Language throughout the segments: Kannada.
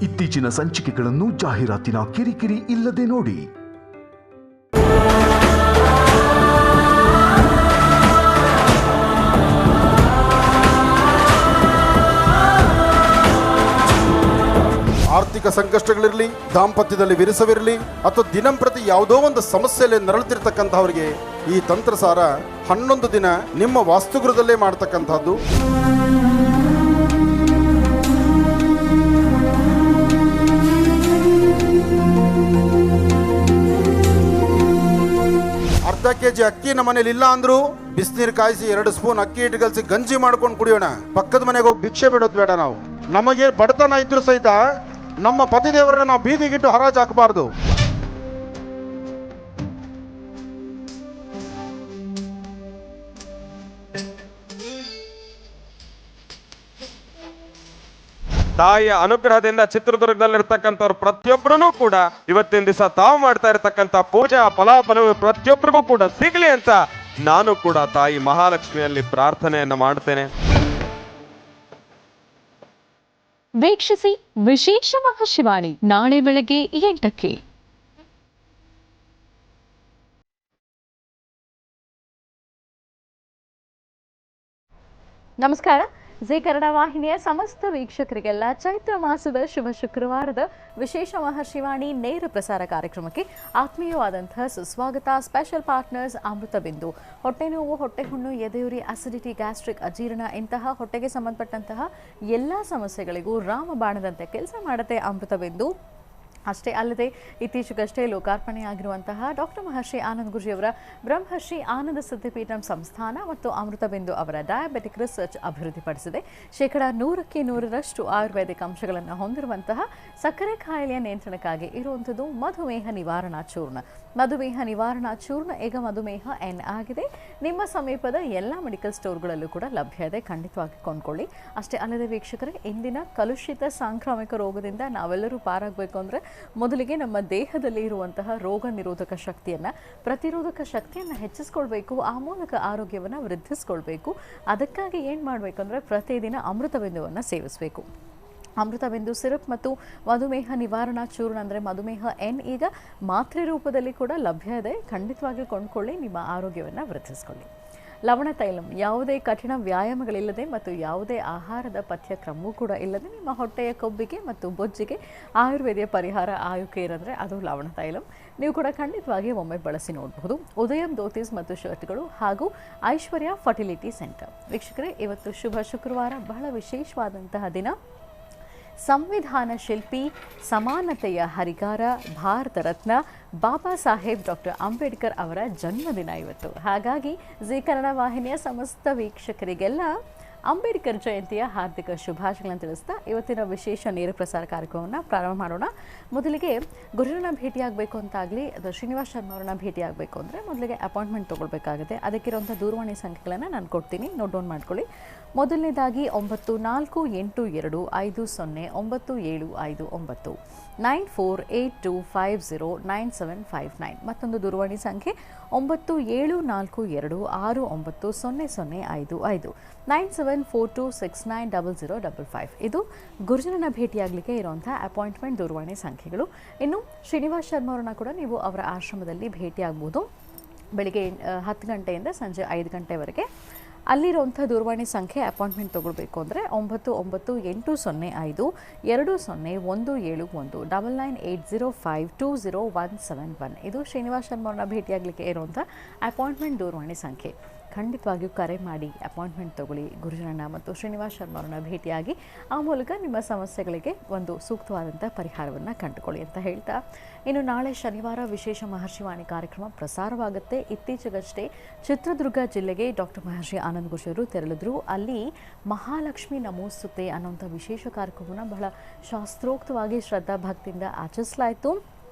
ಇತ್ತೀಚಿನ ಸಂಚಿಕೆಗಳನ್ನು ಜಾಹೀರಾತಿನ ಕಿರಿಕಿರಿ ಇಲ್ಲದೆ ನೋಡಿ. ಆರ್ಥಿಕ ಸಂಕಷ್ಟಗಳಿರಲಿ, ದಾಂಪತ್ಯದಲ್ಲಿ ವಿರಸವಿರಲಿ, ಅಥವಾ ದಿನಂಪ್ರತಿ ಯಾವುದೋ ಒಂದು ಸಮಸ್ಯೆಯಲ್ಲಿ ನರಳುತ್ತಿರ್ತಕ್ಕಂಥವ್ರಿಗೆ ಈ ತಂತ್ರಸಾರ 11 ದಿನ ನಿಮ್ಮ ವಾಸ್ತುಗೃಹದಲ್ಲೇ ಮಾಡ್ತಕ್ಕಂಥದ್ದು. ಅರ್ಧ ಕೆಜಿ ಅಕ್ಕಿ ನಮ್ಮ ಮನೇಲಿ ಇಲ್ಲ ಅಂದ್ರು ಬಿಸಿನೀರು ಕಾಯಿಸಿ 2 ಸ್ಪೂನ್ ಅಕ್ಕಿ ಇಟ್ಕಲ್ಸಿ ಗಂಜಿ ಮಾಡ್ಕೊಂಡು ಕುಡಿಯೋಣ. ಪಕ್ಕದ ಮನೆಗೆ ಹೋಗಿ ಭಿಕ್ಷೆ ಬಿಡೋದು ಬೇಡ. ನಾವು ನಮಗೆ ಬಡತನ ಇದ್ರು ಸಹಿತ ನಮ್ಮ ಪತಿದೇವರನ್ನ ನಾವು ಬೀದಿಗಿಟ್ಟು ಹರಾಜು ಹಾಕಬಾರ್ದು. ತಾಯಿಯ ಅನುಗ್ರಹದಿಂದ ಚಿತ್ರದುರ್ಗದಲ್ಲಿರ್ತಕ್ಕಂಥವ್ರು ಪ್ರತಿಯೊಬ್ಬರೂ ಕೂಡ ಇವತ್ತಿನ ದಿವಸ ತಾವು ಮಾಡ್ತಾ ಇರತಕ್ಕಂಥ ಪೂಜಾ ಫಲಾಫಲವು ಪ್ರತಿಯೊಬ್ಬರಿಗೂ ಕೂಡ ಸಿಗಲಿ ಅಂತ ನಾನು ಕೂಡ ತಾಯಿ ಮಹಾಲಕ್ಷ್ಮಿಯಲ್ಲಿ ಪ್ರಾರ್ಥನೆಯನ್ನ ಮಾಡ್ತೇನೆ. ವೀಕ್ಷಿಸಿ ವಿಶೇಷ ಮಹಾಶಿವಾಣಿ ನಾಳೆ ಬೆಳಗ್ಗೆ 8ಕ್ಕೆ. ನಮಸ್ಕಾರ. ಜಿ ಕನ್ನಡ ವಾಹಿನಿಯ ಸಮಸ್ತ ವೀಕ್ಷಕರಿಗೆಲ್ಲ ಚೈತ್ರ ಮಾಸದ ಶುಭ ಶುಕ್ರವಾರದ ವಿಶೇಷ ಮಹಾಶಿವಾಣಿ ನೇರ ಪ್ರಸಾರ ಕಾರ್ಯಕ್ರಮಕ್ಕೆ ಆತ್ಮೀಯವಾದಂತಹ ಸುಸ್ವಾಗತ. ಸ್ಪೆಷಲ್ ಪಾರ್ಟ್ನರ್ಸ್ ಅಮೃತ ಬಿಂದು. ಹೊಟ್ಟೆ ನೋವು, ಹೊಟ್ಟೆ ಹುಣ್ಣು, ಎದೆಯುರಿ, ಅಸಿಡಿಟಿ, ಗ್ಯಾಸ್ಟ್ರಿಕ್, ಅಜೀರ್ಣ ಇಂತಹ ಹೊಟ್ಟೆಗೆ ಸಂಬಂಧಪಟ್ಟಂತಹ ಎಲ್ಲ ಸಮಸ್ಯೆಗಳಿಗೂ ರಾಮಬಾಣದಂತೆ ಕೆಲಸ ಮಾಡುತ್ತೆ ಅಮೃತ ಬಿಂದು. ಅಷ್ಟೇ ಅಲ್ಲದೆ ಇತ್ತೀಚೆಗಷ್ಟೇ ಲೋಕಾರ್ಪಣೆಯಾಗಿರುವಂತಹ ಡಾಕ್ಟರ್ ಮಹರ್ಷಿ ಆನಂದ್ ಗುರುಜಿಯವರ ಬ್ರಹ್ಮರ್ಷಿ ಆನಂದ ಸಿದ್ಧಿಪೀಠಂ ಸಂಸ್ಥಾನ ಮತ್ತು ಅಮೃತ ಬಿಂದು ಅವರ ಡಯಾಬೆಟಿಕ್ ರಿಸರ್ಚ್ ಅಭಿವೃದ್ಧಿಪಡಿಸಿದೆ. 100% 100% ಆಯುರ್ವೇದಿಕ್ ಅಂಶಗಳನ್ನು ಹೊಂದಿರುವಂತಹ ಸಕ್ಕರೆ ಕಾಯಿಲೆಯ ನಿಯಂತ್ರಣಕ್ಕಾಗಿ ಇರುವಂಥದ್ದು ಮಧುಮೇಹ ನಿವಾರಣಾ ಚೂರ್ಣ. ಮಧುಮೇಹ ನಿವಾರಣಾ ಚೂರ್ಣ ಈಗ ಮಧುಮೇಹ ಎನ್ ಆಗಿದೆ. ನಿಮ್ಮ ಸಮೀಪದ ಎಲ್ಲ ಮೆಡಿಕಲ್ ಸ್ಟೋರ್ಗಳಲ್ಲೂ ಕೂಡ ಲಭ್ಯ ಇದೆ, ಖಂಡಿತವಾಗಿ ಕೊಂಡ್ಕೊಳ್ಳಿ. ಅಷ್ಟೇ ಅಲ್ಲದೆ ವೀಕ್ಷಕರೇ, ಇಂದಿನ ಕಲುಷಿತ ಸಾಂಕ್ರಾಮಿಕ ರೋಗದಿಂದ ನಾವೆಲ್ಲರೂ ಪಾರಾಗಬೇಕು ಅಂದರೆ ಮೊದಲಿಗೆ ನಮ್ಮ ದೇಹದಲ್ಲಿ ಇರುವಂತಹ ರೋಗ ನಿರೋಧಕ ಶಕ್ತಿಯನ್ನು, ಪ್ರತಿರೋಧಕ ಶಕ್ತಿಯನ್ನು ಹೆಚ್ಚಿಸ್ಕೊಳ್ಬೇಕು. ಆ ಮೂಲಕ ಆರೋಗ್ಯವನ್ನು ವೃದ್ಧಿಸ್ಕೊಳ್ಬೇಕು. ಅದಕ್ಕಾಗಿ ಏನು ಮಾಡಬೇಕು ಅಂದರೆ ಪ್ರತಿದಿನ ಅಮೃತ ಬಿಂದುವನ್ನು ಸೇವಿಸಬೇಕು. ಅಮೃತ ಬಿಂದು ಸಿರಪ್ ಮತ್ತು ಮಧುಮೇಹ ನಿವಾರಣಾ ಚೂರ್ಣ ಅಂದರೆ ಮಧುಮೇಹ ಎನ್ ಈಗ ಮಾತ್ರೆ ರೂಪದಲ್ಲಿ ಕೂಡ ಲಭ್ಯ ಇದೆ, ಖಂಡಿತವಾಗಿ ಕೊಂಡ್ಕೊಳ್ಳಿ. ನಿಮ್ಮ ಆರೋಗ್ಯವನ್ನು ವೃದ್ಧಿಸ್ಕೊಳ್ಳಿ. ಲವಣ ತೈಲಂ, ಯಾವುದೇ ಕಠಿಣ ವ್ಯಾಯಾಮಗಳಿಲ್ಲದೆ ಮತ್ತು ಯಾವುದೇ ಆಹಾರದ ಪಥ್ಯಕ್ರಮವೂ ಕೂಡ ಇಲ್ಲದೆ ನಿಮ್ಮ ಹೊಟ್ಟೆಯ ಕೊಬ್ಬಿಗೆ ಮತ್ತು ಬೊಜ್ಜಿಗೆ ಆಯುರ್ವೇದಿಯ ಪರಿಹಾರ ಆಯುಕೇರ್ ಅಂದರೆ ಅದು ಲವಣ ತೈಲಂ. ನೀವು ಕೂಡ ಖಂಡಿತವಾಗಿ ಒಮ್ಮೆ ಬಳಸಿ ನೋಡಬಹುದು. ಉದಯಂ ಧೋತೀಸ್ ಮತ್ತು ಶರ್ಟ್ಗಳು ಹಾಗೂ ಐಶ್ವರ್ಯ ಫರ್ಟಿಲಿಟಿ ಸೆಂಟರ್. ವೀಕ್ಷಕರೇ, ಇವತ್ತು ಶುಭ ಶುಕ್ರವಾರ, ಬಹಳ ವಿಶೇಷವಾದಂತಹ ದಿನ. ಸಂವಿಧಾನ ಶಿಲ್ಪಿ, ಸಮಾನತೆಯ ಹರಿಕಾರ, ಭಾರತ ರತ್ನ ಬಾಬಾ ಸಾಹೇಬ್ ಡಾಕ್ಟರ್ ಅಂಬೇಡ್ಕರ್ ಅವರ ಜನ್ಮದಿನ ಇವತ್ತು. ಹಾಗಾಗಿ ಜಿ ಕನ್ನಡ ವಾಹಿನಿಯ ಸಮಸ್ತ ವೀಕ್ಷಕರಿಗೆಲ್ಲ ಅಂಬೇಡ್ಕರ್ ಜಯಂತಿಯ ಹಾರ್ದಿಕ ಶುಭಾಶಯಗಳನ್ನು ತಿಳಿಸ್ತಾ ಇವತ್ತಿನ ವಿಶೇಷ ನೇರ ಪ್ರಸಾರ ಕಾರ್ಯಕ್ರಮವನ್ನು ಪ್ರಾರಂಭ ಮಾಡೋಣ. ಮೊದಲಿಗೆ ಗುರುರನ್ನ ಭೇಟಿಯಾಗಬೇಕು ಅಂತಾಗಲಿ ಅಥವಾ ಶ್ರೀನಿವಾಸ್ ಶರ್ಮಾ ಅವರನ್ನ ಭೇಟಿಯಾಗಬೇಕು ಅಂದರೆ ಮೊದಲಿಗೆ ಅಪಾಯಿಂಟ್ಮೆಂಟ್ ತೊಗೊಳ್ಬೇಕಾಗುತ್ತೆ. ಅದಕ್ಕಿರುವಂಥ ದೂರವಾಣಿ ಸಂಖ್ಯೆಗಳನ್ನು ನಾನು ಕೊಡ್ತೀನಿ, ನೋಟ್ ಡೌನ್ ಮಾಡ್ಕೊಳ್ಳಿ. ಮೊದಲನೇದಾಗಿ 9482509759 9482509759. ಮತ್ತೊಂದು ದೂರವಾಣಿ ಸಂಖ್ಯೆ 9742690055 9742690055. ಇದು ಗುರುಜನನ ಭೇಟಿಯಾಗಲಿಕ್ಕೆ ಇರುವಂಥ ಅಪಾಯಿಂಟ್ಮೆಂಟ್ ದೂರವಾಣಿ ಸಂಖ್ಯೆಗಳು. ಇನ್ನು ಶ್ರೀನಿವಾಸ್ ಶರ್ಮಾ ಅವರನ್ನ ಕೂಡ ನೀವು ಅವರ ಆಶ್ರಮದಲ್ಲಿ ಭೇಟಿಯಾಗಬಹುದು. ಬೆಳಿಗ್ಗೆ 10 ಗಂಟೆಯಿಂದ ಸಂಜೆ 5 ಗಂಟೆವರೆಗೆ. ಅಲ್ಲಿರುವಂಥ ದೂರವಾಣಿ ಸಂಖ್ಯೆ ಅಪಾಯಿಂಟ್ಮೆಂಟ್ ತೊಗೊಳ್ಬೇಕು ಅಂದರೆ 9980520171 9980520171. ಇದು ಶ್ರೀನಿವಾಸ್ ಶರ್ಮಾ ಅವರನ್ನ ಭೇಟಿಯಾಗಲಿಕ್ಕೆ ಇರುವಂಥ ಅಪಾಯಿಂಟ್ಮೆಂಟ್ ದೂರವಾಣಿ ಸಂಖ್ಯೆ. ಖಂಡಿತವಾಗಿಯೂ ಕರೆ ಮಾಡಿ ಅಪಾಯಿಂಟ್ಮೆಂಟ್ ತೊಗೊಳ್ಳಿ. ಗುರುಜನನ ಮತ್ತು ಶ್ರೀನಿವಾಸ್ ಶರ್ಮಾ ಅವರನ್ನ ಭೇಟಿಯಾಗಿ ಆ ಮೂಲಕ ನಿಮ್ಮ ಸಮಸ್ಯೆಗಳಿಗೆ ಒಂದು ಸೂಕ್ತವಾದಂಥ ಪರಿಹಾರವನ್ನು ಕಂಡುಕೊಳ್ಳಿ ಅಂತ ಹೇಳ್ತಾ, ಇನ್ನು ನಾಳೆ ಶನಿವಾರ ವಿಶೇಷ ಮಹರ್ಷಿವಾಣಿ ಕಾರ್ಯಕ್ರಮ ಪ್ರಸಾರವಾಗುತ್ತೆ. ಇತ್ತೀಚೆಗಷ್ಟೇ ಚಿತ್ರದುರ್ಗ ಜಿಲ್ಲೆಗೆ ಡಾಕ್ಟರ್ ಮಹರ್ಷಿ ಆನಂದ್ ಗುರುಜಿಯವರು ತೆರಳಿದ್ರು. ಅಲ್ಲಿ ಮಹಾಲಕ್ಷ್ಮಿ ನಮೋಸ್ತುತೆ ಅನ್ನೋಂಥ ವಿಶೇಷ ಕಾರ್ಯಕ್ರಮವನ್ನು ಬಹಳ ಶಾಸ್ತ್ರೋಕ್ತವಾಗಿ ಶ್ರದ್ಧಾ ಭಕ್ತಿಯಿಂದ ಆಚರಿಸಲಾಯಿತು.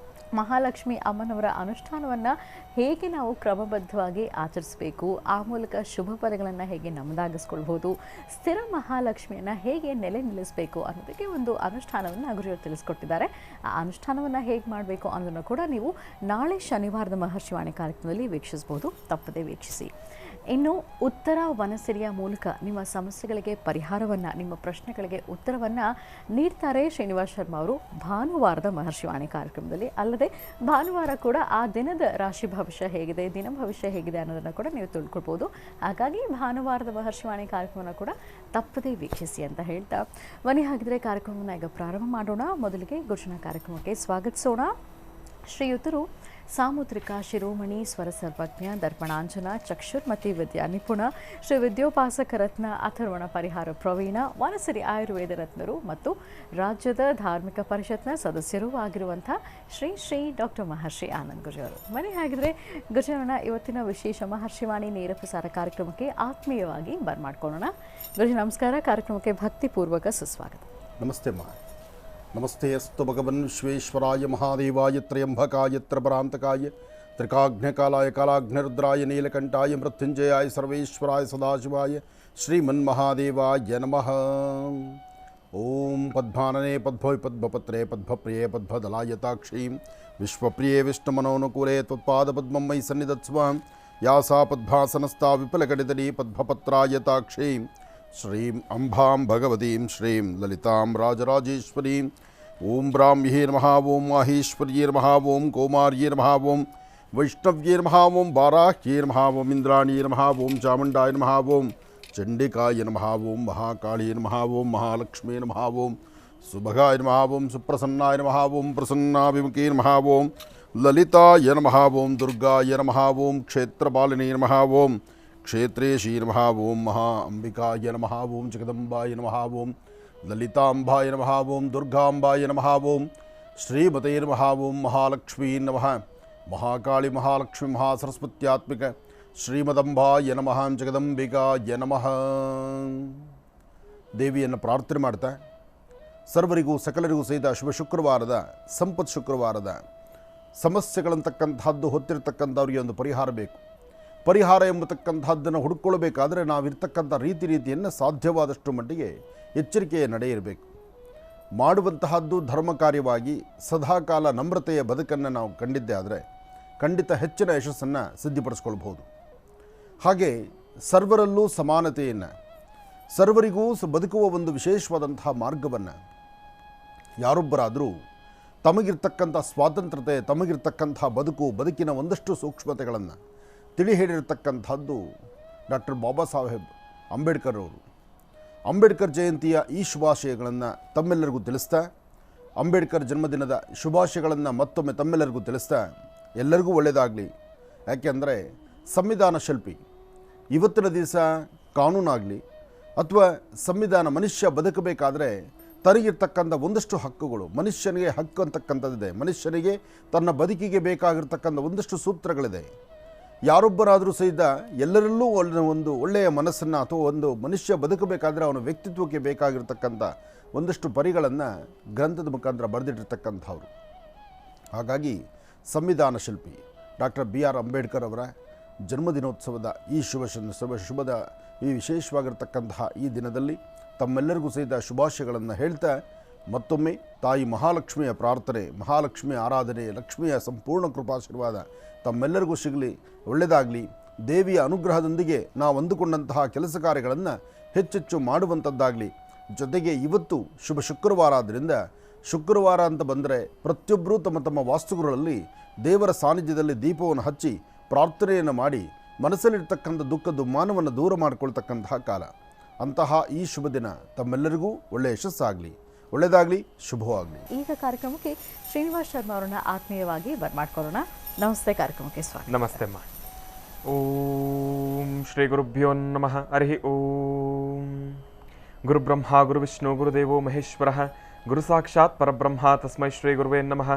ಮಹಾಲಕ್ಷ್ಮಿ ಅಮ್ಮನವರ ಅನುಷ್ಠಾನವನ್ನು ಹೇಗೆ ನಾವು ಕ್ರಮಬದ್ಧವಾಗಿ ಆಚರಿಸಬೇಕು, ಆ ಮೂಲಕ ಶುಭ ಫಲಗಳನ್ನು ಹೇಗೆ ನಮ್ಮದಾಗಿಸ್ಕೊಳ್ಬೋದು, ಸ್ಥಿರ ಮಹಾಲಕ್ಷ್ಮಿಯನ್ನು ಹೇಗೆ ನಿಲ್ಲಿಸಬೇಕು ಅನ್ನೋದಕ್ಕೆ ಒಂದು ಅನುಷ್ಠಾನವನ್ನು ಗುರುಗಳು ತಿಳಿಸ್ಕೊಟ್ಟಿದ್ದಾರೆ. ಆ ಅನುಷ್ಠಾನವನ್ನು ಹೇಗೆ ಮಾಡಬೇಕು ಅನ್ನೋದನ್ನು ಕೂಡ ನೀವು ನಾಳೆ ಶನಿವಾರದ ಮಹರ್ಷಿವಾಣಿ ಕಾರ್ಯಕ್ರಮದಲ್ಲಿ ವೀಕ್ಷಿಸ್ಬೋದು. ತಪ್ಪದೇ ವೀಕ್ಷಿಸಿ. ಇನ್ನು ಉತ್ತರ ವನಸಿರಿಯ ಮೂಲಕ ನಿಮ್ಮ ಸಮಸ್ಯೆಗಳಿಗೆ ಪರಿಹಾರವನ್ನು, ನಿಮ್ಮ ಪ್ರಶ್ನೆಗಳಿಗೆ ಉತ್ತರವನ್ನು ನೀಡ್ತಾರೆ ಶ್ರೀನಿವಾಸ್ ಶರ್ಮಾ ಅವರು ಭಾನುವಾರದ ಮಹರ್ಷಿವಾಣಿ ಕಾರ್ಯಕ್ರಮದಲ್ಲಿ. ಅಲ್ಲದೆ ಭಾನುವಾರ ಕೂಡ ಆ ದಿನದ ರಾಶಿ ಭವಿಷ್ಯ ಹೇಗಿದೆ, ದಿನ ಭವಿಷ್ಯ ಹೇಗಿದೆ ಅನ್ನೋದನ್ನು ಕೂಡ ನೀವು ತಿಳ್ಕೊಳ್ಬೋದು. ಹಾಗಾಗಿ ಭಾನುವಾರದ ಮಹರ್ಷಿವಾಣಿ ಕಾರ್ಯಕ್ರಮವನ್ನು ಕೂಡ ತಪ್ಪದೇ ವೀಕ್ಷಿಸಿ ಅಂತ ಹೇಳ್ತಾ ಬನ್ನಿ ಹಾಗಿದ್ರೆ ಕಾರ್ಯಕ್ರಮವನ್ನು ಈಗ ಪ್ರಾರಂಭ ಮಾಡೋಣ. ಮೊದಲಿಗೆ ಗುರುಜನ ಕಾರ್ಯಕ್ರಮಕ್ಕೆ ಸ್ವಾಗತಿಸೋಣ. ಶ್ರೀಯುತರು ಸಾಮುದ್ರಿಕ ಶಿರೋಮಣಿ ಸ್ವರ ಸರ್ವಜ್ಞ ದರ್ಪಣಾಂಜನ ಚಕ್ಷುರ್ಮತಿ ವಿದ್ಯಾ ನಿಪುಣ ಶ್ರೀ ವಿದ್ಯೋಪಾಸಕ ರತ್ನ ಅಥರ್ವಣ ಪರಿಹಾರ ಪ್ರವೀಣ ವನಸಿರಿ ಆಯುರ್ವೇದ ರತ್ನರು ಮತ್ತು ರಾಜ್ಯದ ಧಾರ್ಮಿಕ ಪರಿಷತ್ನ ಸದಸ್ಯರೂ ಆಗಿರುವಂಥ ಶ್ರೀ ಶ್ರೀ ಡಾಕ್ಟರ್ ಮಹರ್ಷಿ ಆನಂದ್ ಗುರುಜವರು. ಮನೆ ಹಾಗಿದ್ರೆ ಗುರುಜರನ್ನ ಇವತ್ತಿನ ವಿಶೇಷ ಮಹರ್ಷಿವಾಣಿ ನೇರ ಪ್ರಸಾರ ಕಾರ್ಯಕ್ರಮಕ್ಕೆ ಆತ್ಮೀಯವಾಗಿ ಬರ್ಮಾಡ್ಕೊಳ್ಳೋಣ. ಗುರುಜಿ ನಮಸ್ಕಾರ. ಕಾರ್ಯಕ್ರಮಕ್ಕೆ ಭಕ್ತಿಪೂರ್ವಕ ಸುಸ್ವಾಗತ. ನಮಸ್ತೆ ಮಾ. ನಮಸ್ತೆ ಅಸ್ತು ಭಗವನ್ ವಿಶ್ವೇಶ್ವರಾಯ ಮಹಾದೇವಾಯ ತ್ರಯಂಬಕಾಯ ತ್ರಪರಾಂತಕಾಯ ತ್ರಿಕಾಗ್ನಿಕಾಲಾಯ ಕಾಲಾಗ್ನಿರುದ್ರಾಯ ನೀಲಕಂಠಾಯ ಮೃತ್ಯುಂಜಯಾಯ ಸರ್ವೇಶ್ವರಾಯ ಸದಾಶಿವಾಯ ಶ್ರೀಮನ್ಮಹಾದೇವಾಯ ನಮಃ. ಓಂ ಪದ್ಮಾನನೆ ಪದ್ಭವಿ ಪದ್ಮಪತ್ರೆ ಪದ್ಮಪ್ರಿಯೆ ಪದ್ಮದಲಾಯತಾಕ್ಷೀಂ ವಿಶ್ವಪ್ರಿಯೆ ವಿಷ್ಣುಮನೋನುಕೂಲೆ ತ್ವತ್ಪಾದಪದ್ಮಂ ಮಯಿ ಸನ್ನಿಧತ್ಸ್ವ ಯಾ ಸಾ ಪದ್ಮಾಸನಸ್ಥಾ ವಿಪುಲಗಡಿತಲಿ ಪದ್ಮಪತ್ರಾಯತಾಕ್ಷೀಂ ಶ್ರೀಂ ಅಂಬಾಂ ಭಗವತೀಂ ಶ್ರೀಂ ಲಲಿತಾಂ ರಾಜರಾಜೇಶ್ವರೀಂ. ಓಂ ಬ್ರಾಹ್ಮ್ಯೇ ನಮಃ ಓಂ ಮಾಹೇಶ್ವರ್ಯೇ ನಮಃ ಓಂ ಕೌಮಾರ್ಯೇ ನಮಃ ಓಂ ವೈಷ್ಣವ್ಯೇ ನಮಃ ಓಂ ವಾರಾಹ್ಯೇ ನಮಃ ಓಂ ಇಂದ್ರಾಣಿಯೇ ನಮಃ ಓಂ ಚಾಮುಂಡಾಯ ನಮಃ ಓಂ ಚಂಡಿಕಾಯ ನಮಃ ಓಂ ಮಹಾಕಾಳಿಯೇ ನಮಃ ಓಂ ಮಹಾಲಕ್ಷ್ಮೀ ನಮಃ ಓಂ ಸುಭಗಾಯ ನಮಃ ಓಂ ಸುಪ್ರಸನ್ನಾಯ ನಮಃ ಓಂ ಪ್ರಸನ್ನಾಭಿಮುಖೇ ನಮಃ ಓಂ ಲಲಿತಾಯ ನಮಃ ಓಂ ದುರ್ಗಾಯ ನಮಃ ಓಂ ಕ್ಷೇತ್ರಪಾಲಿನೇ ನಮಃ ಓಂ ಕ್ಷೇತ್ರೇಶೀ ನಮಃ ಓಂ ಮಹಾ ಅಂಬಿಕಾಯ ನಮಃ ಓಂ ಜಗದಂಬಾಯ ನಮಃ ಓಂ ಲಲಿತಾಂಬಾಯ ನಮಃ ಓಂ ದುರ್ಗಾಂಬಾಯ ನಮಃ ಓಂ ಶ್ರೀಮತೇ ನಮಃ ಓಂ ಮಹಾಲಕ್ಷ್ಮೀ ನಮಃ ಮಹಾಕಾಳಿ ಮಹಾಲಕ್ಷ್ಮಿ ಮಹಾಸರಸ್ವತ್ಯಾತ್ಮಿಕ ಶ್ರೀಮದಂಬಾಯ ನಮಃ ಜಗದಂಬಿಕಾಯ ನಮಃ. ದೇವಿಯನ್ನು ಪ್ರಾರ್ಥನೆ ಮಾಡ್ತಾ ಸರ್ವರಿಗೂ ಸಕಲರಿಗೂ ಸಹಿತ ಶುಭ ಶುಕ್ರವಾರದ ಸಂಪತ್ ಶುಕ್ರವಾರದ ಸಮಸ್ಯೆಗಳಂತಕ್ಕಂಥದ್ದು ಹೊತ್ತಿರತಕ್ಕಂಥವ್ರಿಗೆ ಒಂದು ಪರಿಹಾರ ಬೇಕು. ಪರಿಹಾರ ಎಂಬತಕ್ಕಂಥದ್ದನ್ನು ಹುಡುಕೊಳ್ಳಬೇಕಾದ್ರೆ ನಾವಿರ್ತಕ್ಕಂಥ ರೀತಿಯನ್ನು ಸಾಧ್ಯವಾದಷ್ಟು ಮಟ್ಟಿಗೆ ಎಚ್ಚರಿಕೆಯ ನಡೆ ಇರಬೇಕು. ಮಾಡುವಂತಹದ್ದು ಧರ್ಮ ಕಾರ್ಯವಾಗಿ ಸದಾಕಾಲ ನಮ್ರತೆಯ ಬದುಕನ್ನು ನಾವು ಕಂಡಿದ್ದೇ ಆದರೆ ಖಂಡಿತ ಹೆಚ್ಚಿನ ಯಶಸ್ಸನ್ನು ಸಿದ್ಧಿಪಡಿಸ್ಕೊಳ್ಬೋದು. ಹಾಗೆ ಸರ್ವರಲ್ಲೂ ಸಮಾನತೆಯನ್ನು, ಸರ್ವರಿಗೂ ಬದುಕುವ ಒಂದು ವಿಶೇಷವಾದಂತಹ ಮಾರ್ಗವನ್ನು ಯಾರೊಬ್ಬರಾದರೂ ತಮಗಿರ್ತಕ್ಕಂಥ ಸ್ವಾತಂತ್ರ್ಯತೆ, ತಮಗಿರ್ತಕ್ಕಂಥ ಬದುಕಿನ ಒಂದಷ್ಟು ಸೂಕ್ಷ್ಮತೆಗಳನ್ನು ತಿಳಿ ಹೇಳಿರತಕ್ಕಂಥದ್ದು ಡಾಕ್ಟರ್ ಬಾಬಾ ಸಾಹೇಬ್ ಅಂಬೇಡ್ಕರ್ ಅವರು. ಅಂಬೇಡ್ಕರ್ ಜಯಂತಿಯ ಈ ಶುಭಾಶಯಗಳನ್ನು ತಮ್ಮೆಲ್ಲರಿಗೂ ತಿಳಿಸ್ತಾ, ಅಂಬೇಡ್ಕರ್ ಜನ್ಮದಿನದ ಶುಭಾಶಯಗಳನ್ನು ಮತ್ತೊಮ್ಮೆ ತಮ್ಮೆಲ್ಲರಿಗೂ ತಿಳಿಸ್ತಾ, ಎಲ್ಲರಿಗೂ ಒಳ್ಳೆಯದಾಗಲಿ. ಯಾಕೆಂದರೆ ಸಂವಿಧಾನ ಶಿಲ್ಪಿ ಇವತ್ತಿನ ದಿವಸ ಕಾನೂನಾಗಲಿ ಅಥವಾ ಸಂವಿಧಾನ ಮನುಷ್ಯ ಬದುಕಬೇಕಾದ್ರೆ ತನಗಿರ್ತಕ್ಕಂಥ ಒಂದಷ್ಟು ಹಕ್ಕುಗಳು, ಮನುಷ್ಯನಿಗೆ ಹಕ್ಕು ಅಂತಕ್ಕಂಥದ್ದಿದೆ. ಮನುಷ್ಯನಿಗೆ ತನ್ನ ಬದುಕಿಗೆ ಬೇಕಾಗಿರ್ತಕ್ಕಂಥ ಒಂದಷ್ಟು ಸೂತ್ರಗಳಿದೆ. ಯಾರೊಬ್ಬರಾದರೂ ಸಹಿತ ಎಲ್ಲರಲ್ಲೂ ಒಂದು ಒಳ್ಳೆಯ ಮನಸ್ಸನ್ನು ಅಥವಾ ಒಂದು ಮನುಷ್ಯ ಬದುಕಬೇಕಾದ್ರೆ ಅವನ ವ್ಯಕ್ತಿತ್ವಕ್ಕೆ ಬೇಕಾಗಿರ್ತಕ್ಕಂಥ ಒಂದಷ್ಟು ಪರಿಗಳನ್ನು ಗ್ರಂಥದ ಮುಖಾಂತರ ಬರೆದಿಟ್ಟಿರ್ತಕ್ಕಂಥವ್ರು. ಹಾಗಾಗಿ ಸಂವಿಧಾನ ಶಿಲ್ಪಿ ಡಾಕ್ಟರ್ BR ಅಂಬೇಡ್ಕರ್ ಅವರ ಜನ್ಮದಿನೋತ್ಸವದ ಈ ಶುಭದ ಈ ವಿಶೇಷವಾಗಿರ್ತಕ್ಕಂತಹ ಈ ದಿನದಲ್ಲಿ ತಮ್ಮೆಲ್ಲರಿಗೂ ಸಹಿತ ಶುಭಾಶಯಗಳನ್ನು ಹೇಳ್ತಾ ಮತ್ತೊಮ್ಮೆ ತಾಯಿ ಮಹಾಲಕ್ಷ್ಮಿಯ ಪ್ರಾರ್ಥನೆ, ಮಹಾಲಕ್ಷ್ಮಿಯ ಆರಾಧನೆ, ಲಕ್ಷ್ಮಿಯ ಸಂಪೂರ್ಣ ಕೃಪಾಶೀರ್ವಾದ ತಮ್ಮೆಲ್ಲರಿಗೂ ಸಿಗಲಿ, ಒಳ್ಳೆಯದಾಗಲಿ. ದೇವಿಯ ಅನುಗ್ರಹದೊಂದಿಗೆ ನಾವು ಅಂದುಕೊಂಡಂತಹ ಕೆಲಸ ಕಾರ್ಯಗಳನ್ನು ಹೆಚ್ಚೆಚ್ಚು ಮಾಡುವಂಥದ್ದಾಗಲಿ. ಜೊತೆಗೆ ಇವತ್ತು ಶುಭ ಶುಕ್ರವಾರ ಆದ್ದರಿಂದ ಶುಕ್ರವಾರ ಅಂತ ಬಂದರೆ ಪ್ರತಿಯೊಬ್ಬರೂ ತಮ್ಮ ತಮ್ಮ ವಾಸ್ತುಗಳಲ್ಲಿ ದೇವರ ಸಾನ್ನಿಧ್ಯದಲ್ಲಿ ದೀಪವನ್ನು ಹಚ್ಚಿ ಪ್ರಾರ್ಥನೆಯನ್ನು ಮಾಡಿ ಮನಸ್ಸಲ್ಲಿರ್ತಕ್ಕಂಥ ದುಃಖವನ್ನು ದೂರ ಮಾಡಿಕೊಳ್ತಕ್ಕಂತಹ ಕಾಲ. ಅಂತಹ ಈ ಶುಭ ದಿನ ತಮ್ಮೆಲ್ಲರಿಗೂ ಒಳ್ಳೆಯ ಯಶಸ್ಸಾಗಲಿ, ಒಳ್ಳೆಯದಾಗಲಿ, ಶುಭವಾಗಲಿ. ಈಗ ಕಾರ್ಯಕ್ರಮಕ್ಕೆ ಶ್ರೀನಿವಾಸ್ ಶರ್ಮಾ ಅವರನ್ನ ಆತ್ಮೀಯವಾಗಿ ಬರ್ಮಾಡ್ಕೊಳ್ಳೋಣ. ನಮಸ್ತೆ. ಕಾರ್ಯಕ್ರಮಕ್ಕೆ ಸ್ವಾಗತ. ನಮಸ್ತೆ ಅಮ್ಮ. ಓಂ ಶ್ರೀ ಗುರುಭ್ಯೋ ನಮಃ. ಹರಿ ಓಂ. ಗುರು ಬ್ರಹ್ಮ ಗುರು ವಿಷ್ಣು ಗುರುದೇವೋ ಮಹೇಶ್ವರ ಗುರು ಸಾಕ್ಷಾತ್ ಪರಬ್ರಹ್ಮ ತಸ್ಮೈ ಶ್ರೀ ಗುರುವೇ ನಮಃ.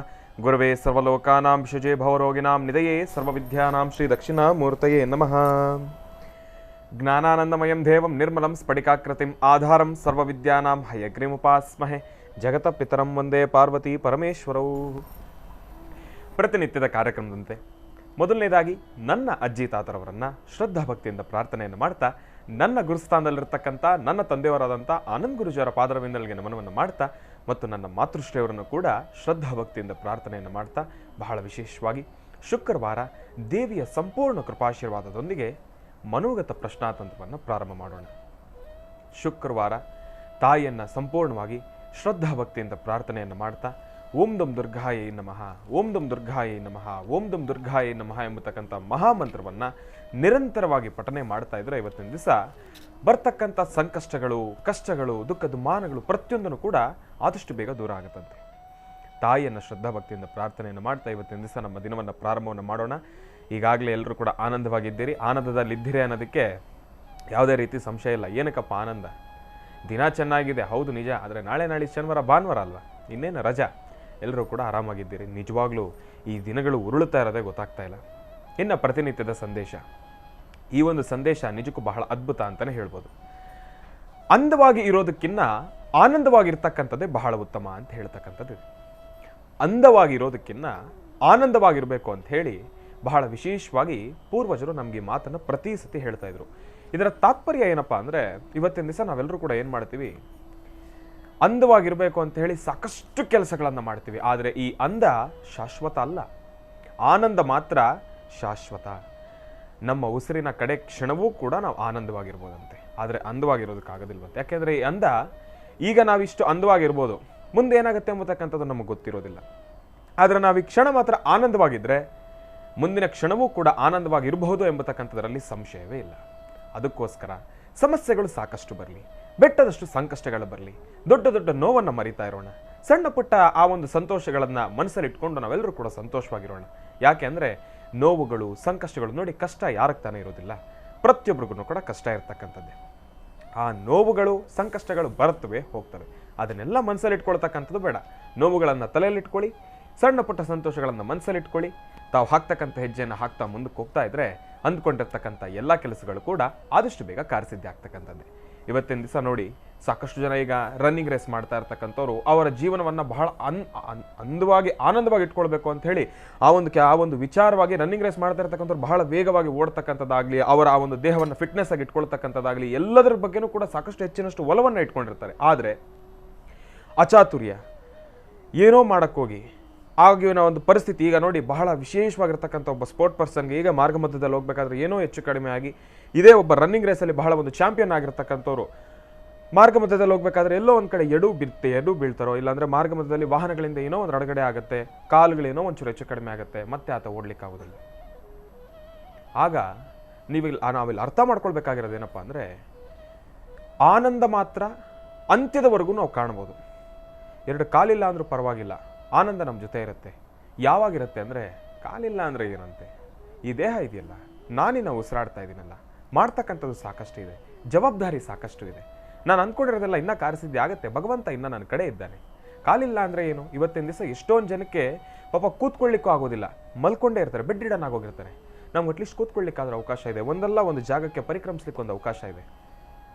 ಗುರುವೇ ಸರ್ವಲೋಕಾನಾಂ ವಿಷಜೇ ಭವರೋಗಿಣಾಂ ನಿಧಯೇ ಸರ್ವವಿದ್ಯಾನಾಂ ಶ್ರೀ ದಕ್ಷಿಣಾಮೂರ್ತಯೇ ನಮಃ. ಜ್ಞಾನಾನಂದಮಯಂ ದೇವಂ ನಿರ್ಮಲಂ ಸ್ಫಟಿಕಾಕೃತಿಂ ಆಧಾರಂ ಸರ್ವವಿದ್ಯಾನಾಂ ಹಯಗ್ರೀಮುಪಾಸ್ಮಹೆ. ಜಗತ ಪಿತರಂ ವಂದೇ ಪಾರ್ವತಿ ಪರಮೇಶ್ವರೌ. ಪ್ರತಿನಿತ್ಯದ ಕಾರ್ಯಕ್ರಮದಂತೆ ಮೊದಲನೇದಾಗಿ ನನ್ನ ಅಜ್ಜಿ ತಾತರವರನ್ನ ಶ್ರದ್ಧಾ ಭಕ್ತಿಯಿಂದ ಪ್ರಾರ್ಥನೆಯನ್ನು ಮಾಡ್ತಾ, ನನ್ನ ಗುರುಸ್ಥಾನದಲ್ಲಿರ್ತಕ್ಕಂಥ ನನ್ನ ತಂದೆಯವರಾದಂಥ ಆನಂದ್ ಗುರುಜಿಯವರ ಪಾದರವಿಂದಲಿಗೆ ನಮನವನ್ನು ಮಾಡ್ತಾ, ಮತ್ತು ನನ್ನ ಮಾತೃಶ್ರೀಯವರನ್ನು ಕೂಡ ಶ್ರದ್ಧಾ ಭಕ್ತಿಯಿಂದ ಪ್ರಾರ್ಥನೆಯನ್ನು ಮಾಡ್ತಾ, ಬಹಳ ವಿಶೇಷವಾಗಿ ಶುಕ್ರವಾರ ದೇವಿಯ ಸಂಪೂರ್ಣ ಕೃಪಾಶೀರ್ವಾದದೊಂದಿಗೆ ಮನೋಗತ ಪ್ರಶ್ನಾತಂತ್ರವನ್ನು ಪ್ರಾರಂಭ ಮಾಡೋಣ. ಶುಕ್ರವಾರ ತಾಯಿಯನ್ನು ಸಂಪೂರ್ಣವಾಗಿ ಶ್ರದ್ಧಾ ಭಕ್ತಿಯಿಂದ ಪ್ರಾರ್ಥನೆಯನ್ನು ಮಾಡ್ತಾ, ಓಂ ದಂ ದುರ್ಗಾಯೈ ನಮಃ, ಓಂ ದಂ ದುರ್ಗಾಯೈ ನಮಃ, ಓಂ ದಂ ದುರ್ಗಾಯೈ ನಮಃ ಎಂಬತಕ್ಕಂಥ ಮಹಾಮಂತ್ರವನ್ನು ನಿರಂತರವಾಗಿ ಪಠನೆ ಮಾಡ್ತಾ ಇದ್ರೆ ಇವತ್ತಿನ ದಿವಸ ಬರ್ತಕ್ಕಂಥ ಸಂಕಷ್ಟಗಳು, ಕಷ್ಟಗಳು, ದುಃಖ ದುಮ್ಮಾನಗಳು ಪ್ರತಿಯೊಂದನ್ನು ಕೂಡ ಆದಷ್ಟು ಬೇಗ ದೂರ ಆಗುತ್ತಂತೆ. ತಾಯಿಯನ್ನು ಶ್ರದ್ಧಾ ಭಕ್ತಿಯಿಂದ ಪ್ರಾರ್ಥನೆಯನ್ನು ಮಾಡ್ತಾ ಇವತ್ತಿನ ದಿವಸ ನಮ್ಮ ದಿನವನ್ನು ಪ್ರಾರಂಭವನ್ನು ಮಾಡೋಣ. ಈಗಾಗಲೇ ಎಲ್ಲರೂ ಕೂಡ ಆನಂದವಾಗಿದ್ದೀರಿ, ಆನಂದದಲ್ಲಿದ್ದೀರಿ ಅನ್ನೋದಕ್ಕೆ ಯಾವುದೇ ರೀತಿ ಸಂಶಯ ಇಲ್ಲ. ಏನಕ್ಕಪ್ಪ ಆನಂದ? ದಿನ ಚೆನ್ನಾಗಿದೆ, ಹೌದು ನಿಜ. ಆದರೆ ನಾಳೆ ಶನಿವಾರ ಭಾನುವಾರ ಅಲ್ವಾ, ಇನ್ನೇನು ರಜಾ. ಎಲ್ಲರೂ ಕೂಡ ಆರಾಮಾಗಿದ್ದೀರಿ. ನಿಜವಾಗ್ಲೂ ಈ ದಿನಗಳು ಉರುಳುತ್ತಾ ಇರೋದೇ ಗೊತ್ತಾಗ್ತಾ ಇಲ್ಲ. ಇನ್ನು ಪ್ರತಿನಿತ್ಯದ ಸಂದೇಶ, ಈ ಒಂದು ಸಂದೇಶ ನಿಜಕ್ಕೂ ಬಹಳ ಅದ್ಭುತ ಅಂತಲೇ ಹೇಳ್ಬೋದು. ಅಂದವಾಗಿ ಇರೋದಕ್ಕಿಂತ ಆನಂದವಾಗಿರ್ತಕ್ಕಂಥದ್ದೇ ಬಹಳ ಉತ್ತಮ ಅಂತ ಹೇಳ್ತಕ್ಕಂಥದ್ದು. ಅಂದವಾಗಿರೋದಕ್ಕಿಂತ ಆನಂದವಾಗಿರಬೇಕು ಅಂತ ಹೇಳಿ ಬಹಳ ವಿಶೇಷವಾಗಿ ಪೂರ್ವಜರು ನಮಗೆ ಮಾತನ್ನು ಪ್ರತಿ ಸತಿ ಹೇಳ್ತಾ ಇದ್ರು. ಇದರ ತಾತ್ಪರ್ಯ ಏನಪ್ಪಾ ಅಂದರೆ, ಇವತ್ತಿನ ದಿವಸ ನಾವೆಲ್ಲರೂ ಕೂಡ ಏನು ಮಾಡ್ತೀವಿ, ಅಂದವಾಗಿರಬೇಕು ಅಂತ ಹೇಳಿ ಸಾಕಷ್ಟು ಕೆಲಸಗಳನ್ನು ಮಾಡ್ತೀವಿ. ಆದರೆ ಈ ಅಂದ ಶಾಶ್ವತ ಅಲ್ಲ, ಆನಂದ ಮಾತ್ರ ಶಾಶ್ವತ. ನಮ್ಮ ಉಸಿರಿನ ಕಡೆ ಕ್ಷಣವೂ ಕೂಡ ನಾವು ಆನಂದವಾಗಿರ್ಬೋದಂತೆ, ಆದರೆ ಅಂದವಾಗಿರೋದಕ್ಕಾಗೋದಿಲ್ವಂತೆ. ಯಾಕೆಂದರೆ ಈ ಅಂದ, ಈಗ ನಾವಿಷ್ಟು ಅಂದವಾಗಿರ್ಬೋದು, ಮುಂದೆ ಏನಾಗುತ್ತೆ ಎಂಬತಕ್ಕಂಥದ್ದು ನಮಗೆ ಗೊತ್ತಿರೋದಿಲ್ಲ. ಆದರೆ ನಾವು ಈ ಕ್ಷಣ ಮಾತ್ರ ಆನಂದವಾಗಿದ್ದರೆ ಮುಂದಿನ ಕ್ಷಣವೂ ಕೂಡ ಆನಂದವಾಗಿರಬಹುದು ಎಂಬತಕ್ಕಂಥದ್ರಲ್ಲಿ ಸಂಶಯವೇ ಇಲ್ಲ. ಅದಕ್ಕೋಸ್ಕರ ಸಮಸ್ಯೆಗಳು ಸಾಕಷ್ಟು ಬರಲಿ, ಬೆಟ್ಟದಷ್ಟು ಸಂಕಷ್ಟಗಳು ಬರಲಿ, ದೊಡ್ಡ ದೊಡ್ಡ ನೋವನ್ನು ಮರಿತಾ ಇರೋಣ. ಸಣ್ಣ ಪುಟ್ಟ ಆ ಒಂದು ಸಂತೋಷಗಳನ್ನು ಮನಸ್ಸಲ್ಲಿಟ್ಕೊಂಡು ನಾವೆಲ್ಲರೂ ಕೂಡ ಸಂತೋಷವಾಗಿರೋಣ. ಯಾಕೆ ಅಂದರೆ ನೋವುಗಳು, ಸಂಕಷ್ಟಗಳು ನೋಡಿ, ಕಷ್ಟ ಯಾರಕ್ಕೆ ತಾನೇ ಇರೋದಿಲ್ಲ, ಪ್ರತಿಯೊಬ್ಬರಿಗೂ ಕೂಡ ಕಷ್ಟ ಇರ್ತಕ್ಕಂಥದ್ದೇ. ಆ ನೋವುಗಳು, ಸಂಕಷ್ಟಗಳು ಬರುತ್ತವೆ, ಹೋಗ್ತವೆ. ಅದನ್ನೆಲ್ಲ ಮನಸ್ಸಲ್ಲಿಟ್ಕೊಳ್ತಕ್ಕಂಥದ್ದು ಬೇಡ. ನೋವುಗಳನ್ನು ತಲೆಯಲ್ಲಿಟ್ಕೊಳ್ಳಿ, ಸಣ್ಣ ಪುಟ್ಟ ಸಂತೋಷಗಳನ್ನು ಮನಸ್ಸಲ್ಲಿಟ್ಕೊಳ್ಳಿ. ತಾವು ಹಾಕ್ತಕ್ಕಂಥ ಹೆಜ್ಜೆಯನ್ನು ಹಾಕ್ತಾ ಮುಂದಕ್ಕೆ ಹೋಗ್ತಾ ಇದ್ರೆ ಅಂದ್ಕೊಂಡಿರ್ತಕ್ಕಂಥ ಎಲ್ಲ ಕೆಲಸಗಳು ಕೂಡ ಆದಷ್ಟು ಬೇಗ ಕಾರ್ಯಸಿದ್ಧಿ ಆಗ್ತಕ್ಕಂಥದ್ದೇ. ಇವತ್ತಿನ ದಿವಸ ನೋಡಿ, ಸಾಕಷ್ಟು ಜನ ಈಗ ರನ್ನಿಂಗ್ ರೇಸ್ ಮಾಡ್ತಾ ಇರ್ತಕ್ಕಂಥವ್ರು ಅವರ ಜೀವನವನ್ನು ಬಹಳ ಆನಂದವಾಗಿ ಇಟ್ಕೊಳ್ಬೇಕು ಅಂತ ಹೇಳಿ ಆ ಒಂದು ವಿಚಾರವಾಗಿ ರನ್ನಿಂಗ್ ರೇಸ್ ಮಾಡ್ತಾ ಇರ್ತಕ್ಕಂಥವ್ರು ಬಹಳ ವೇಗವಾಗಿ ಓಡ್ತಕ್ಕಂಥದ್ದಾಗಲಿ, ಅವರ ಆ ಒಂದು ದೇಹವನ್ನು ಫಿಟ್ನೆಸ್ ಆಗಿ ಇಟ್ಕೊಳ್ತಕ್ಕಂಥದ್ದಾಗಲಿ, ಎಲ್ಲದರ ಬಗ್ಗೆನೂ ಕೂಡ ಸಾಕಷ್ಟು ಹೆಚ್ಚಿನಷ್ಟು ಒಲವನ್ನು ಇಟ್ಕೊಂಡಿರ್ತಾರೆ. ಆದರೆ ಅಚಾತುರ್ಯ, ಏನೋ ಮಾಡೋಕ್ಕೋಗಿ ಆಗಿನ ಒಂದು ಪರಿಸ್ಥಿತಿ, ಈಗ ನೋಡಿ ಬಹಳ ವಿಶೇಷವಾಗಿರ್ತಕ್ಕಂಥ ಒಬ್ಬ ಸ್ಪೋರ್ಟ್ ಪರ್ಸನ್ಗೆ ಈಗ ಮಾರ್ಗ ಮಧ್ಯದಲ್ಲಿ ಹೋಗ್ಬೇಕಾದ್ರೆ ಏನೋ ಹೆಚ್ಚು ಕಡಿಮೆ ಆಗಿ, ಇದೇ ಒಬ್ಬ ರನ್ನಿಂಗ್ ರೇಸಲ್ಲಿ ಬಹಳ ಒಂದು ಚಾಂಪಿಯನ್ ಆಗಿರ್ತಕ್ಕಂಥವ್ರು ಮಾರ್ಗ ಮಧ್ಯದಲ್ಲಿ ಹೋಗ್ಬೇಕಾದ್ರೆ ಎಲ್ಲೋ ಒಂದು ಕಡೆ ಎಡು ಬೀಳ್ತಾರೋ, ಇಲ್ಲಾಂದ್ರೆ ಮಾರ್ಗ ಮಧ್ಯದಲ್ಲಿ ವಾಹನಗಳಿಂದ ಏನೋ ಒಂದು ಅಡಗಡೆ ಆಗುತ್ತೆ, ಕಾಲುಗಳೇನೋ ಒಂಚೂರು ಹೆಚ್ಚು ಕಡಿಮೆ ಆಗುತ್ತೆ, ಮತ್ತೆ ಆತ ಓಡ್ಲಿಕ್ಕೆ ಆಗೋದಿಲ್ಲ. ಆಗ ನಾವಿಲ್ಲಿ ಅರ್ಥ ಮಾಡ್ಕೊಳ್ಬೇಕಾಗಿರೋದು ಏನಪ್ಪಾ ಅಂದರೆ, ಆನಂದ ಮಾತ್ರ ಅಂತ್ಯದವರೆಗೂ ನಾವು ಕಾಣ್ಬೋದು. ಎರಡು ಕಾಲಿಲ್ಲ ಅಂದ್ರೂ ಪರವಾಗಿಲ್ಲ, ಆನಂದ ನಮ್ಮ ಜೊತೆ ಇರುತ್ತೆ. ಯಾವಾಗಿರುತ್ತೆ ಅಂದರೆ, ಕಾಲಿಲ್ಲ ಅಂದರೆ ಏನಂತೆ, ಈ ದೇಹ ಇದೆಯಲ್ಲ, ನಾನಿನ್ನ ಉಸಿರಾಡ್ತಾ ಇದ್ದೀನಲ್ಲ, ಮಾಡ್ತಕ್ಕಂಥದ್ದು ಸಾಕಷ್ಟು ಇದೆ, ಜವಾಬ್ದಾರಿ ಸಾಕಷ್ಟು ಇದೆ, ನಾನು ಅಂದ್ಕೊಂಡಿರೋದೆಲ್ಲ ಇನ್ನೂ ಕಾರ್ಯಸಿದ್ಧಿ ಆಗುತ್ತೆ, ಭಗವಂತ ಇನ್ನೂ ನನ್ನ ಕಡೆ ಇದ್ದಾನೆ. ಕಾಲಿಲ್ಲ ಅಂದರೆ ಏನು? ಇವತ್ತಿನ ದಿವಸ ಎಷ್ಟೊಂದು ಜನಕ್ಕೆ ಪಾಪ ಕೂತ್ಕೊಳ್ಳಿಕ್ಕೂ ಆಗೋದಿಲ್ಲ, ಮಲ್ಕೊಂಡೇ ಇರ್ತಾರೆ, ಬೆಡ್ ರಿಡನ್ ಆಗೋಗಿರ್ತಾರೆ. ನಮ್ಗೆ ಅಟ್ಲೀಸ್ಟ್ ಕೂತ್ಕೊಳ್ಳಿಕ್ಕಾದ್ರೆ ಅವಕಾಶ ಇದೆ, ಒಂದಲ್ಲ ಒಂದು ಜಾಗಕ್ಕೆ ಪರಿಕ್ರಮಿಸ್ಲಿಕ್ಕೆ ಒಂದು ಅವಕಾಶ ಇದೆ.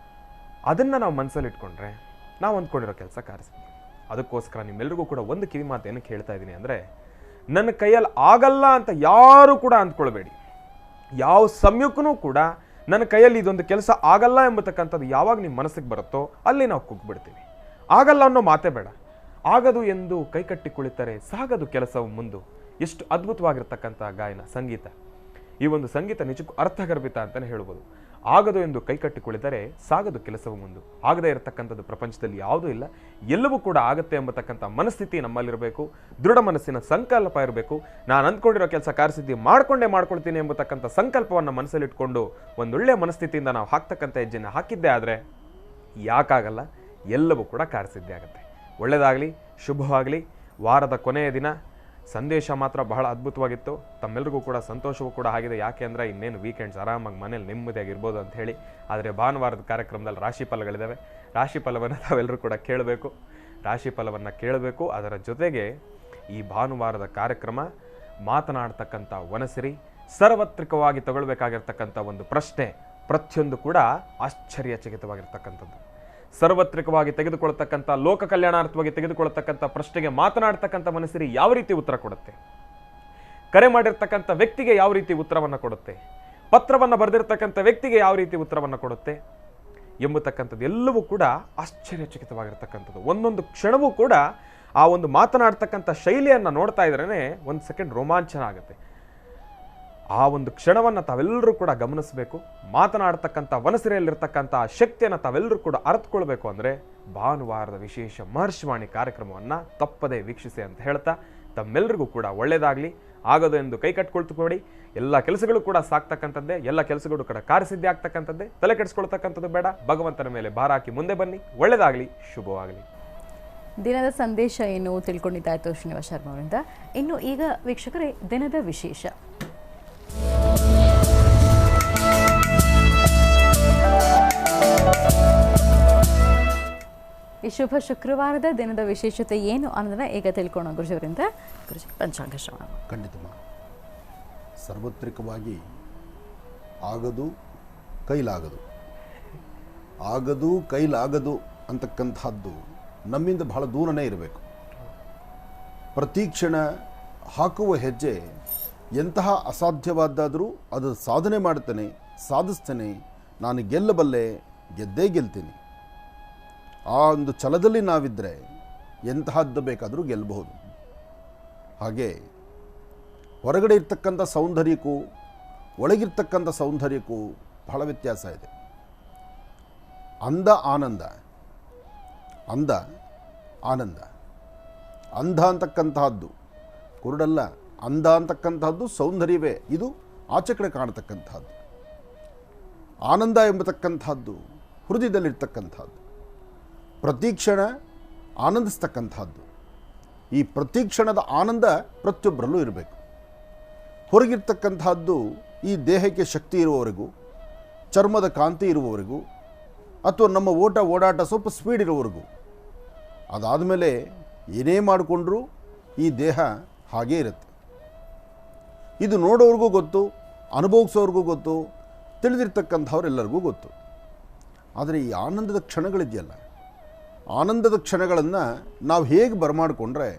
ಅದನ್ನು ನಾವು ಮನಸ್ಸಲ್ಲಿ ಇಟ್ಕೊಂಡ್ರೆ ನಾವು ಅಂದ್ಕೊಂಡಿರೋ ಕೆಲಸ ಕಾರ್ಯಸಿದ್ಧಿ. ಅದಕ್ಕೋಸ್ಕರ ನಿಮ್ಮೆಲ್ಲರಿಗೂ ಕೂಡ ಒಂದು ಕಿವಿ ಮಾತು ಏನಕ್ಕೆ ಹೇಳ್ತಾ ಇದ್ದೀನಿ ಅಂದರೆ, ನನ್ನ ಕೈಯಲ್ಲಿ ಆಗಲ್ಲ ಅಂತ ಯಾರು ಕೂಡ ಅಂದ್ಕೊಳ್ಬೇಡಿ. ಯಾವ ಸಮಯಕ್ಕೂ ಕೂಡ ನನ್ನ ಕೈಯಲ್ಲಿ ಇದೊಂದು ಕೆಲಸ ಆಗಲ್ಲ ಎಂಬತಕ್ಕಂಥದ್ದು ಯಾವಾಗ ನಿಮ್ಮ ಮನಸ್ಸಿಗೆ ಬರುತ್ತೋ ಅಲ್ಲಿ ನಾವು ಕುಗ್ಬಿಡ್ತೀವಿ. ಆಗಲ್ಲ ಅನ್ನೋ ಮಾತೇ ಬೇಡ. ಆಗದು ಎಂದು ಕೈಕಟ್ಟಿ ಕುಳಿತರೆ ಸಾಗದು ಕೆಲಸವು ಮುಂದು. ಎಷ್ಟು ಅದ್ಭುತವಾಗಿರ್ತಕ್ಕಂಥ ಗಾಯನ, ಸಂಗೀತ. ಈ ಒಂದು ಸಂಗೀತ ನಿಜಕ್ಕೂ ಅರ್ಥಗರ್ಭಿತ ಅಂತಲೇ ಹೇಳ್ಬೋದು. ಆಗದು ಎಂದು ಕೈಕಟ್ಟಿ ಕುಳಿತರೆ ಸಾಗದು ಕೆಲಸವು ಮುಂದು. ಆಗದೇ ಇರತಕ್ಕಂಥದ್ದು ಪ್ರಪಂಚದಲ್ಲಿ ಯಾವುದೂ ಇಲ್ಲ, ಎಲ್ಲವೂ ಕೂಡ ಆಗುತ್ತೆ ಎಂಬತಕ್ಕಂಥ ಮನಸ್ಥಿತಿ ನಮ್ಮಲ್ಲಿರಬೇಕು. ದೃಢ ಮನಸ್ಸಿನ ಸಂಕಲ್ಪ ಇರಬೇಕು. ನಾನು ಅಂದ್ಕೊಂಡಿರೋ ಕೆಲಸ ಕಾರ್ಯಸಿದ್ಧಿ ಮಾಡ್ಕೊಳ್ತೀನಿ ಎಂಬತಕ್ಕಂಥ ಸಂಕಲ್ಪವನ್ನು ಮನಸ್ಸಲ್ಲಿಟ್ಕೊಂಡು ಒಂದೊಳ್ಳೆಯ ಮನಸ್ಥಿತಿಯಿಂದ ನಾವು ಹಾಕ್ತಕ್ಕಂಥ ಹೆಜ್ಜೆನ ಹಾಕಿದ್ದೇ ಆದರೆ ಯಾಕಾಗಲ್ಲ, ಎಲ್ಲವೂ ಕೂಡ ಕಾರ್ಯಸಿದ್ಧಿ ಆಗುತ್ತೆ. ಒಳ್ಳೆಯದಾಗಲಿ, ಶುಭವಾಗಲಿ. ವಾರದ ಕೊನೆಯ ದಿನ ಸಂದೇಶ ಮಾತ್ರ ಬಹಳ ಅದ್ಭುತವಾಗಿತ್ತು. ತಮ್ಮೆಲ್ಲರಿಗೂ ಕೂಡ ಸಂತೋಷವೂ ಕೂಡ ಆಗಿದೆ. ಯಾಕೆ ಅಂದರೆ ಇನ್ನೇನು ವೀಕೆಂಡ್ಸ್ ಆರಾಮಾಗಿ ಮನೇಲಿ ನೆಮ್ಮದಿಯಾಗಿರ್ಬೋದು ಅಂತ ಹೇಳಿ. ಆದರೆ ಭಾನುವಾರದ ಕಾರ್ಯಕ್ರಮದಲ್ಲಿ ರಾಶಿ ಫಲಗಳಿದ್ದಾವೆ. ರಾಶಿ ಫಲವನ್ನು ತಾವೆಲ್ಲರೂ ಕೂಡ ಕೇಳಬೇಕು. ರಾಶಿ ಫಲವನ್ನು ಕೇಳಬೇಕು. ಅದರ ಜೊತೆಗೆ ಈ ಭಾನುವಾರದ ಕಾರ್ಯಕ್ರಮ ಮಾತನಾಡ್ತಕ್ಕಂಥ ವನಸಿರಿ ಸಾರ್ವತ್ರಿಕವಾಗಿ ತಗೊಳ್ಬೇಕಾಗಿರ್ತಕ್ಕಂಥ ಒಂದು ಪ್ರಶ್ನೆ ಪ್ರತಿಯೊಂದು ಕೂಡ ಆಶ್ಚರ್ಯಚಕಿತವಾಗಿರ್ತಕ್ಕಂಥದ್ದು. ಸಾರ್ವತ್ರಿಕವಾಗಿ ತೆಗೆದುಕೊಳ್ತಕ್ಕಂಥ, ಲೋಕ ಕಲ್ಯಾಣಾರ್ಥವಾಗಿ ತೆಗೆದುಕೊಳ್ತಕ್ಕಂಥ ಪ್ರಶ್ನೆಗೆ ಮಾತನಾಡ್ತಕ್ಕಂಥ ಮನಸ್ಸಿರಿ ಯಾವ ರೀತಿ ಉತ್ತರ ಕೊಡುತ್ತೆ? ಕರೆ ಮಾಡಿರ್ತಕ್ಕಂಥ ವ್ಯಕ್ತಿಗೆ ಯಾವ ರೀತಿ ಉತ್ತರವನ್ನು ಕೊಡುತ್ತೆ, ಪತ್ರವನ್ನು ಬರೆದಿರ್ತಕ್ಕಂಥ ವ್ಯಕ್ತಿಗೆ ಯಾವ ರೀತಿ ಉತ್ತರವನ್ನು ಕೊಡುತ್ತೆ ಎಂಬತಕ್ಕಂಥದ್ದು ಎಲ್ಲವೂ ಕೂಡ ಆಶ್ಚರ್ಯಚಕಿತವಾಗಿರ್ತಕ್ಕಂಥದ್ದು. ಒಂದೊಂದು ಕ್ಷಣವೂ ಕೂಡ ಆ ಒಂದು ಮಾತನಾಡ್ತಕ್ಕಂಥ ಶೈಲಿಯನ್ನು ನೋಡ್ತಾ ಇದ್ರೇ ಒಂದು ಸೆಕೆಂಡ್ ರೋಮಾಂಚನ ಆಗುತ್ತೆ. ಆ ಒಂದು ಕ್ಷಣವನ್ನು ತಾವೆಲ್ಲರೂ ಕೂಡ ಗಮನಿಸಬೇಕು. ಮಾತನಾಡ್ತಕ್ಕಂಥ ವನಸಿರೆಯಲ್ಲಿರ್ತಕ್ಕಂಥ ಶಕ್ತಿಯನ್ನು ತಾವೆಲ್ಲರೂ ಕೂಡ ಅರ್ಥಕೊಳ್ಬೇಕು ಅಂದರೆ ಭಾನುವಾರದ ವಿಶೇಷ ಮಹರ್ಷಿವಾಣಿ ಕಾರ್ಯಕ್ರಮವನ್ನು ತಪ್ಪದೇ ವೀಕ್ಷಿಸಿ ಅಂತ ಹೇಳ್ತಾ ತಮ್ಮೆಲ್ಲರಿಗೂ ಕೂಡ ಒಳ್ಳೆಯದಾಗಲಿ ಆಗೋದು ಎಂದು ಕೈ ಕಟ್ಕೊಳ್ತುಕೊಡಿ. ಎಲ್ಲ ಕೆಲಸಗಳು ಕೂಡ ಸಾಕ್ತಕ್ಕಂಥದ್ದೇ, ಎಲ್ಲ ಕೆಲಸಗಳು ಕೂಡ ಕಾರ್ಯಸಿದ್ಧಿ ಆಗ್ತಕ್ಕಂಥದ್ದೇ. ತಲೆ ಕೆಡಿಸ್ಕೊಳ್ತಕ್ಕಂಥದ್ದು ಬೇಡ. ಭಗವಂತನ ಮೇಲೆ ಭಾರ ಹಾಕಿ ಮುಂದೆ ಬನ್ನಿ. ಒಳ್ಳೆಯದಾಗಲಿ, ಶುಭವಾಗಲಿ. ದಿನದ ಸಂದೇಶ ಏನು ತಿಳ್ಕೊಂಡಿದ್ದಾಯ್ತು ಶ್ರೀನಿವಾಸ ಶರ್ಮಾ ಅವರಿಂದ. ಇನ್ನು ಈಗ ವೀಕ್ಷಕರೇ ದಿನದ ವಿಶೇಷ. ಈ ಶುಭ ಶುಕ್ರವಾರದ ದಿನದ ವಿಶೇಷತೆ ಏನು ಅನ್ನೋದನ್ನ ಈಗ ತಿಳ್ಕೊಳ್ಳೋಣ ಗುರುಜಿಯವರಿಂದ. ಗುರುಜಿ, ಪಂಚಾಂಗ ಶ್ರವಣ. ಖಂಡಿತಮ್ಮ. ಸಾರ್ವತ್ರಿಕವಾಗಿ ಆಗದು ಕೈಲಾಗದು, ಆಗದು ಕೈಲಾಗದು ಅಂತಕ್ಕಂಥದ್ದು ನಮ್ಮಿಂದ ಬಹಳ ದೂರನೇ ಇರಬೇಕು. ಪ್ರತಿ ಕ್ಷಣ ಹಾಕುವ ಹೆಜ್ಜೆ ಎಂತಹ ಅಸಾಧ್ಯವಾದ್ದಾದರೂ ಅದು ಸಾಧನೆ ಮಾಡ್ತೇನೆ, ಸಾಧಿಸ್ತೇನೆ, ನಾನು ಗೆಲ್ಲಬಲ್ಲೆ, ಗೆದ್ದೇ ಗೆಲ್ತೀನಿ. ಆ ಒಂದು ಛಲದಲ್ಲಿ ನಾವಿದ್ದರೆ ಎಂತಹದ್ದು ಬೇಕಾದರೂ ಗೆಲ್ಲಬಹುದು. ಹಾಗೆ ಹೊರಗಡೆ ಇರ್ತಕ್ಕಂಥ ಸೌಂದರ್ಯಕ್ಕೂ ಒಳಗಿರ್ತಕ್ಕಂಥ ಸೌಂದರ್ಯಕ್ಕೂ ಬಹಳ ವ್ಯತ್ಯಾಸ ಇದೆ. ಅಂದ ಆನಂದ, ಅಂದ ಆನಂದ. ಅಂಧ ಅಂತಕ್ಕಂತಹದ್ದು ಕುರುಡಲ್ಲ, ಅಂದ ಅಂತಕ್ಕಂತಹದ್ದು ಸೌಂದರ್ಯವೇ, ಇದು ಆಚೆ ಕಡೆ ಕಾಣತಕ್ಕಂಥದ್ದು. ಆನಂದ ಎಂಬತಕ್ಕಂಥದ್ದು ಹೃದಯದಲ್ಲಿರ್ತಕ್ಕಂಥದ್ದು, ಪ್ರತಿಕ್ಷಣ ಆನಂದಿಸ್ತಕ್ಕಂಥದ್ದು. ಈ ಪ್ರತಿಕ್ಷಣದ ಆನಂದ ಪ್ರತಿಯೊಬ್ಬರಲ್ಲೂ ಇರಬೇಕು. ಹೊರಗಿರ್ತಕ್ಕಂಥದ್ದು ಈ ದೇಹಕ್ಕೆ ಶಕ್ತಿ ಇರುವವರೆಗೂ, ಚರ್ಮದ ಕಾಂತಿ ಇರುವವರೆಗೂ, ಅಥವಾ ನಮ್ಮ ಓಡಾಟ ಸ್ವಲ್ಪ ಸ್ಪೀಡ್ ಇರೋವರೆಗೂ. ಅದಾದಮೇಲೆ ಏನೇ ಮಾಡಿಕೊಂಡ್ರೂ ಈ ದೇಹ ಹಾಗೇ ಇರುತ್ತೆ. ಇದು ನೋಡೋರಿಗೂ ಗೊತ್ತು, ಅನುಭವಿಸೋರಿಗೂ ಗೊತ್ತು, ತಿಳಿದಿರ್ತಕ್ಕಂಥವ್ರೆಲ್ಲರಿಗೂ ಗೊತ್ತು. ಆದರೆ ಈ ಆನಂದದ ಕ್ಷಣಗಳಿದೆಯಲ್ಲ, ಆನಂದದ ಕ್ಷಣಗಳನ್ನು ನಾವು ಹೇಗೆ ಬರಮಾಡಿಕೊಂಡ್ರೆ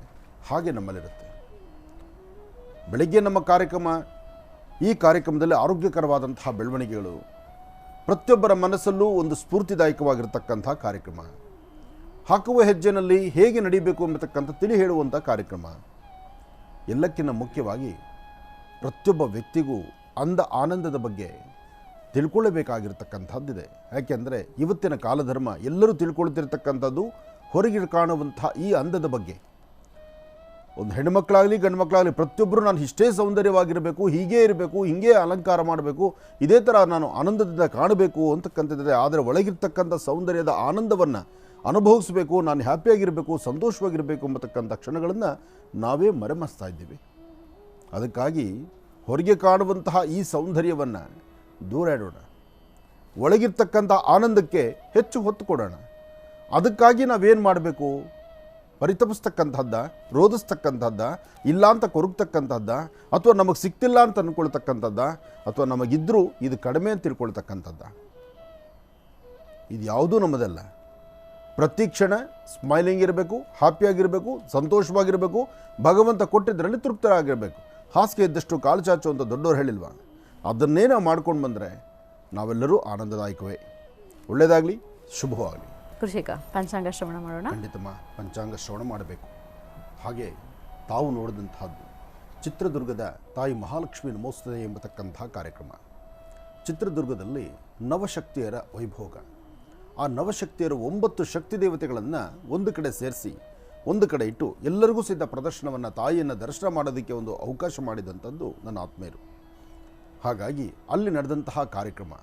ಹಾಗೆ ನಮ್ಮಲ್ಲಿರುತ್ತೆ. ಬೆಳಗ್ಗೆ ನಮ್ಮ ಕಾರ್ಯಕ್ರಮ, ಈ ಕಾರ್ಯಕ್ರಮದಲ್ಲಿ ಆರೋಗ್ಯಕರವಾದಂತಹ ಬೆಳವಣಿಗೆಗಳು, ಪ್ರತಿಯೊಬ್ಬರ ಮನಸ್ಸಲ್ಲೂ ಒಂದು ಸ್ಫೂರ್ತಿದಾಯಕವಾಗಿರ್ತಕ್ಕಂಥ ಕಾರ್ಯಕ್ರಮ, ಹಾಕುವ ಹೆಜ್ಜೆನಲ್ಲಿ ಹೇಗೆ ನಡೀಬೇಕು ಎಂಬತಕ್ಕಂಥ ತಿಳಿ ಹೇಳುವಂಥ ಕಾರ್ಯಕ್ರಮ. ಎಲ್ಲಕ್ಕಿಂತ ಮುಖ್ಯವಾಗಿ ಪ್ರತಿಯೊಬ್ಬ ವ್ಯಕ್ತಿಗೂ ಅಂದ ಆನಂದದ ಬಗ್ಗೆ ತಿಳ್ಕೊಳ್ಳಬೇಕಾಗಿರ್ತಕ್ಕಂಥದ್ದಿದೆ. ಯಾಕೆಂದರೆ ಇವತ್ತಿನ ಕಾಲಧರ್ಮ ಎಲ್ಲರೂ ತಿಳ್ಕೊಳ್ತಿರ್ತಕ್ಕಂಥದ್ದು ಹೊರಗೆ ಕಾಣುವಂಥ ಈ ಅಂದದ ಬಗ್ಗೆ. ಒಂದು ಹೆಣ್ಣುಮಕ್ಕಳಾಗಲಿ ಗಂಡು ಮಕ್ಕಳಾಗಲಿ ಪ್ರತಿಯೊಬ್ಬರು ನಾನು ಇಷ್ಟೇ ಸೌಂದರ್ಯವಾಗಿರಬೇಕು, ಹೀಗೇ ಇರಬೇಕು, ಹೀಗೆ ಅಲಂಕಾರ ಮಾಡಬೇಕು, ಇದೇ ಥರ ನಾನು ಆನಂದದಿಂದ ಕಾಣಬೇಕು ಅಂತಕ್ಕಂಥದ್ದಿದೆ. ಆದರೆ ಒಳಗಿರ್ತಕ್ಕಂಥ ಸೌಂದರ್ಯದ ಆನಂದವನ್ನು ಅನುಭವಿಸಬೇಕು, ನಾನು ಹ್ಯಾಪಿಯಾಗಿರಬೇಕು, ಸಂತೋಷವಾಗಿರಬೇಕು ಎಂಬತಕ್ಕಂಥ ಕ್ಷಣಗಳನ್ನು ನಾವೇ ಮರೆಮಾಚ್ತಾ ಇದ್ದೀವಿ. ಅದಕ್ಕಾಗಿ ಹೊರಗೆ ಕಾಣುವಂತಹ ಈ ಸೌಂದರ್ಯವನ್ನು ದೂರ ಇಡೋಣ, ಒಳಗಿರ್ತಕ್ಕಂಥ ಆನಂದಕ್ಕೆ ಹೆಚ್ಚು ಹೊತ್ತು ಕೊಡೋಣ. ಅದಕ್ಕಾಗಿ ನಾವೇನು ಮಾಡಬೇಕು? ಪರಿತಪಿಸ್ತಕ್ಕಂಥದ್ದ, ರೋಧಿಸ್ತಕ್ಕಂಥದ್ದ, ಇಲ್ಲ ಅಂತ ಕೊರಗ್ತಕ್ಕಂಥದ್ದ, ಅಥವಾ ನಮಗೆ ಸಿಕ್ತಿಲ್ಲ ಅಂತ ಅಂದ್ಕೊಳ್ತಕ್ಕಂಥದ್ದ, ಅಥವಾ ನಮಗಿದ್ದರೂ ಇದು ಕಡಿಮೆ ಅಂತ ತಿಳ್ಕೊಳ್ತಕ್ಕಂಥದ್ದ? ಇದು ಯಾವುದೂ ನಮ್ಮದಲ್ಲ. ಪ್ರತಿ ಕ್ಷಣ ಸ್ಮೈಲಿಂಗ್ ಇರಬೇಕು, ಹ್ಯಾಪಿಯಾಗಿರಬೇಕು, ಸಂತೋಷವಾಗಿರಬೇಕು, ಭಗವಂತ ಕೊಟ್ಟಿದ್ದರಲ್ಲಿ ತೃಪ್ತರಾಗಿರಬೇಕು. ಹಾಸಿಗೆ ಇದ್ದಷ್ಟು ಕಾಲು ಚಾಚು ಅಂತ ದೊಡ್ಡವ್ರು ಹೇಳಿಲ್ವಾ? ಅದನ್ನೇ ನಾವು ಮಾಡ್ಕೊಂಡು ಬಂದರೆ ನಾವೆಲ್ಲರೂ ಆನಂದದಾಯಕವೇ. ಒಳ್ಳೆಯದಾಗಲಿ, ಶುಭವಾಗಲಿ. ಕೃಷಿಕ ಪಂಚಾಂಗ ಶ್ರವಣ ಮಾಡೋಣ. ಖಂಡಿತಮ್ಮ, ಪಂಚಾಂಗ ಶ್ರವಣ ಮಾಡಬೇಕು. ಹಾಗೆ ತಾವು ನೋಡಿದಂತಹದ್ದು ಚಿತ್ರದುರ್ಗದ ತಾಯಿ ಮಹಾಲಕ್ಷ್ಮಿ ನಮೋಸ್ತುತೆ ಎಂಬತಕ್ಕಂಥ ಕಾರ್ಯಕ್ರಮ. ಚಿತ್ರದುರ್ಗದಲ್ಲಿ ನವಶಕ್ತಿಯರ ವೈಭೋಗ. ಆ ನವಶಕ್ತಿಯರ 9 ಶಕ್ತಿ ದೇವತೆಗಳನ್ನು ಒಂದು ಕಡೆ ಸೇರಿಸಿ, ಒಂದು ಕಡೆ ಇಟ್ಟು ಎಲ್ಲರಿಗೂ ಸಿದ್ಧ ಪ್ರದರ್ಶನವನ್ನು, ತಾಯಿಯನ್ನು ದರ್ಶನ ಮಾಡೋದಕ್ಕೆ ಒಂದು ಅವಕಾಶ ಮಾಡಿದಂಥದ್ದು ನನ್ನ ಆತ್ಮೀಯರು. ಹಾಗಾಗಿ ಅಲ್ಲಿ ನಡೆದಂತಹ ಕಾರ್ಯಕ್ರಮ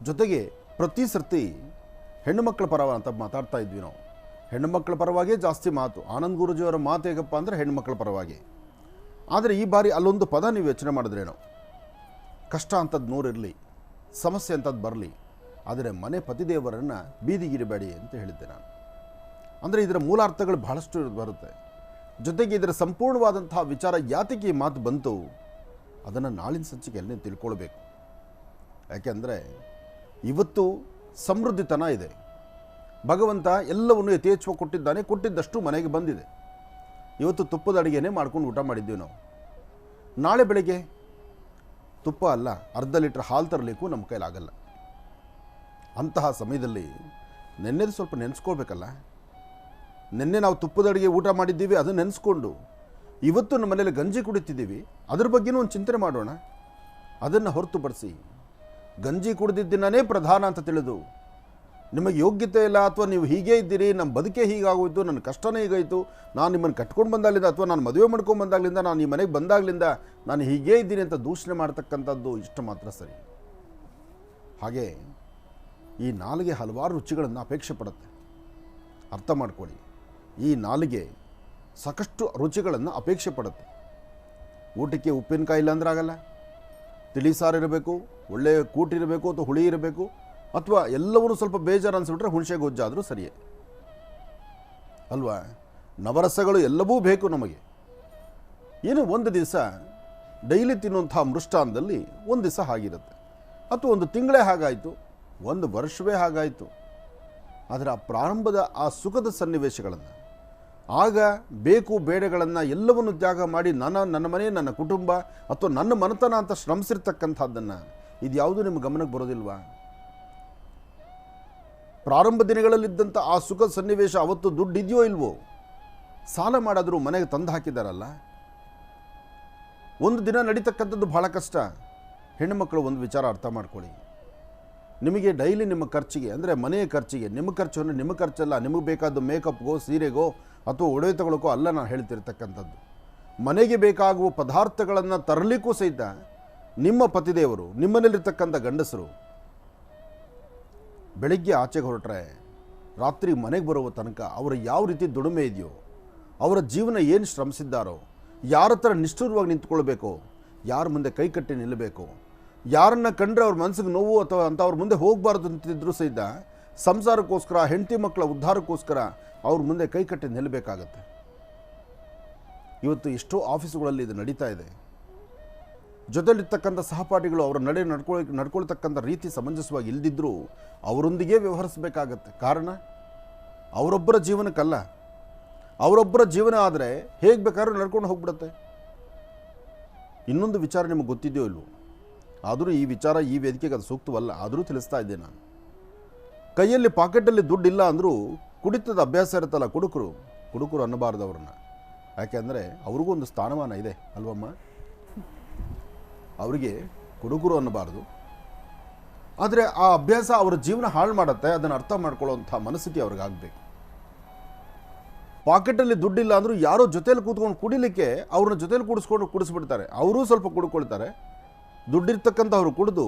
ಜೊತೆಗೆ ಪ್ರತಿ ಸರ್ತಿ ಹೆಣ್ಣುಮಕ್ಕಳ ಪರ ಅಂತ ಮಾತಾಡ್ತಾ ಇದ್ವಿ ನಾವು. ಹೆಣ್ಣುಮಕ್ಕಳ ಪರವಾಗೇ ಜಾಸ್ತಿ ಮಾತು. ಆನಂದ್ ಗುರೂಜಿಯವರ ಮಾತು ಹೇಗಪ್ಪ ಅಂದರೆ ಹೆಣ್ಣುಮಕ್ಕಳ ಪರವಾಗಿ. ಆದರೆ ಈ ಬಾರಿ ಅಲ್ಲೊಂದು ಪದ ನೀವು ಯೋಚನೆ ಮಾಡಿದ್ರೇನೋ, ಕಷ್ಟ ಅಂಥದ್ದು 100 ಇರಲಿ, ಸಮಸ್ಯೆ ಅಂಥದ್ದು ಬರಲಿ, ಆದರೆ ಮನೆ ಪತಿದೇವರನ್ನು ಬೀದಿಗಿರಬೇಡಿ ಅಂತ ಹೇಳಿದ್ದೆ ನಾನು. ಅಂದರೆ ಇದರ ಮೂಲಾರ್ಥಗಳು ಬಹಳಷ್ಟು ಬರುತ್ತೆ. ಜೊತೆಗೆ ಇದರ ಸಂಪೂರ್ಣವಾದಂತಹ ವಿಚಾರ ಯಾತಕ್ಕೆ ಈ ಮಾತು ಬಂತು ಅದನ್ನು ನಾಳಿನ ಸಂಚಿಕೆಯಲ್ಲಿ ತಿಳ್ಕೊಳ್ಬೇಕು. ಯಾಕೆಂದರೆ ಇವತ್ತು ಸಮೃದ್ಧಿತನ ಇದೆ. ಭಗವಂತ ಎಲ್ಲವನ್ನು ಯಥೇಚ್ಛವಾಗಿ ಕೊಟ್ಟಿದ್ದಾನೆ, ಕೊಟ್ಟಿದ್ದಷ್ಟು ಮನೆಗೆ ಬಂದಿದೆ. ಇವತ್ತು ತುಪ್ಪದ ಅಡುಗೆನೇ ಮಾಡ್ಕೊಂಡು ಊಟ ಮಾಡಿದ್ದೀವಿ ನಾವು. ನಾಳೆ ಬೆಳಗ್ಗೆ ತುಪ್ಪ ಅಲ್ಲ ಅರ್ಧ ಲೀಟ್ರ್ ಹಾಲು ತರಲಿಕ್ಕೂ ನಮ್ಮ ಕೈಲಾಗಲ್ಲ. ಅಂತಹ ಸಮಯದಲ್ಲಿ ನೆನ್ನೆದು ಸ್ವಲ್ಪ ನೆನೆಸ್ಕೊಳ್ಬೇಕಲ್ಲ. ನಿನ್ನೆ ನಾವು ತುಪ್ಪದ ಅಡುಗೆ ಊಟ ಮಾಡಿದ್ದೀವಿ, ಅದನ್ನು ನೆನೆಸ್ಕೊಂಡು ಇವತ್ತು ನಮ್ಮ ಮನೇಲಿ ಗಂಜಿ ಕುಡಿತಿದ್ದೀವಿ, ಅದ್ರ ಬಗ್ಗೆನೂ ಒಂದು ಚಿಂತನೆ ಮಾಡೋಣ. ಅದನ್ನು ಹೊರತುಪಡಿಸಿ ಗಂಜಿ ಕುಡಿದಿದ್ದನ್ನೇ ಪ್ರಧಾನ ಅಂತ ತಿಳಿದು ನಿಮಗೆ ಯೋಗ್ಯತೆ ಇಲ್ಲ, ಅಥವಾ ನೀವು ಹೀಗೇ ಇದ್ದೀರಿ, ನಮ್ಮ ಬದುಕೆ ಹೀಗಾಗೋಯ್ತು, ನನ್ನ ಕಷ್ಟನೇ ಹೀಗಾಯಿತು, ನಾನು ನಿಮ್ಮನ್ನು ಕಟ್ಕೊಂಡು ಬಂದಾಗಲಿಂದ ಅಥವಾ ನಾನು ಮದುವೆ ಮಾಡ್ಕೊಂಡು ಬಂದಾಗಲಿಂದ ನಾನು ಈ ಮನೆಗೆ ಬಂದಾಗಲಿಂದ ನಾನು ಹೀಗೇ ಇದ್ದೀನಿ ಅಂತ ದೂಷಣೆ ಮಾಡ್ತಕ್ಕಂಥದ್ದು ಇಷ್ಟು ಮಾತ್ರ ಸರಿ. ಹಾಗೆ ಈ ನಾಲಿಗೆ ಹಲವಾರು ರುಚಿಗಳನ್ನು ಅಪೇಕ್ಷೆ ಪಡುತ್ತೆ. ಅರ್ಥ ಮಾಡ್ಕೊಳ್ಳಿ, ಈ ನಾಲಿಗೆ ಸಾಕಷ್ಟು ರುಚಿಗಳನ್ನು ಅಪೇಕ್ಷೆ ಪಡುತ್ತೆ. ಊಟಕ್ಕೆ ಉಪ್ಪಿನಕಾಯಿ ಇಲ್ಲ ಅಂದ್ರೆ ಆಗಲ್ಲ, ತಿಳಿ ಸಾರು ಇರಬೇಕು, ಒಳ್ಳೆಯ ಕೂಟಿರಬೇಕು ಅಥವಾ ಹುಳಿ ಇರಬೇಕು, ಅಥವಾ ಎಲ್ಲವನ್ನೂ ಸ್ವಲ್ಪ ಬೇಜಾರು ಅನಿಸ್ಬಿಟ್ರೆ ಹುಣಸೆ ಗೊಜ್ಜಾದರೂ ಸರಿಯೇ ಅಲ್ವಾ. ನವರಸಗಳು ಎಲ್ಲವೂ ಬೇಕು ನಮಗೆ. ಏನು ಒಂದು ದಿವಸ ಡೈಲಿ ತಿನ್ನುವಂಥ ಮೃಷ್ಟಾನ್ನದಲ್ಲಿ ಒಂದು ದಿವಸ ಹಾಗಿರುತ್ತೆ, ಅಥವಾ ಒಂದು ತಿಂಗಳೇ ಹಾಗಾಯಿತು, ಒಂದು ವರ್ಷವೇ ಹಾಗಾಯಿತು. ಆದರೆ ಆ ಪ್ರಾರಂಭದ ಆ ಸುಖದ ಸನ್ನಿವೇಶಗಳನ್ನು, ಆಗ ಬೇಕು ಬೇಡಗಳನ್ನು ಎಲ್ಲವನ್ನು ತ್ಯಾಗ ಮಾಡಿ ನನ್ನ ಮನೆ, ನನ್ನ ಕುಟುಂಬ ಅಥವಾ ನನ್ನ ಮನೆತನ ಅಂತ ಶ್ರಮಿಸಿರ್ತಕ್ಕಂಥದ್ದನ್ನು ಇದು ಯಾವುದೂ ನಿಮ್ಮ ಗಮನಕ್ಕೆ ಬರೋದಿಲ್ವಾ? ಪ್ರಾರಂಭ ದಿನಗಳಲ್ಲಿದ್ದಂಥ ಆ ಸುಖ ಸನ್ನಿವೇಶ ಅವತ್ತು ದುಡ್ಡು ಇದೆಯೋ ಇಲ್ವೋ, ಸಾಲ ಮಾಡಾದರೂ ಮನೆಗೆ ತಂದು ಹಾಕಿದಾರಲ್ಲ. ಒಂದು ದಿನ ನಡೀತಕ್ಕಂಥದ್ದು ಭಾಳ ಕಷ್ಟ. ಹೆಣ್ಣುಮಕ್ಕಳು ಒಂದು ವಿಚಾರ ಅರ್ಥ ಮಾಡ್ಕೊಳ್ಳಿ, ನಿಮಗೆ ಡೈಲಿ ನಿಮ್ಮ ಖರ್ಚಿಗೆ ಅಂದರೆ ಮನೆಯ ಖರ್ಚಿಗೆ, ನಿಮ್ಮ ಖರ್ಚು ಅಂದರೆ ನಿಮ್ಮ ಖರ್ಚಲ್ಲ, ನಿಮಗೆ ಬೇಕಾದ ಮೇಕಪ್ಗೋ ಸೀರೆಗೋ ಅಥವಾ ಒಡವೆ ತಗೊಳ್ಳೋಕ್ಕೋ ಅಲ್ಲ ನಾನು ಹೇಳ್ತಿರ್ತಕ್ಕಂಥದ್ದು. ಮನೆಗೆ ಬೇಕಾಗುವ ಪದಾರ್ಥಗಳನ್ನು ತರಲಿಕ್ಕೂ ಸಹಿತ ನಿಮ್ಮ ಪತಿದೇವರು, ನಿಮ್ಮನೇಲಿರ್ತಕ್ಕಂಥ ಗಂಡಸರು ಬೆಳಗ್ಗೆ ಆಚೆಗೆ ಹೊರಟ್ರೆ ರಾತ್ರಿ ಮನೆಗೆ ಬರುವ ತನಕ ಅವರ ಯಾವ ರೀತಿ ದುಡಿಮೆ ಇದೆಯೋ, ಅವರ ಜೀವನ ಏನು ಶ್ರಮಿಸಿದ್ದಾರೋ, ಯಾರ ಹತ್ರ ನಿಷ್ಠುರವಾಗಿ ನಿಂತ್ಕೊಳ್ಬೇಕು, ಯಾರ ಮುಂದೆ ಕೈ ಕಟ್ಟಿ ನಿಲ್ಲಬೇಕು, ಯಾರನ್ನ ಕಂಡ್ರೆ ಅವ್ರ ಮನಸ್ಸಿಗೆ ನೋವು ಅಥವಾ ಅಂಥವ್ರ ಮುಂದೆ ಹೋಗಬಾರ್ದು ಅಂತಿದ್ರೂ ಸಹಿತ ಸಂಸಾರಕ್ಕೋಸ್ಕರ, ಹೆಂಡತಿ ಮಕ್ಕಳ ಉದ್ಧಾರಕ್ಕೋಸ್ಕರ ಅವ್ರ ಮುಂದೆ ಕೈ ಕಟ್ಟಿ ನಿಲ್ಲಬೇಕಾಗತ್ತೆ. ಇವತ್ತು ಎಷ್ಟೋ ಆಫೀಸುಗಳಲ್ಲಿ ಇದು ನಡೀತಾ ಇದೆ. ಜೊತೆಲಿರ್ತಕ್ಕಂಥ ಸಹಪಾಠಿಗಳು ಅವರ ನಡ್ಕೊಳ್ತಕ್ಕಂಥ ರೀತಿ ಸಮಂಜಸವಾಗಿ ಇಲ್ಲದಿದ್ದರೂ ಅವರೊಂದಿಗೆ ವ್ಯವಹರಿಸಬೇಕಾಗತ್ತೆ. ಕಾರಣ ಅವರೊಬ್ಬರ ಜೀವನಕ್ಕಲ್ಲ, ಅವರೊಬ್ಬರ ಜೀವನ ಆದರೆ ಹೇಗೆ ಬೇಕಾದ್ರೂ ನಡ್ಕೊಂಡು ಹೋಗ್ಬಿಡುತ್ತೆ. ಇನ್ನೊಂದು ವಿಚಾರ ನಿಮಗೆ ಗೊತ್ತಿದೆಯೋ ಇಲ್ವೋ, ಆದರೂ ಈ ವಿಚಾರ ಈ ವೇದಿಕೆಗೆ ಅದು ಸೂಕ್ತವಲ್ಲ, ಆದರೂ ತಿಳಿಸ್ತಾ ಇದ್ದೆ ನಾನು. ಕೈಯಲ್ಲಿ ಪಾಕೆಟಲ್ಲಿ ದುಡ್ಡಿಲ್ಲ ಅಂದರೂ ಕುಡಿತದ ಅಭ್ಯಾಸ ಇರುತ್ತಲ್ಲ ಕುಡುಕರು ಅನ್ನಬಾರ್ದು ಅವ್ರನ್ನ. ಯಾಕೆಂದರೆ ಅವ್ರಿಗೂ ಒಂದು ಸ್ಥಾನಮಾನ ಇದೆ ಅಲ್ವಮ್ಮ. ಅವರಿಗೆ ಕುಡುಕರು ಅನ್ನಬಾರ್ದು, ಆದರೆ ಆ ಅಭ್ಯಾಸ ಅವರ ಜೀವನ ಹಾಳು ಮಾಡುತ್ತೆ. ಅದನ್ನು ಅರ್ಥ ಮಾಡ್ಕೊಳ್ಳೋವಂಥ ಮನಸ್ಥಿತಿ ಅವ್ರಿಗಾಗಬೇಕು. ಪಾಕೆಟಲ್ಲಿ ದುಡ್ಡಿಲ್ಲ ಅಂದರೂ ಯಾರೋ ಜೊತೆಯಲ್ಲಿ ಕೂತ್ಕೊಂಡು ಕುಡಿಲಿಕ್ಕೆ ಅವ್ರನ್ನ ಜೊತೆಯಲ್ಲಿ ಕುಡಿಸ್ಬಿಡ್ತಾರೆ. ಅವರೂ ಸ್ವಲ್ಪ ಕುಡ್ಕೊಳ್ತಾರೆ. ದುಡ್ಡಿರ್ತಕ್ಕಂಥವ್ರು ಕುಡಿದು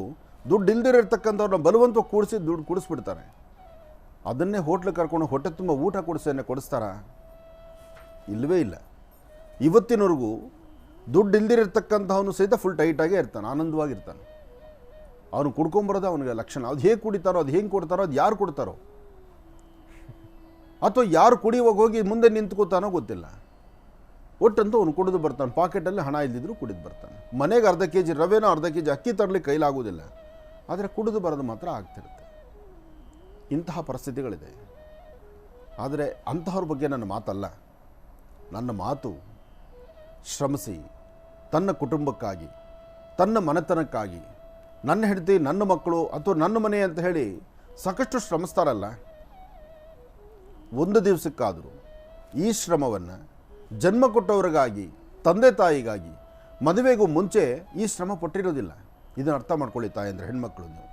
ದುಡ್ಡು ಇಲ್ದಿರತಕ್ಕಂಥವ್ರನ್ನ ಬಲವಂತ ಕೂಡಿಸಿ ದುಡ್ಡು ಕುಡಿಸ್ಬಿಡ್ತಾರೆ. ಅದನ್ನೇ ಹೋಟ್ಲಿಗೆ ಕರ್ಕೊಂಡು ಹೊಟ್ಟೆ ತುಂಬ ಊಟ ಕೊಡಿಸ್ತಾರ? ಇಲ್ಲವೇ ಇಲ್ಲ. ಇವತ್ತಿನವರೆಗೂ ದುಡ್ಡು ಇಲ್ದಿರತಕ್ಕಂಥವನು ಸಹಿತ ಫುಲ್ ಟೈಟಾಗೇ ಇರ್ತಾನೆ, ಆನಂದವಾಗಿರ್ತಾನೆ. ಅವನು ಕುಡ್ಕೊಂಬರೋದು ಅವನಿಗೆ ಲಕ್ಷಣ. ಅದು ಹೇಗೆ ಕುಡಿತಾರೋ, ಅದು ಹೆಂಗೆ ಕೊಡ್ತಾರೋ, ಅದು ಯಾರು ಕೊಡ್ತಾರೋ, ಅಥವಾ ಯಾರು ಕುಡಿಯುವಾಗ ಹೋಗಿ ಮುಂದೆ ನಿಂತ್ಕೋತಾನೋ ಗೊತ್ತಿಲ್ಲ. ಒಟ್ಟಂತೂ ಅವನು ಕುಡಿದು ಬರ್ತಾನೆ. ಪಾಕೆಟಲ್ಲಿ ಹಣ ಇಲ್ದಿದ್ರು ಕುಡಿದು ಬರ್ತಾನೆ. ಮನೆಗೆ ಅರ್ಧ ಕೆ ಜಿ ರವೆನೋ ಅರ್ಧ ಕೆ ಜಿ ಅಕ್ಕಿ ತರಲಿಕ್ಕೆ ಕೈಲಾಗೋದಿಲ್ಲ, ಆದರೆ ಕುಡಿದು ಬರೋದು ಮಾತ್ರ ಆಗ್ತಿರುತ್ತೆ. ಇಂತಹ ಪರಿಸ್ಥಿತಿಗಳಿದೆ. ಆದರೆ ಅಂತಹವ್ರ ಬಗ್ಗೆ ನನ್ನ ಮಾತಲ್ಲ. ನನ್ನ ಮಾತು ಶ್ರಮಿಸಿ ತನ್ನ ಕುಟುಂಬಕ್ಕಾಗಿ, ತನ್ನ ಮನೆತನಕ್ಕಾಗಿ, ನನ್ನ ಹೆಂಡತಿ, ನನ್ನ ಮಕ್ಕಳು ಅಥವಾ ನನ್ನ ಮನೆ ಅಂತ ಹೇಳಿ ಸಾಕಷ್ಟು ಶ್ರಮಿಸ್ತಾರಲ್ಲ, ಒಂದು ದಿವಸಕ್ಕಾದರೂ ಈ ಶ್ರಮವನ್ನು ಜನ್ಮ ಕೊಟ್ಟವರಿಗಾಗಿ, ತಂದೆ ತಾಯಿಗಾಗಿ, ಮದುವೆಗೂ ಮುಂಚೆ ಈ ಶ್ರಮ ಪಟ್ಟಿರೋದಿಲ್ಲ. ಇದನ್ನು ಅರ್ಥ ಮಾಡ್ಕೊಳ್ಳಿ ತಾಯಂದ್ರೆ, ಹೆಣ್ಮಕ್ಳು ನೀವು.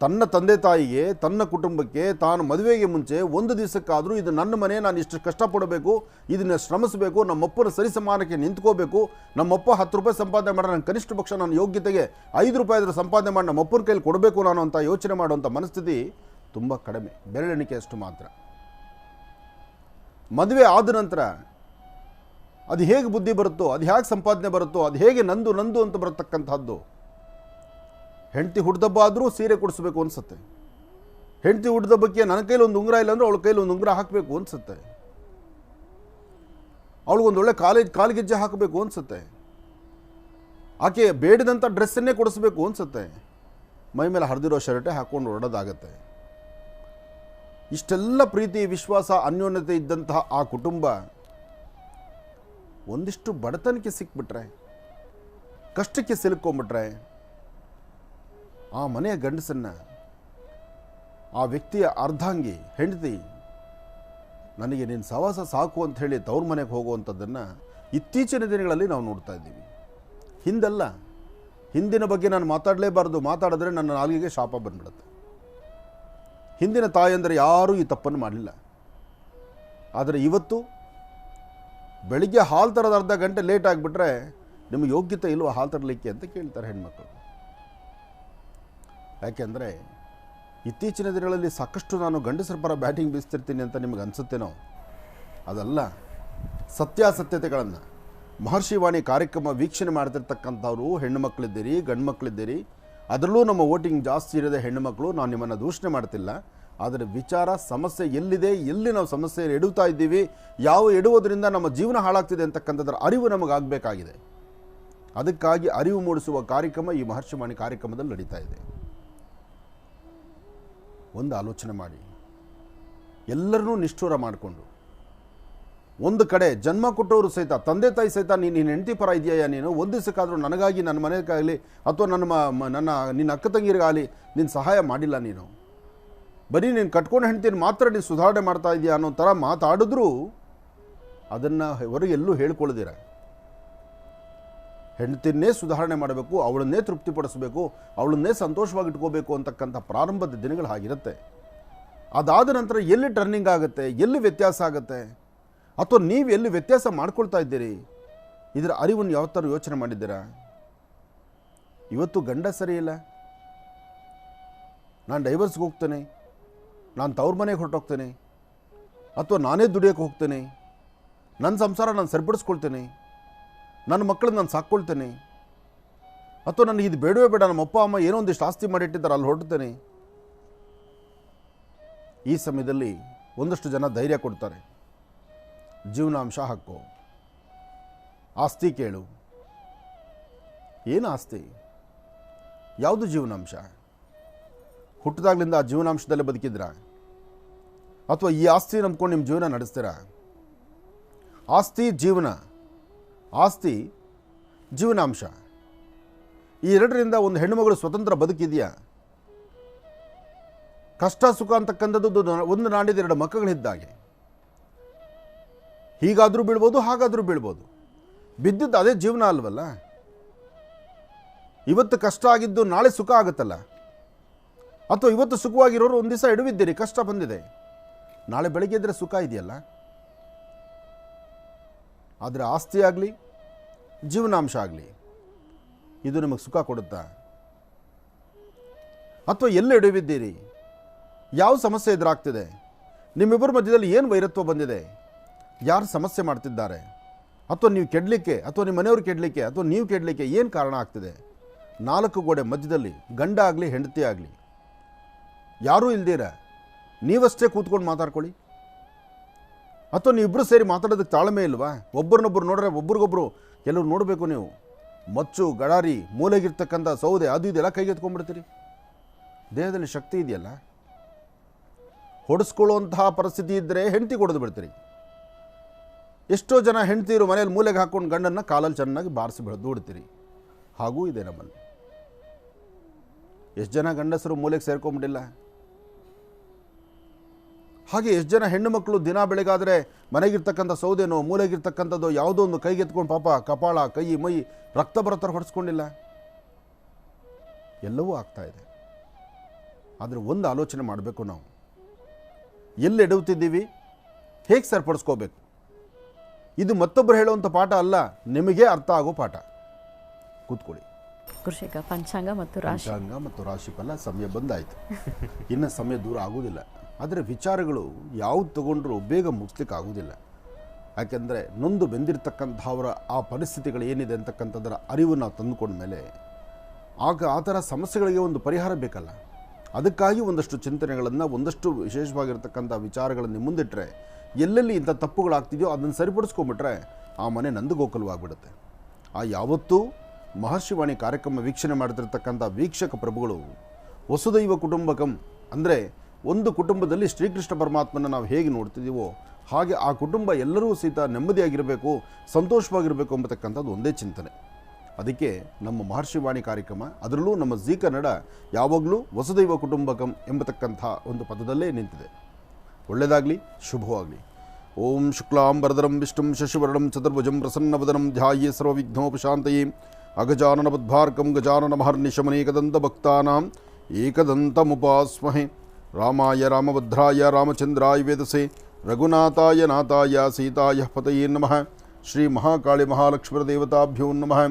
ತನ್ನ ತಂದೆ ತಾಯಿಗೆ, ತನ್ನ ಕುಟುಂಬಕ್ಕೆ, ತಾನು ಮದುವೆಗೆ ಮುಂಚೆ ಒಂದು ದಿವಸಕ್ಕಾದರೂ ಇದು ನನ್ನ ಮನೆ, ನಾನು ಇಷ್ಟು ಕಷ್ಟಪಡಬೇಕು, ಇದನ್ನು ಶ್ರಮಿಸಬೇಕು, ನಮ್ಮಪ್ಪನ ಸರಿಸಮಾನಕ್ಕೆ ನಿಂತ್ಕೋಬೇಕು, ನಮ್ಮಪ್ಪ 10 ರೂಪಾಯಿ ಸಂಪಾದನೆ ಮಾಡಿದ್ರೆ ನಾನು ಕನಿಷ್ಠ ಪಕ್ಷ ನನ್ನ ಯೋಗ್ಯತೆಗೆ 5 ರೂಪಾಯಿ ಆದರೂ ಸಂಪಾದನೆ ಮಾಡಿ ನಮ್ಮಪ್ಪನ ಕೈಲಿ ಕೊಡಬೇಕು ನಾನು ಅಂತ ಯೋಚನೆ ಮಾಡುವಂಥ ಮನಸ್ಥಿತಿ ತುಂಬ ಕಡಿಮೆ, ಬೆರಳೆಣಿಕೆಯಷ್ಟು ಮಾತ್ರ. ಮದುವೆ ಆದ ನಂತರ ಅದು ಹೇಗೆ ಬುದ್ಧಿ ಬರುತ್ತೋ, ಅದು ಹೇಗೆ ಸಂಪಾದನೆ ಬರುತ್ತೋ, ಅದು ಹೇಗೆ ನಂದು ಅಂತ ಬರತಕ್ಕಂಥದ್ದು. ಹೆಂಡತಿ ಹುಡ್ದಬ್ಬ ಆದರೂ ಸೀರೆ ಕೊಡಿಸ್ಬೇಕು ಅನ್ಸುತ್ತೆ. ಹೆಂಡತಿ ಹುಡ್ದಬ್ಬಕ್ಕೆ ನನ್ನ ಕೈಲಿ ಒಂದು ಉಂಗುರ ಇಲ್ಲ ಅಂದರೆ ಅವಳ ಕೈಲಿ ಒಂದು ಉಂಗುರ ಹಾಕಬೇಕು ಅನ್ಸುತ್ತೆ. ಅವಳಿಗೊಂದು ಒಳ್ಳೆ ಕಾಲಿಗೆಜ್ಜೆ ಹಾಕಬೇಕು ಅನ್ಸುತ್ತೆ. ಆಕೆ ಬೇಡದಂಥ ಡ್ರೆಸ್ಸನ್ನೇ ಕೊಡಿಸ್ಬೇಕು ಅನ್ಸುತ್ತೆ. ಮೈ ಮೇಲೆ ಹರಿದಿರೋ ಶರ್ಟೇ ಹಾಕ್ಕೊಂಡು ಹೊರಡೋದಾಗತ್ತೆ. ಇಷ್ಟೆಲ್ಲ ಪ್ರೀತಿ, ವಿಶ್ವಾಸ, ಅನ್ಯೋನ್ಯತೆ ಇದ್ದಂತಹ ಆ ಕುಟುಂಬ ಒಂದಿಷ್ಟು ಬಡತನಕ್ಕೆ ಸಿಕ್ಬಿಟ್ರೆ, ಕಷ್ಟಕ್ಕೆ ಸಿಲುಕೊಂಡ್ಬಿಟ್ರೆ ಆ ಮನೆಯ ಗಂಡಸನ್ನು, ಆ ವ್ಯಕ್ತಿಯ ಅರ್ಧಾಂಗಿ ಹೆಂಡತಿ ನನಗೆ ನಿನ್ನ ಸವಾಸ ಸಾಕು ಅಂತ ಹೇಳಿ ತವ್ರ ಮನೆಗೆ ಹೋಗುವಂಥದ್ದನ್ನು ಇತ್ತೀಚಿನ ದಿನಗಳಲ್ಲಿ ನಾವು ನೋಡ್ತಾ ಇದ್ದೀವಿ. ಹಿಂದಲ್ಲ, ಹಿಂದಿನ ಬಗ್ಗೆ ನಾನು ಮಾತಾಡಲೇಬಾರ್ದು, ಮಾತಾಡಿದ್ರೆ ನನ್ನ ನಾಲಿಗೆಗೆ ಶಾಪ ಬಂದ್ಬಿಡುತ್ತೆ. ಹಿಂದಿನ ತಾಯಂದರೆ ಯಾರೂ ಈ ತಪ್ಪನ್ನು ಮಾಡಲಿಲ್ಲ. ಆದರೆ ಇವತ್ತು ಬೆಳಿಗ್ಗೆ ಹಾಲು ತರೋದು ಅರ್ಧ ಗಂಟೆ ಲೇಟ್ ಆಗಿಬಿಟ್ರೆ ನಿಮಗೆ ಯೋಗ್ಯತೆ ಇಲ್ವ ಹಾಲು ತರಲಿಕ್ಕೆ ಅಂತ ಕೇಳ್ತಾರೆ ಹೆಣ್ಮಕ್ಳು. ಯಾಕೆಂದರೆ ಇತ್ತೀಚಿನ ದಿನಗಳಲ್ಲಿ ಸಾಕಷ್ಟು ನಾನು ಗಂಡಸರ ಪರ ಬ್ಯಾಟಿಂಗ್ ಬೀಸ್ತಿರ್ತೀನಿ ಅಂತ ನಿಮಗೆ ಅನಿಸುತ್ತೇನೋ, ಅದಲ್ಲ. ಸತ್ಯಾಸತ್ಯತೆಗಳನ್ನು ಮಹರ್ಷಿವಾಣಿ ಕಾರ್ಯಕ್ರಮ ವೀಕ್ಷಣೆ ಮಾಡ್ತಿರ್ತಕ್ಕಂಥವ್ರು ಹೆಣ್ಣು ಮಕ್ಕಳಿದ್ದೀರಿ, ಗಂಡು ಮಕ್ಕಳಿದ್ದೀರಿ. ಅದರಲ್ಲೂ ನಮ್ಮ ವೋಟಿಂಗ್ ಜಾಸ್ತಿ ಇರೋದೇ ಹೆಣ್ಣು ಮಕ್ಕಳು. ನಾನು ನಿಮ್ಮನ್ನು ದೂಷಣೆ ಮಾಡ್ತಿಲ್ಲ. ಆದರೆ ವಿಚಾರ, ಸಮಸ್ಯೆ ಎಲ್ಲಿದೆ, ಎಲ್ಲಿ ನಾವು ಸಮಸ್ಯೆ ಎಡುತ್ತಾ ಇದ್ದೀವಿ, ಯಾವ ಎಡುವುದರಿಂದ ನಮ್ಮ ಜೀವನ ಹಾಳಾಗ್ತಿದೆ ಅಂತಕ್ಕಂಥದ್ರ ಅರಿವು ನಮಗಾಗಬೇಕಾಗಿದೆ. ಅದಕ್ಕಾಗಿ ಅರಿವು ಮೂಡಿಸುವ ಕಾರ್ಯಕ್ರಮ ಈ ಮಹರ್ಷಿವಾಣಿ ಕಾರ್ಯಕ್ರಮದಲ್ಲಿ ನಡೀತಾ ಇದೆ. ಒಂದು ಆಲೋಚನೆ ಮಾಡಿ, ಎಲ್ಲರನ್ನೂ ನಿಷ್ಠೂರ ಮಾಡಿಕೊಂಡು ಒಂದು ಕಡೆ ಜನ್ಮ ಕೊಟ್ಟವರು ಸಹಿತ, ತಂದೆ ತಾಯಿ ಸಹಿತ ನೀನು ಹೆಂಡತಿ ಪರ ಇದೆಯಾ, ನೀನು ಒಂದು ದಿವಸಕ್ಕಾದರೂ ನನಗಾಗಿ, ನನ್ನ ಮನೆಗಾಗಲಿ ಅಥವಾ ನಿನ್ನ ಅಕ್ಕ ತಂಗಿರಿಗಾಗಲಿ ನೀನು ಸಹಾಯ ಮಾಡಿಲ್ಲ. ನೀನು ಬರೀ ನೀನು ಕಟ್ಕೊಂಡು ಹೆಂಡ್ತೀನಿ ಮಾತ್ರ ನೀನು ಸುಧಾರಣೆ ಮಾಡ್ತಾ ಇದೆಯಾ ಅನ್ನೋ ಥರ ಮಾತಾಡಿದ್ರೂ ಅದನ್ನು ಹೊರಗೆ ಎಲ್ಲೂ ಹೇಳ್ಕೊಳ್ಳದಿರ. ಹೆಂಡತಿನ್ನೇ ಸುಧಾರಣೆ ಮಾಡಬೇಕು, ಅವಳನ್ನೇ ತೃಪ್ತಿಪಡಿಸಬೇಕು, ಅವಳನ್ನೇ ಸಂತೋಷವಾಗಿ ಇಟ್ಕೋಬೇಕು ಅಂತಕ್ಕಂಥ ಪ್ರಾರಂಭದ ದಿನಗಳು ಹಾಗಿರುತ್ತೆ. ಅದಾದ ನಂತರ ಎಲ್ಲಿ ಟರ್ನಿಂಗ್ ಆಗುತ್ತೆ, ಎಲ್ಲಿ ವ್ಯತ್ಯಾಸ ಆಗುತ್ತೆ, ಅಥವಾ ನೀವು ಎಲ್ಲಿ ವ್ಯತ್ಯಾಸ ಮಾಡ್ಕೊಳ್ತಾ ಇದ್ದೀರಿ, ಇದರ ಅರಿವನ್ನು ಯಾವ ಥರ ಯೋಚನೆ ಮಾಡಿದ್ದೀರಾ? ಇವತ್ತು ಗಂಡ ಸರಿ ಇಲ್ಲ, ನಾನು ಡೈವರ್ಸ್ಗೆ ಹೋಗ್ತೇನೆ, ನಾನು ತವ್ರ ಮನೆಗೆ ಹೊರಟೋಗ್ತೇನೆ, ಅಥವಾ ನಾನೇ ದುಡಿಯೋಕ್ಕೆ ಹೋಗ್ತೇನೆ, ನನ್ನ ಸಂಸಾರ ನಾನು ಸರಿಪಡಿಸ್ಕೊಳ್ತೇನೆ, ನನ್ನ ಮಕ್ಕಳನ್ನ ನಾನು ಸಾಕ್ಕೊಳ್ತೇನೆ, ಅಥವಾ ನನಗೆ ಇದು ಬೇಡವೇ ಬೇಡ, ನಮ್ಮ ಅಪ್ಪ ಅಮ್ಮ ಏನೋ ಒಂದಿಷ್ಟು ಆಸ್ತಿ ಮಾಡಿಟ್ಟಿದ್ದಾರೆ ಅಲ್ಲಿ ಹೊರಡ್ತೇನೆ. ಈ ಸಮಯದಲ್ಲಿ ಒಂದಷ್ಟು ಜನ ಧೈರ್ಯ ಕೊಡ್ತಾರೆ, ಜೀವನಾಂಶ ಹಾಕೋ, ಆಸ್ತಿ ಕೇಳು. ಏನು ಆಸ್ತಿ, ಯಾವುದು ಜೀವನಾಂಶ? ಹುಟ್ಟಿದಾಗ್ಲಿಂದ ಆ ಜೀವನಾಂಶದಲ್ಲೇ ಬದುಕಿದ್ರಾ, ಅಥವಾ ಈ ಆಸ್ತಿ ನಂಬ್ಕೊಂಡು ನಿಮ್ಮ ಜೀವನ ನಡೆಸ್ತೀರಾ? ಆಸ್ತಿ ಜೀವನ, ಆಸ್ತಿ ಜೀವನಾಂಶ, ಈ ಎರಡರಿಂದ ಒಂದು ಹೆಣ್ಣುಮಗಳು ಸ್ವತಂತ್ರ ಬದುಕಿದೆಯಾ? ಕಷ್ಟ ಸುಖ ಅಂತಕ್ಕಂಥದ್ದು ಒಂದು ನಾಡಿದ ಎರಡು ಮಕ್ಕಳಿದ್ದಾಗೆ, ಹೀಗಾದರೂ ಬೀಳ್ಬೋದು, ಹಾಗಾದರೂ ಬೀಳ್ಬೋದು. ಬಿದ್ದಿದ್ದು ಅದೇ ಜೀವನ ಅಲ್ವಲ್ಲ. ಇವತ್ತು ಕಷ್ಟ ಆಗಿದ್ದು ನಾಳೆ ಸುಖ ಆಗುತ್ತಲ್ಲ, ಅಥವಾ ಇವತ್ತು ಸುಖವಾಗಿರೋರು ಒಂದು ದಿವಸ ಎಡವಿದ್ದೀರಿ, ಕಷ್ಟ ಬಂದಿದೆ, ನಾಳೆ ಬೆಳಗ್ಗೆ ಇದ್ದರೆ ಸುಖ ಇದೆಯಲ್ಲ. ಆದರೆ ಆಸ್ತಿ ಆಗಲಿ ಜೀವನಾಂಶ ಆಗಲಿ ಇದು ನಿಮಗೆ ಸುಖ ಕೊಡುತ್ತಾ? ಅಥವಾ ಎಲ್ಲಿ ಎಡವಿದ್ದೀರಿ, ಯಾವ ಸಮಸ್ಯೆ ಎದುರಾಗ್ತಿದೆ, ನಿಮ್ಮಿಬ್ಬರ ಮಧ್ಯದಲ್ಲಿ ಏನು ವೈರತ್ವ ಬಂದಿದೆ, ಯಾರು ಸಮಸ್ಯೆ ಮಾಡ್ತಿದ್ದಾರೆ, ಅಥವಾ ನೀವು ಕೆಡಲಿಕ್ಕೆ, ಅಥವಾ ನಿಮ್ಮ ಮನೆಯವರು ಕೆಡಲಿಕ್ಕೆ, ಅಥವಾ ನೀವು ಕೆಡಲಿಕ್ಕೆ ಏನು ಕಾರಣ ಆಗ್ತಿದೆ? ನಾಲ್ಕು ಗೋಡೆ ಮಧ್ಯದಲ್ಲಿ ಗಂಡ ಆಗಲಿ ಹೆಂಡತಿ ಆಗಲಿ ಯಾರೂ ಇಲ್ದಿರ ನೀವಷ್ಟೇ ಕೂತ್ಕೊಂಡು ಮಾತಾಡ್ಕೊಳ್ಳಿ. ಅಥವಾ ನೀವಿಬ್ಬರು ಸೇರಿ ಮಾತಾಡೋದಕ್ಕೆ ತಾಳ್ಮೆ ಇಲ್ವಾ? ಒಬ್ಬರನ್ನೊಬ್ಬರು ನೋಡ್ರೆ ಒಬ್ರಿಗೊಬ್ರು ಕೆಲವ್ರು ನೋಡಬೇಕು. ನೀವು ಮಚ್ಚು ಗಡಾರಿ ಮೂಲೆಗಿರ್ತಕ್ಕಂಥ ಸೌದೆ ಅದು ಇದೆಲ್ಲ ಕೈಗೆತ್ಕೊಂಡ್ಬಿಡ್ತೀರಿ. ದೇಹದಲ್ಲಿ ಶಕ್ತಿ ಇದೆಯಲ್ಲ, ಹೊಡೆಸ್ಕೊಳ್ಳುವಂತಹ ಪರಿಸ್ಥಿತಿ ಇದ್ದರೆ ಹೆಂಡತಿ ಹೊಡೆದು ಬಿಡ್ತೀರಿ. ಎಷ್ಟೋ ಜನ ಹೆಂಡತಿರು ಮನೇಲಿ ಮೂಲೆಗೆ ಹಾಕ್ಕೊಂಡು ಗಂಡನ್ನು ಕಾಲಲ್ಲಿ ಚೆನ್ನಾಗಿ ಬಾರಿಸಿ ದೂಡ್ತೀರಿ. ಹಾಗೂ ಇದೆ ನಮ್ಮಲ್ಲಿ. ಎಷ್ಟು ಜನ ಗಂಡಸರು ಮೂಲೆಗೆ ಸೇರ್ಕೊಂಬಿಟ್ಟಿಲ್ಲ. ಹಾಗೆ ಎಷ್ಟು ಜನ ಹೆಣ್ಣು ಮಕ್ಕಳು ದಿನ ಬೆಳಗಾದರೆ ಮನೆಗಿರ್ತಕ್ಕಂಥ ಸೌದೆನೋ ಮೂಲೆಗಿರ್ತಕ್ಕಂಥದ್ದು ಯಾವುದೋ ಒಂದು ಕೈಗೆತ್ಕೊಂಡು ಪಾಪ ಕಪಾಳ ಕೈ ಮೈ ರಕ್ತ ಬರೋ ಥರ ಹೊಡೆಸ್ಕೊಂಡಿಲ್ಲ. ಎಲ್ಲವೂ ಆಗ್ತಾ ಇದೆ. ಆದರೆ ಒಂದು ಆಲೋಚನೆ ಮಾಡಬೇಕು, ನಾವು ಎಲ್ಲಿ ಎಡವುತ್ತಿದ್ದೀವಿ, ಹೇಗೆ ಸರಿಪಡಿಸ್ಕೋಬೇಕು. ಇದು ಮತ್ತೊಬ್ಬರು ಹೇಳುವಂಥ ಪಾಠ ಅಲ್ಲ, ನಿಮಗೆ ಅರ್ಥ ಆಗೋ ಪಾಠ. ಕೂತ್ಕೊಳ್ಳಿ. ಕೃಷಿಕ ಪಂಚಾಂಗ ಮತ್ತು ರಾಶಿಫಲ ಸಮಯ ಬಂದಾಯಿತು. ಇನ್ನು ಸಮಯ ದೂರ ಆಗೋದಿಲ್ಲ. ಆದರೆ ವಿಚಾರಗಳು ಯಾವುದು ತಗೊಂಡ್ರೂ ಬೇಗ ಮುಗಿಸ್ಲಿಕ್ಕೆ ಆಗೋದಿಲ್ಲ. ಯಾಕೆಂದರೆ ನೊಂದು ಬೆಂದಿರ್ತಕ್ಕಂಥವರ ಆ ಪರಿಸ್ಥಿತಿಗಳು ಏನಿದೆ ಅಂತಕ್ಕಂಥದ್ದರ ಅರಿವು ನಾವು ತಂದುಕೊಂಡ್ಮೇಲೆ ಆಗ ಆ ಥರ ಸಮಸ್ಯೆಗಳಿಗೆ ಒಂದು ಪರಿಹಾರ ಬೇಕಲ್ಲ. ಅದಕ್ಕಾಗಿ ಒಂದಷ್ಟು ಚಿಂತನೆಗಳನ್ನು, ಒಂದಷ್ಟು ವಿಶೇಷವಾಗಿರ್ತಕ್ಕಂಥ ವಿಚಾರಗಳನ್ನು ಮುಂದಿಟ್ಟರೆ ಎಲ್ಲೆಲ್ಲಿ ಇಂಥ ತಪ್ಪುಗಳಾಗ್ತಿದೆಯೋ ಅದನ್ನು ಸರಿಪಡಿಸ್ಕೊಂಬಿಟ್ರೆ ಆ ಮನೆ ನಂದಗೋಕುಲವಾಗ್ಬಿಡುತ್ತೆ. ಆ ಯಾವತ್ತೂ ಮಹರ್ಷಿವಾಣಿ ಕಾರ್ಯಕ್ರಮ ವೀಕ್ಷಣೆ ಮಾಡ್ತಿರ್ತಕ್ಕಂಥ ವೀಕ್ಷಕ ಪ್ರಭುಗಳು ವಸುದೈವ ಕುಟುಂಬಕಂ ಅಂದರೆ ಒಂದು ಕುಟುಂಬದಲ್ಲಿ ಶ್ರೀಕೃಷ್ಣ ಪರಮಾತ್ಮನ ನಾವು ಹೇಗೆ ನೋಡ್ತಿದ್ದೀವೋ ಹಾಗೆ ಆ ಕುಟುಂಬ ಎಲ್ಲರೂ ಸಹಿತ ನೆಮ್ಮದಿಯಾಗಿರಬೇಕು, ಸಂತೋಷವಾಗಿರಬೇಕು ಎಂಬತಕ್ಕಂಥದ್ದು ಒಂದೇ ಚಿಂತನೆ. ಅದಕ್ಕೆ ನಮ್ಮ ಮಹರ್ಷಿವಾಣಿ ಕಾರ್ಯಕ್ರಮ, ಅದರಲ್ಲೂ ನಮ್ಮ ಜೀ ಕನ್ನಡ ಯಾವಾಗಲೂ ವಸುದೈವ ಕುಟುಂಬಕಂ ಎಂಬತಕ್ಕಂಥ ಒಂದು ಪದದಲ್ಲೇ ನಿಂತಿದೆ. ಒಳ್ಳೆಯದಾಗಲಿ, ಶುಭವಾಗಲಿ. ಓಂ ಶುಕ್ಲಾಂಬರಧರಂ ವಿಷ್ಣುಂ ಶಶಿವರ್ಣಂ ಚತುರ್ಭುಜಂ ಪ್ರಸನ್ನವದನಂ ಧ್ಯಾಯೇ ಸರ್ವವಿಘ್ನೋಪಶಾಂತಯೇ ಅಗಜಾನನ ಪದ್ಮಾರ್ಕಂ ಗಜಾನನ ಮಹರ್ನಿಶಮನೇಕದಂತಭಕ್ತಾನಾಂ ಏಕದಂತಮುಪಾಸ್ಮಹೇ. ರಾಮಾಯ ರಾಮಭದ್ರಾಯ ರಾಮಚಂದ್ರಾಯ ವೇದಸೆ ರಘುನಾಥಾಯ ನಾಥಾಯ ಸೀತಾಯ ಪತಯೇ ನಮಃ. ಶ್ರೀ ಮಹಾಕಾಳಿ ಮಹಾಲಕ್ಷ್ಮೀ ದೇವತಾಭ್ಯೋ ನಮಃ.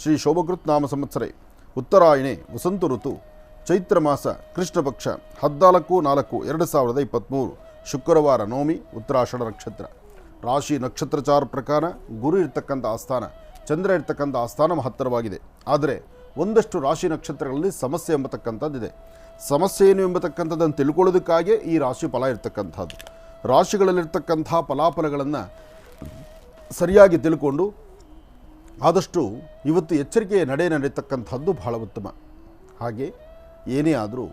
ಶ್ರೀ ಶೋಭಕೃತ್ ನಾಮ ಸಂವತ್ಸರೆ ಉತ್ತರಾಯಣೆ ವಸಂತ ಋತು ಚೈತ್ರ ಮಾಸ ಕೃಷ್ಣ ಪಕ್ಷ 14/4/2023 ಶುಕ್ರವಾರ ನವಮಿ, ಉತ್ತರಾಷಾಢ ನಕ್ಷತ್ರ. ರಾಶಿ ನಕ್ಷತ್ರಚಾರ ಪ್ರಕಾರ ಗುರು ಇರ್ತಕ್ಕಂಥ ಆಸ್ಥಾನ, ಚಂದ್ರ ಇರ್ತಕ್ಕಂಥ ಆಸ್ಥಾನ ಮಹತ್ತರವಾಗಿದೆ. ಆದರೆ ಒಂದಷ್ಟು ರಾಶಿ ನಕ್ಷತ್ರಗಳಲ್ಲಿ ಸಮಸ್ಯೆ ಎಂಬತಕ್ಕಂಥದ್ದಿದೆ. ಸಮಸ್ಯೆ ಏನು ಎಂಬತಕ್ಕಂಥದ್ದನ್ನು ತಿಳ್ಕೊಳ್ಳೋದಕ್ಕಾಗೇ ಈ ರಾಶಿ ಫಲ ಇರ್ತಕ್ಕಂಥದ್ದು. ರಾಶಿಗಳಲ್ಲಿರ್ತಕ್ಕಂಥ ಫಲಾಫಲಗಳನ್ನು ಸರಿಯಾಗಿ ತಿಳ್ಕೊಂಡು ಆದಷ್ಟು ಇವತ್ತು ಎಚ್ಚರಿಕೆಯ ನಡೀತಕ್ಕಂಥದ್ದು ಬಹಳ ಉತ್ತಮ. ಹಾಗೆ ಏನೇ ಆದರೂ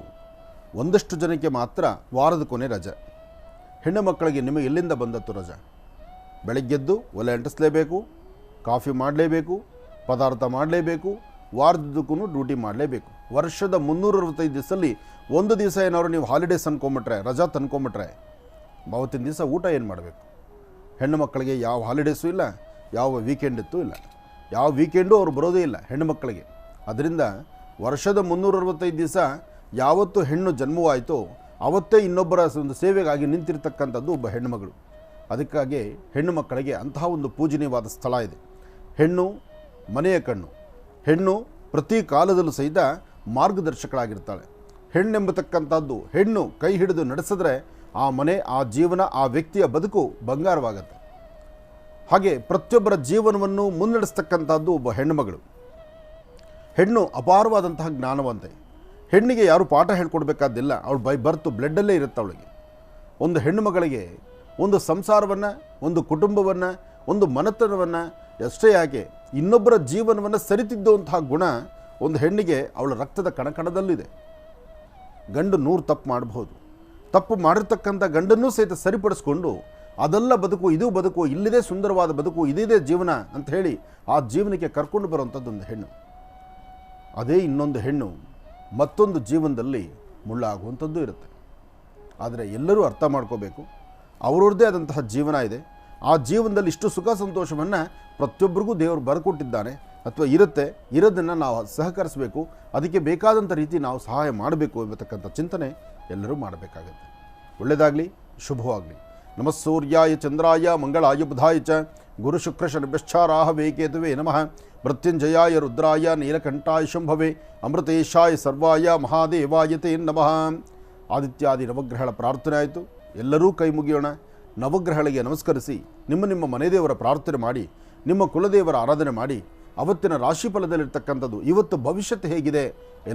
ಒಂದಷ್ಟು ಜನಕ್ಕೆ ಮಾತ್ರ ವಾರದ ಕೊನೆ ರಜೆ. ಹೆಣ್ಣು ಮಕ್ಕಳಿಗೆ ನಿಮಗೆ ಎಲ್ಲಿಂದ ಬಂದತ್ತು ರಜೆ? ಬೆಳಗ್ಗೆದ್ದು ಒಲೆ ಅಂಟಿಸಲೇಬೇಕು, ಕಾಫಿ ಮಾಡಲೇಬೇಕು, ಪದಾರ್ಥ ಮಾಡಲೇಬೇಕು, ವಾರದಕ್ಕೂ ಡ್ಯೂಟಿ ಮಾಡಲೇಬೇಕು. ವರ್ಷದ 365 ದಿವಸದಲ್ಲಿ ಒಂದು ದಿವಸ ಏನಾದ್ರು ನೀವು ಹಾಲಿಡೇಸ್ ಅಂದ್ಕೊಂಬಿಟ್ರೆ, ರಜಾ ತಂದ್ಕೊಂಬಿಟ್ರೆ, ಅವತ್ತಿನ ದಿವಸ ಊಟ ಏನು ಮಾಡಬೇಕು? ಹೆಣ್ಣು ಮಕ್ಕಳಿಗೆ ಯಾವ ಹಾಲಿಡೇಸು ಇಲ್ಲ, ಯಾವ ವೀಕೆಂಡ್ ಇತ್ತು ಇಲ್ಲ, ಯಾವ ವೀಕೆಂಡು ಅವ್ರು ಬರೋದೇ ಇಲ್ಲ ಹೆಣ್ಣು ಮಕ್ಕಳಿಗೆ. ಅದರಿಂದ ವರ್ಷದ 365 ದಿವಸ ಯಾವತ್ತು ಹೆಣ್ಣು ಜನ್ಮವಾಯಿತೋ ಅವತ್ತೇ ಇನ್ನೊಬ್ಬರ ಒಂದು ಸೇವೆಗಾಗಿ ನಿಂತಿರ್ತಕ್ಕಂಥದ್ದು ಒಬ್ಬ ಹೆಣ್ಣುಮಗಳು. ಅದಕ್ಕಾಗಿ ಹೆಣ್ಣು ಮಕ್ಕಳಿಗೆ ಅಂತಹ ಒಂದು ಪೂಜನೀಯವಾದ ಸ್ಥಳ ಇದೆ. ಹೆಣ್ಣು ಮನೆಯ ಕಣ್ಣು. ಹೆಣ್ಣು ಪ್ರತಿ ಕಾಲದಲ್ಲೂ ಸಹಿತ ಮಾರ್ಗದರ್ಶಕಳಾಗಿರ್ತಾಳೆ. ಹೆಣ್ಣೆಂಬತಕ್ಕಂಥದ್ದು ಹೆಣ್ಣು ಕೈ ಹಿಡಿದು ನಡೆಸಿದ್ರೆ ಆ ಮನೆ, ಆ ಜೀವನ, ಆ ವ್ಯಕ್ತಿಯ ಬದುಕು ಬಂಗಾರವಾಗತ್ತೆ. ಹಾಗೆ ಪ್ರತಿಯೊಬ್ಬರ ಜೀವನವನ್ನು ಮುನ್ನಡೆಸ್ತಕ್ಕಂಥದ್ದು ಒಬ್ಬ ಹೆಣ್ಣುಮಗಳು. ಹೆಣ್ಣು ಅಪಾರವಾದಂತಹ ಜ್ಞಾನವಂತೆ. ಹೆಣ್ಣಿಗೆ ಯಾರು ಪಾಠ ಹೇಳ್ಕೊಡ್ಬೇಕಾದಿಲ್ಲ, ಅವಳು ಬೈ ಬರ್ತು ಬ್ಲಡ್ಡಲ್ಲೇ ಇರುತ್ತೆ ಅವಳಿಗೆ. ಒಂದು ಹೆಣ್ಣು ಮಗಳಿಗೆ ಒಂದು ಸಂಸಾರವನ್ನು, ಒಂದು ಕುಟುಂಬವನ್ನು, ಒಂದು ಮನೆತನವನ್ನು ಎಷ್ಟೇ ಯಾಕೆ ಇನ್ನೊಬ್ಬರ ಜೀವನವನ್ನು ಸರಿತಿದ್ದುವಂತಹ ಗುಣ ಒಂದು ಹೆಣ್ಣಿಗೆ ಅವಳ ರಕ್ತದ ಕಣಕಣದಲ್ಲಿದೆ. ಗಂಡು 100 ತಪ್ಪು ಮಾಡಬಹುದು, ತಪ್ಪು ಮಾಡಿರ್ತಕ್ಕಂಥ ಗಂಡನ್ನೂ ಸಹಿತ ಸರಿಪಡಿಸ್ಕೊಂಡು ಅದೆಲ್ಲ ಬದುಕು, ಇದು ಬದುಕು, ಇಲ್ಲಿದೆ ಸುಂದರವಾದ ಬದುಕು, ಇದಿದೆ ಜೀವನ ಅಂತ ಹೇಳಿ ಆ ಜೀವನಕ್ಕೆ ಕರ್ಕೊಂಡು ಬರುವಂಥದ್ದೊಂದು ಹೆಣ್ಣು. ಅದೇ ಇನ್ನೊಂದು ಹೆಣ್ಣು ಮತ್ತೊಂದು ಜೀವನದಲ್ಲಿ ಮುಳ್ಳಾಗುವಂಥದ್ದು ಇರುತ್ತೆ. ಆದರೆ ಎಲ್ಲರೂ ಅರ್ಥ ಮಾಡ್ಕೋಬೇಕು, ಅವ್ರವ್ರದ್ದೇ ಆದಂತಹ ಜೀವನ ಇದೆ. ಆ ಜೀವನದಲ್ಲಿ ಇಷ್ಟು ಸುಖ ಸಂತೋಷವನ್ನು ಪ್ರತಿಯೊಬ್ಬರಿಗೂ ದೇವರು ಬರಕೊಟ್ಟಿದ್ದಾನೆ ಅಥವಾ ಇರೋದನ್ನು ನಾವು ಸಹಕರಿಸಬೇಕು. ಅದಕ್ಕೆ ಬೇಕಾದಂಥ ರೀತಿ ನಾವು ಸಹಾಯ ಮಾಡಬೇಕು ಎಂಬತಕ್ಕಂಥ ಚಿಂತನೆ ಎಲ್ಲರೂ ಮಾಡಬೇಕಾಗತ್ತೆ. ಒಳ್ಳೆಯದಾಗಲಿ, ಶುಭವಾಗಲಿ. ನಮಃ ಸೂರ್ಯಾಯ ಚಂದ್ರಾಯ ಮಂಗಳಾಯ ಬುಧಾಯ ಚ ಗುರು ಶುಕ್ರ ಶನಿಭ್ಯಶ್ಚಾರಾಹವೇ ಕೇತುವೆ ನಮಃ. ಮೃತ್ಯುಂಜಯಾಯ ರುದ್ರಾಯ ನೀಲಕಂಠಾಯ ಶಂಭವೇ ಅಮೃತೇಶಾಯ ಸರ್ವಾಯ ಮಹಾದೇವಾಯ ತೇ ನಮಃ. ಆದಿತ್ಯಾದಿ ನವಗ್ರಹಗಳ ಪ್ರಾರ್ಥನೆ ಆಯಿತು. ಎಲ್ಲರೂ ಕೈ ಮುಗಿಯೋಣ. ನವಗ್ರಹಗಳಿಗೆ ನಮಸ್ಕರಿಸಿ ನಿಮ್ಮ ಮನೆದೇವರ ಪ್ರಾರ್ಥನೆ ಮಾಡಿ, ನಿಮ್ಮ ಕುಲದೇವರ ಆರಾಧನೆ ಮಾಡಿ, ಅವತ್ತಿನ ರಾಶಿಫಲದಲ್ಲಿರ್ತಕ್ಕಂಥದ್ದು ಇವತ್ತು ಭವಿಷ್ಯತ್ ಹೇಗಿದೆ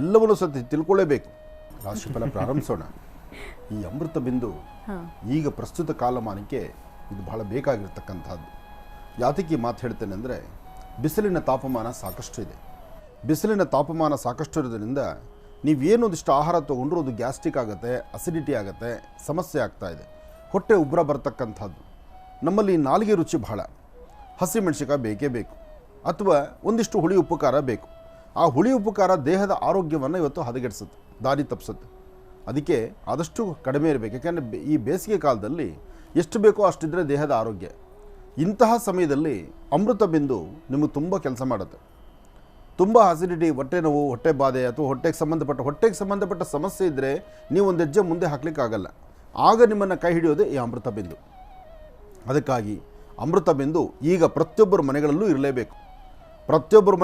ಎಲ್ಲವನ್ನೂ ಸತಿ ತಿಳ್ಕೊಳ್ಳೇಬೇಕು. ರಾಶಿಫಲ ಪ್ರಾರಂಭಿಸೋಣ. ಈ ಅಮೃತ ಬಿಂದು ಈಗ ಪ್ರಸ್ತುತ ಕಾಲಮಾನಕ್ಕೆ ಇದು ಬಹಳ ಬೇಕಾಗಿರ್ತಕ್ಕಂಥದ್ದು. ಯಾತಕ್ಕೆ ಮಾತು ಹೇಳ್ತೇನೆ ಅಂದರೆ, ಬಿಸಿಲಿನ ತಾಪಮಾನ ಸಾಕಷ್ಟು ಇದೆ. ಬಿಸಿಲಿನ ತಾಪಮಾನ ಸಾಕಷ್ಟು ಇರೋದ್ರಿಂದ ನೀವೇನೊಂದಿಷ್ಟು ಆಹಾರ ತೊಗೊಂಡ್ರೂ ಅದು ಗ್ಯಾಸ್ಟ್ರಿಕ್ ಆಗುತ್ತೆ, ಅಸಿಡಿಟಿ ಆಗುತ್ತೆ, ಸಮಸ್ಯೆ ಆಗ್ತಾ ಇದೆ. ಹೊಟ್ಟೆ ಉಬ್ಬರ ಬರ್ತಕ್ಕಂಥದ್ದು. ನಮ್ಮಲ್ಲಿ ನಾಲಿಗೆ ರುಚಿ ಬಹಳ. ಹಸಿಮೆಣಸಿಕಾಯಿ ಬೇಕೇ ಬೇಕು, ಅಥವಾ ಒಂದಿಷ್ಟು ಹುಳಿ ಉಪ್ಪು ಖಾರ ಬೇಕು. ಆ ಹುಳಿ ಉಪ್ಪು ಖಾರ ದೇಹದ ಆರೋಗ್ಯವನ್ನು ಇವತ್ತು ಹದಗೆಡಿಸುತ್ತೆ, ದಾರಿ ತಪ್ಪಿಸುತ್ತೆ. ಅದಕ್ಕೆ ಆದಷ್ಟು ಕಡಿಮೆ ಇರಬೇಕು. ಯಾಕೆಂದರೆ ಈ ಬೇಸಿಗೆ ಕಾಲದಲ್ಲಿ ಎಷ್ಟು ಬೇಕೋ ಅಷ್ಟಿದ್ರೆ ದೇಹದ ಆರೋಗ್ಯ. ಇಂತಹ ಸಮಯದಲ್ಲಿ ಅಮೃತ ಬಿಂದು ನಿಮಗೆ ತುಂಬ ಕೆಲಸ ಮಾಡುತ್ತೆ. ತುಂಬ ಅಸಿಡಿಟಿ, ಹೊಟ್ಟೆ ನೋವು, ಹೊಟ್ಟೆ ಬಾಧೆ ಅಥವಾ ಹೊಟ್ಟೆಗೆ ಸಂಬಂಧಪಟ್ಟ ಸಮಸ್ಯೆ ಇದ್ದರೆ ನೀವು ಒಂದು ಹೆಜ್ಜೆ ಮುಂದೆ ಹಾಕಲಿಕ್ಕಾಗಲ್ಲ. ಆಗ ನಿಮ್ಮನ್ನು ಕೈ ಹಿಡಿಯೋದೇ ಈ ಅಮೃತ ಬಿಂದು. ಅದಕ್ಕಾಗಿ ಅಮೃತ ಬಿಂದು ಈಗ ಪ್ರತಿಯೊಬ್ಬರ ಮನೆಗಳಲ್ಲೂ ಇರಲೇಬೇಕು. ಪ್ರತಿಯೊಬ್ಬರ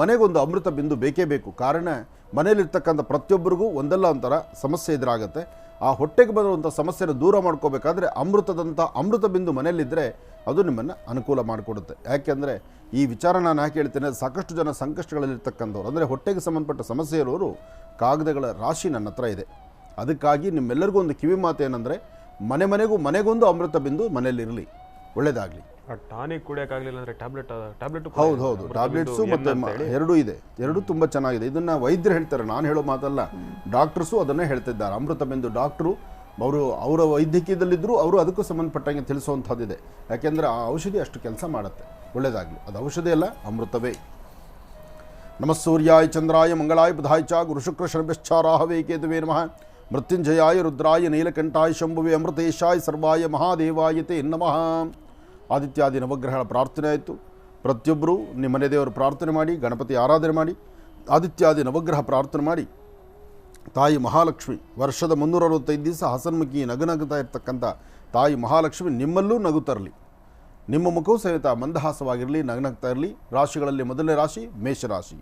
ಮನೆಗೊಂದು ಅಮೃತ ಬಿಂದು ಬೇಕೇ ಬೇಕು. ಕಾರಣ ಮನೆಯಲ್ಲಿರ್ತಕ್ಕಂಥ ಪ್ರತಿಯೊಬ್ಬರಿಗೂ ಒಂದಲ್ಲ ಒಂಥರ ಸಮಸ್ಯೆ ಎದುರಾಗುತ್ತೆ. ಆ ಹೊಟ್ಟೆಗೆ ಬರುವಂಥ ಸಮಸ್ಯೆನ ದೂರ ಮಾಡ್ಕೋಬೇಕಾದ್ರೆ ಅಮೃತ ಬಿಂದು ಮನೆಯಲ್ಲಿದ್ದರೆ ಅದು ನಿಮ್ಮನ್ನು ಅನುಕೂಲ ಮಾಡಿಕೊಡುತ್ತೆ. ಯಾಕೆಂದರೆ ಈ ವಿಚಾರ ನಾನು ಯಾಕೆ ಹೇಳ್ತೇನೆ, ಸಾಕಷ್ಟು ಜನ ಸಂಕಷ್ಟಗಳಲ್ಲಿರ್ತಕ್ಕಂಥವ್ರು, ಅಂದರೆ ಹೊಟ್ಟೆಗೆ ಸಂಬಂಧಪಟ್ಟ ಸಮಸ್ಯೆ ಇರೋರು ಕಾಗದಗಳ ರಾಶಿ ನನ್ನ ಹತ್ರ ಇದೆ. ಅದಕ್ಕಾಗಿ ನಿಮ್ಮೆಲ್ಲರಿಗೂ ಒಂದು ಕಿವಿ ಮಾತು ಏನಂದರೆ, ಮನೆಗೊಂದು ಅಮೃತ ಬಿಂದು ಮನೆಯಲ್ಲಿರಲಿ. ಒಳ್ಳೆಯದಾಗಲಿ. ಟಾನಿಕ್ ಕುಡಿಯೋಕ್ಕಾಗಲಿಲ್ಲ ಅಂದರೆ ಟ್ಯಾಬ್ಲೆಟ್ ಹೌದು, ಟ್ಯಾಬ್ಲೆಟ್ಸು ಮತ್ತು ಎರಡೂ ಇದೆ. ಎರಡೂ ತುಂಬ ಚೆನ್ನಾಗಿದೆ. ಇದನ್ನು ವೈದ್ಯರು ಹೇಳ್ತಾರೆ, ನಾನು ಹೇಳೋ ಮಾತಲ್ಲ, ಡಾಕ್ಟರ್ಸು ಅದನ್ನೇ ಹೇಳ್ತಿದ್ದಾರೆ. ಅಮೃತ ಬಿಂದು ಡಾಕ್ಟ್ರು ಅವರ ವೈದ್ಯಕೀಯದಲ್ಲಿದ್ದರೂ ಅವರು ಅದಕ್ಕೂ ಸಂಬಂಧಪಟ್ಟಂಗೆ ತಿಳಿಸುವಂಥದ್ದಿದೆ. ಯಾಕೆಂದರೆ ಆ ಔಷಧಿ ಅಷ್ಟು ಕೆಲಸ ಮಾಡುತ್ತೆ. ಒಳ್ಳೆಯದಾಗಲಿ. ಅದು ಔಷಧಿ ಅಲ್ಲ, ಅಮೃತವೇ. ನಮಃ ಸೂರ್ಯಾಯ ಚಂದ್ರಾಯ ಮಂಗಳಾಯ ಬುಧಾಯ ಚ ಗುರು ಶುಕ್ರ ಶನಿಶ್ಚಾರಾಹವೇ ಕೇತುವೇ ನಮಃ. ಮೃತ್ಯುಂಜಯಾಯ ರುದ್ರಾಯ ನೀಲಕಂಠಾಯ ಶಂಭುವೆ ಅಮೃತೇಶಾಯ ಸರ್ವಾಯ ಮಹಾದೇವಾಯ ತೇ ನಮಃ. ಆದಿತ್ಯಾದಿ ನವಗ್ರಹಗಳ ಪ್ರಾರ್ಥನೆ ಆಯಿತು. ಪ್ರತಿಯೊಬ್ಬರು ನಿಮ್ಮ ಮನೆ ದೇವರು ಪ್ರಾರ್ಥನೆ ಮಾಡಿ, ಗಣಪತಿ ಆರಾಧನೆ ಮಾಡಿ, ಆದಿತ್ಯಾದಿ ನವಗ್ರಹ ಪ್ರಾರ್ಥನೆ ಮಾಡಿ, ತಾಯಿ ಮಹಾಲಕ್ಷ್ಮಿ ವರ್ಷದ 365 ದಿವಸ ಹಸನ್ಮುಖಿ ನಗುನಗುತ್ತಾ ಇರ್ತಕ್ಕಂಥ ತಾಯಿ ಮಹಾಲಕ್ಷ್ಮಿ ನಿಮ್ಮಲ್ಲೂ ನಗು ತರಲಿ. ನಿಮ್ಮ ಮುಖವೂ ಸಹಿತ ಮಂದಹಾಸವಾಗಿರಲಿ, ನಗನಗ್ತಾ ಇರಲಿ. ರಾಶಿಗಳಲ್ಲಿ ಮೊದಲನೇ ರಾಶಿ ಮೇಷರಾಶಿ.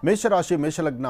ಮೇಷರಾಶಿ ಮೇಷಲಗ್ನ.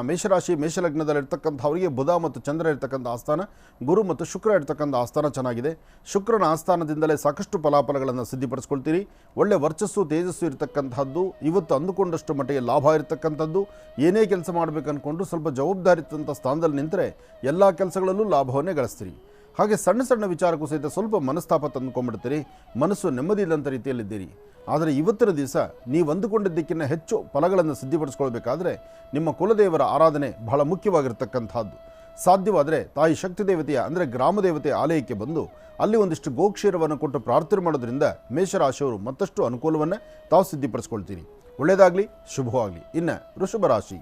ಮೇಷಲಗ್ನದಲ್ಲಿರ್ತಕ್ಕಂಥವರಿಗೆ ಬುಧ ಮತ್ತು ಚಂದ್ರ ಇರ್ತಕ್ಕಂಥ ಆಸ್ಥಾನ, ಗುರು ಮತ್ತು ಶುಕ್ರ ಇರ್ತಕ್ಕಂಥ ಆಸ್ಥಾನ ಚೆನ್ನಾಗಿದೆ. ಶುಕ್ರನ ಆಸ್ಥಾನದಿಂದಲೇ ಸಾಕಷ್ಟು ಫಲಾಫಲಗಳನ್ನು ಸಿದ್ಧಿಪಡಿಸ್ಕೊಳ್ತೀರಿ. ಒಳ್ಳೆ ವರ್ಚಸ್ಸು ತೇಜಸ್ಸು ಇರತಕ್ಕಂಥದ್ದು. ಇವತ್ತು ಅಂದುಕೊಂಡಷ್ಟು ಮಟ್ಟಿಗೆ ಲಾಭ ಇರತಕ್ಕಂಥದ್ದು. ಏನೇ ಕೆಲಸ ಮಾಡಬೇಕು ಅಂದ್ಕೊಂಡು ಸ್ವಲ್ಪ ಜವಾಬ್ದಾರಿತಂಥ ಸ್ಥಾನದಲ್ಲಿ ನಿಂತರೆ ಎಲ್ಲ ಕೆಲಸಗಳಲ್ಲೂ ಲಾಭವನ್ನೇ ಗಳಿಸ್ತೀರಿ. ಹಾಗೆ ಸಣ್ಣ ಸಣ್ಣ ವಿಚಾರಕ್ಕೂ ಸಹಿತ ಸ್ವಲ್ಪ ಮನಸ್ತಾಪ ತಂದುಕೊಂಡ್ಬಿಡ್ತೀರಿ. ಮನಸ್ಸು ನೆಮ್ಮದಿ ಇಲ್ಲಂಥ ರೀತಿಯಲ್ಲಿದ್ದೀರಿ. ಆದರೆ ಇವತ್ತಿನ ದಿವಸ ನೀವು ಅಂದುಕೊಂಡಿದ್ದಕ್ಕಿಂತ ಹೆಚ್ಚು ಫಲಗಳನ್ನು ಸಿದ್ಧಿಪಡಿಸ್ಕೊಳ್ಬೇಕಾದ್ರೆ ನಿಮ್ಮ ಕುಲದೇವರ ಆರಾಧನೆ ಬಹಳ ಮುಖ್ಯವಾಗಿರ್ತಕ್ಕಂಥದ್ದು. ಸಾಧ್ಯವಾದರೆ ತಾಯಿ ಶಕ್ತಿ ದೇವತೆಯ ಅಂದರೆ ಗ್ರಾಮ ದೇವತೆಯ ಆಲಯಕ್ಕೆ ಬಂದು ಅಲ್ಲಿ ಒಂದಿಷ್ಟು ಗೋಕ್ಷೀರವನ್ನು ಕೊಟ್ಟು ಪ್ರಾರ್ಥನೆ ಮಾಡೋದ್ರಿಂದ ಮೇಷರಾಶಿಯವರು ಮತ್ತಷ್ಟು ಅನುಕೂಲವನ್ನು ತಾವು ಸಿದ್ಧಿಪಡಿಸ್ಕೊಳ್ತೀರಿ. ಒಳ್ಳೆಯದಾಗಲಿ, ಶುಭವಾಗಲಿ. ಇನ್ನು ವೃಷಭ ರಾಶಿ.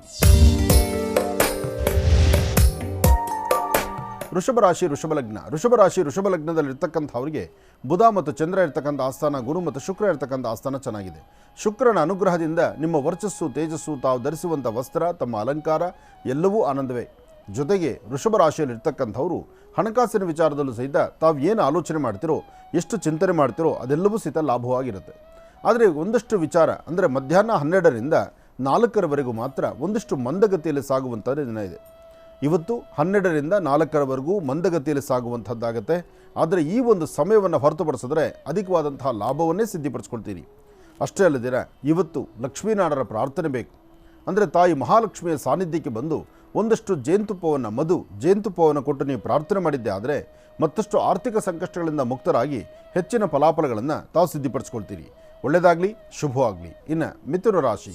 ವೃಷಭ ಲಗ್ನದಲ್ಲಿರ್ತಕ್ಕಂಥವರಿಗೆ ಬುಧ ಮತ್ತು ಚಂದ್ರ ಇರ್ತಕ್ಕಂಥ ಆಸ್ಥಾನ, ಗುರು ಮತ್ತು ಶುಕ್ರ ಇರ್ತಕ್ಕಂಥ ಆಸ್ಥಾನ ಚೆನ್ನಾಗಿದೆ. ಶುಕ್ರನ ಅನುಗ್ರಹದಿಂದ ನಿಮ್ಮ ವರ್ಚಸ್ಸು ತೇಜಸ್ಸು, ತಾವು ಧರಿಸುವಂಥ ವಸ್ತ್ರ, ತಮ್ಮ ಅಲಂಕಾರ ಎಲ್ಲವೂ ಆನಂದವೇ. ಜೊತೆಗೆ ವೃಷಭ ರಾಶಿಯಲ್ಲಿರ್ತಕ್ಕಂಥವರು ಹಣಕಾಸಿನ ವಿಚಾರದಲ್ಲೂ ಸಹಿತ ತಾವು ಏನು ಆಲೋಚನೆ ಮಾಡ್ತಿರೋ, ಎಷ್ಟು ಚಿಂತನೆ ಮಾಡ್ತಿರೋ ಅದೆಲ್ಲವೂ ಸಹಿತ ಲಾಭವಾಗಿರುತ್ತೆ. ಆದರೆ ಒಂದಷ್ಟು ವಿಚಾರ ಅಂದರೆ ಮಧ್ಯಾಹ್ನ 12ರಿಂದ 4ರವರೆಗೂ ಮಾತ್ರ ಒಂದಿಷ್ಟು ಮಂದಗತಿಯಲ್ಲಿ ಸಾಗುವಂಥದ್ದು ದಿನ ಇದೆ. ಇವತ್ತು 12ರಿಂದ 4ರವರೆಗೂ ಮಂದಗತಿಯಲ್ಲಿ ಸಾಗುವಂಥದ್ದಾಗತ್ತೆ. ಆದರೆ ಈ ಒಂದು ಸಮಯವನ್ನು ಹೊರತುಪಡಿಸಿದ್ರೆ ಅಧಿಕವಾದಂತಹ ಲಾಭವನ್ನೇ ಸಿದ್ಧಿಪಡಿಸ್ಕೊಳ್ತೀರಿ. ಅಷ್ಟೇ ಅಲ್ಲದಿರ ಇವತ್ತು ಲಕ್ಷ್ಮೀನಾರಾಯಣರ ಪ್ರಾರ್ಥನೆ ಬೇಕು. ಅಂದರೆ ತಾಯಿ ಮಹಾಲಕ್ಷ್ಮಿಯ ಸಾನ್ನಿಧ್ಯಕ್ಕೆ ಬಂದು ಒಂದಷ್ಟು ಜೇನುತುಪ್ಪವನ್ನು ಕೊಟ್ಟು ನೀವು ಪ್ರಾರ್ಥನೆ ಮಾಡಿದ್ದೆ ಆದರೆ ಮತ್ತಷ್ಟು ಆರ್ಥಿಕ ಸಂಕಷ್ಟಗಳಿಂದ ಮುಕ್ತರಾಗಿ ಹೆಚ್ಚಿನ ಫಲಾಫಲಗಳನ್ನು ತಾವು ಸಿದ್ಧಿಪಡಿಸ್ಕೊಳ್ತೀರಿ. ಒಳ್ಳೆಯದಾಗಲಿ, ಶುಭವಾಗಲಿ. ಇನ್ನು ಮಿಥುನ ರಾಶಿ.